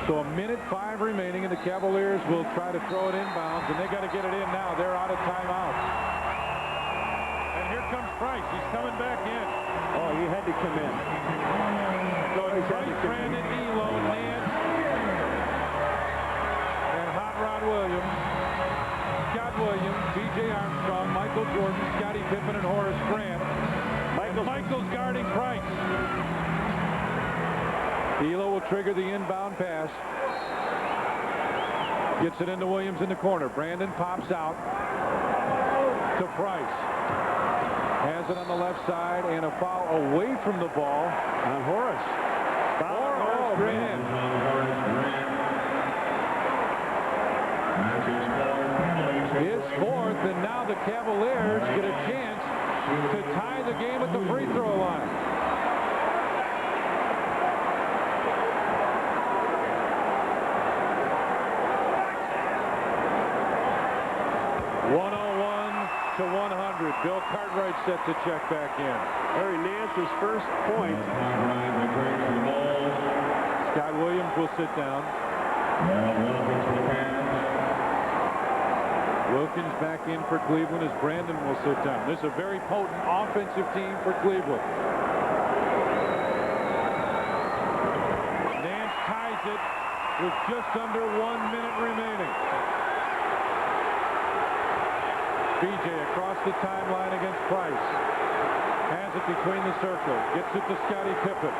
So 1:05 remaining, and the Cavaliers will try to throw it inbounds, and they got to get it in now. They're out of timeout. And here comes Price. He's coming back in. Oh, he had to come in. So it's Price, Brandon, Elo, Nance, and Hot Rod Williams, Scott Williams, B.J. Armstrong, Michael Jordan, Scottie Pippen, and Horace Grant. Michael's guarding Price. Elo will trigger the inbound pass. Gets it into Williams in the corner. Brandon pops out to Price. Has it on the left side, and a foul away from the ball on Horace. Oh, man. It's fourth, and now the Cavaliers get a chance to tie the game at the free throw line. To 100. Bill Cartwright set to check back in. Larry Nance's first point. Scott Williams will sit down. Wilkins back in for Cleveland as Brandon will sit down. This is a very potent offensive team for Cleveland. Nance ties it with just under 1 minute remaining. BJ across the timeline against Price. Has it between the circle. Gets it to Scottie Pippen.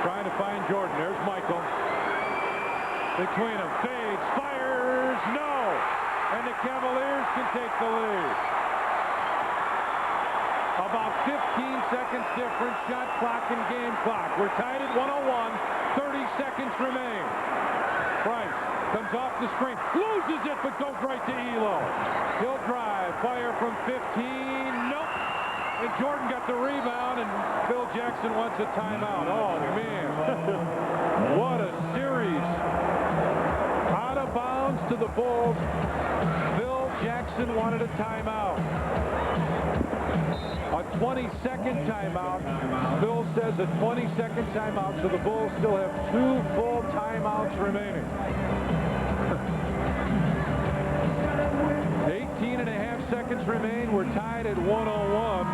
Trying to find Jordan. There's Michael. Between them. Fades. Fires. No. And the Cavaliers can take the lead. About 15 seconds difference. Shot clock and game clock. We're tied at 101. 30 seconds remain. Price comes off the screen. Loses it, but goes right to Elo. He'll drive. Fire from 15. Nope. And Jordan got the rebound, and Phil Jackson wants a timeout. Oh, man. What a series. Out of bounds to the Bulls. Phil Jackson wanted a timeout. A 20-second timeout. Phil says a 20-second timeout, so the Bulls still have 2 full timeouts remaining. 18.5 seconds remain. We're tied at 101.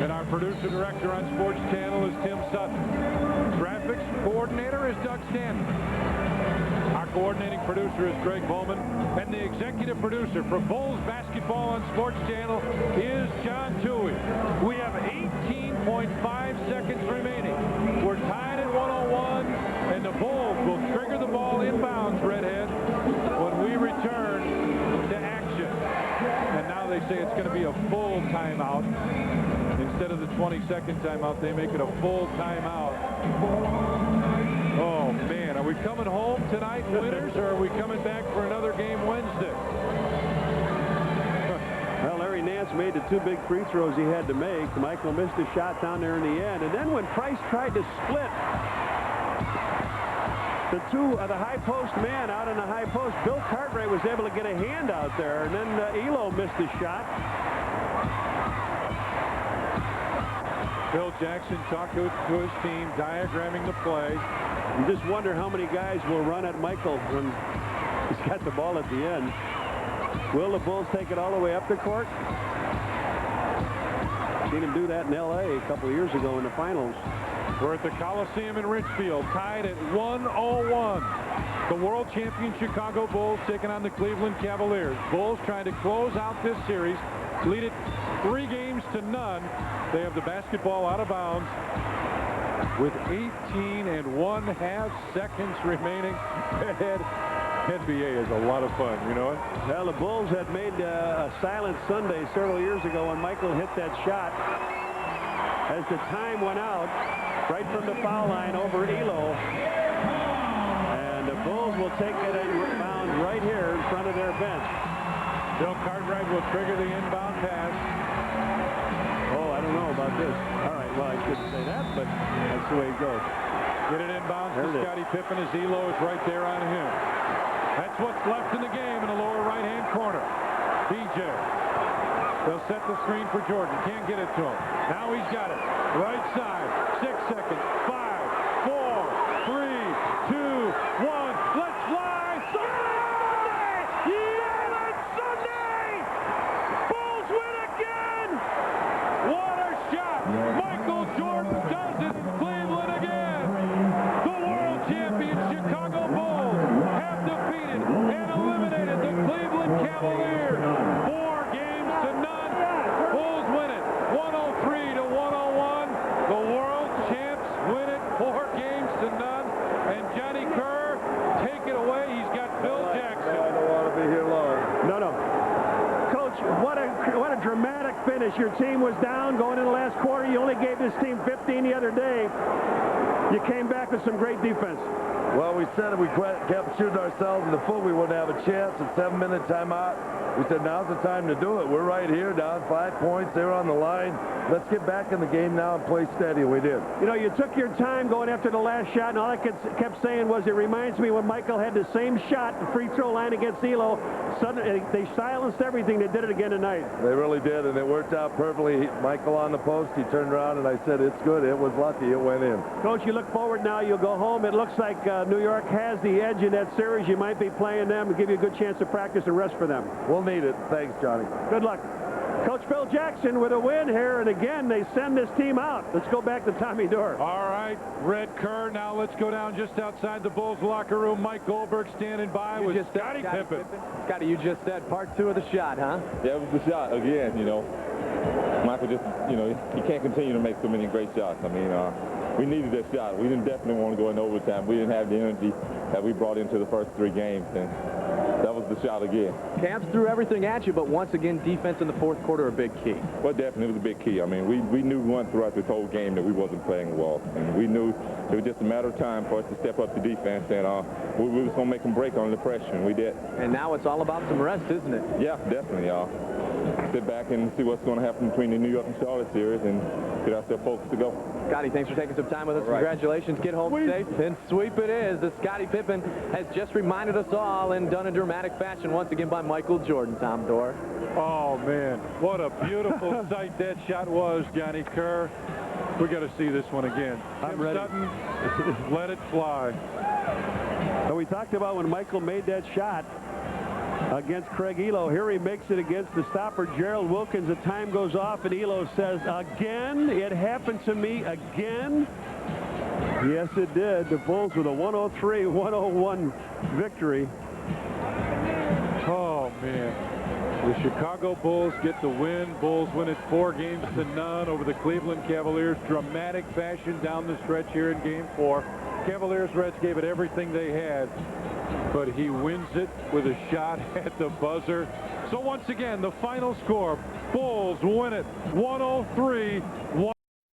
And our producer-director on Sports Channel is Tim Sutton. Graphics coordinator is Doug Stanton. Our coordinating producer is Greg Bowman. And the executive producer for Bulls basketball on Sports Channel is John Toohey. We have 18.5 seconds remaining. We're tied at 101. And the Bulls will trigger the ball inbounds, Redhead, when we return to action. And now they say it's going to be a full timeout. Instead of the 20-second timeout, they make it a full timeout. Oh, man. Are we coming home tonight, winners, or are we coming back for another game Wednesday? Well, Larry Nance made the 2 big free throws he had to make. Michael missed a shot down there in the end. And then when Price tried to split the high post man out in the high post, Bill Cartwright was able to get a hand out there. And then Elo missed a shot. Phil Jackson talked to his team, diagramming the play. You just wonder how many guys will run at Michael when he's got the ball at the end. Will the Bulls take it all the way up the court? Seen him do that in L.A. a couple of years ago in the finals. We're at the Coliseum in Richfield, tied at 101. The world champion Chicago Bulls taking on the Cleveland Cavaliers. Bulls trying to close out this series, lead it 3 games to none. They have the basketball out of bounds with 18.5 seconds remaining. NBA is a lot of fun, you know it? Well, the Bulls had made a silent Sunday several years ago when Michael hit that shot. As the time went out, right from the foul line over Elo. And the Bulls will take it and rebound right here in front of their bench. Bill Cartwright will trigger the inbound pass. Oh, I don't know about this. All right, well, I shouldn't say that, but that's the way it goes. Get it inbounds to Scottie Pippen as Elo is right there on him. That's what's left in the game in the lower right-hand corner. BJ. They'll set the screen for Jordan. Can't get it to him. Now he's got it. Right side. 6 seconds. 5, 4, 3, 2, 1. was down going in the last quarter. You only gave this team 15 the other day. You came back with some great defense. Well, we said if we kept shooting ourselves in the foot, we wouldn't have a chance. A 7-minute timeout. We said, now's the time to do it. We're right here, down 5 points. They're on the line. Let's get back in the game now and play steady. We did. You know, you took your time going after the last shot, and all I kept saying was, it reminds me when Michael had the same shot at the free throw line against Elo. Suddenly, they silenced everything. They did it again tonight. They really did, and it worked out perfectly. Michael on the post, he turned around, and I said, it's good. It was lucky. It went in. Coach, you look forward now. You'll go home. It looks like New York has the edge in that series. You might be playing them and give you a good chance to practice and rest for them. We'll need it. Thanks, Johnny. Good luck. Coach Phil Jackson with a win here, and again, they send this team out. Let's go back to Tommy Dorr. All right, Red Kerr. Now let's go down just outside the Bulls locker room. Mike Goldberg standing by with Scottie Pippen. Scottie, you just said part 2 of the shot, huh? Yeah, it was the shot again, you know. Michael just, you know, he can't continue to make so many great shots. I mean, we needed that shot. We didn't definitely want to go in overtime. We didn't have the energy that we brought into the first 3 games, and that was the shot again. Cavs threw everything at you, but once again, defense in the fourth quarter a big key. Well, definitely, it was a big key. I mean, we knew throughout this whole game that we wasn't playing well, and we knew it was just a matter of time for us to step up to defense, and we was going to make them break on the pressure, and we did. And now it's all about some rest, isn't it? Yeah, definitely, y'all. Sit back and see what's going to happen between the New York and Charlotte series and get ourselves focused to go. Scottie, thanks for taking some time with us. Right. Congratulations. Get home safe. And sweep it is. The Scottie Pippen has just reminded us all and done in dramatic fashion once again by Michael Jordan, Tom Dorr. Oh, man. What a beautiful sight that shot was, Johnny Kerr. We got to see this one again. I'm ready. Sutton, let it fly. So we talked about when Michael made that shot against Craig Elo. Here he makes it against the stopper, Gerald Wilkins. The time goes off, and Elo says, again? It happened to me again? Yes, it did. The Bulls with a 103-101 victory. Oh, man. The Chicago Bulls get the win. Bulls win it 4-0 over the Cleveland Cavaliers. Dramatic fashion down the stretch here in Game 4. Cavaliers Reds gave it everything they had, but he wins it with a shot at the buzzer. So once again, the final score, Bulls win it 103-101.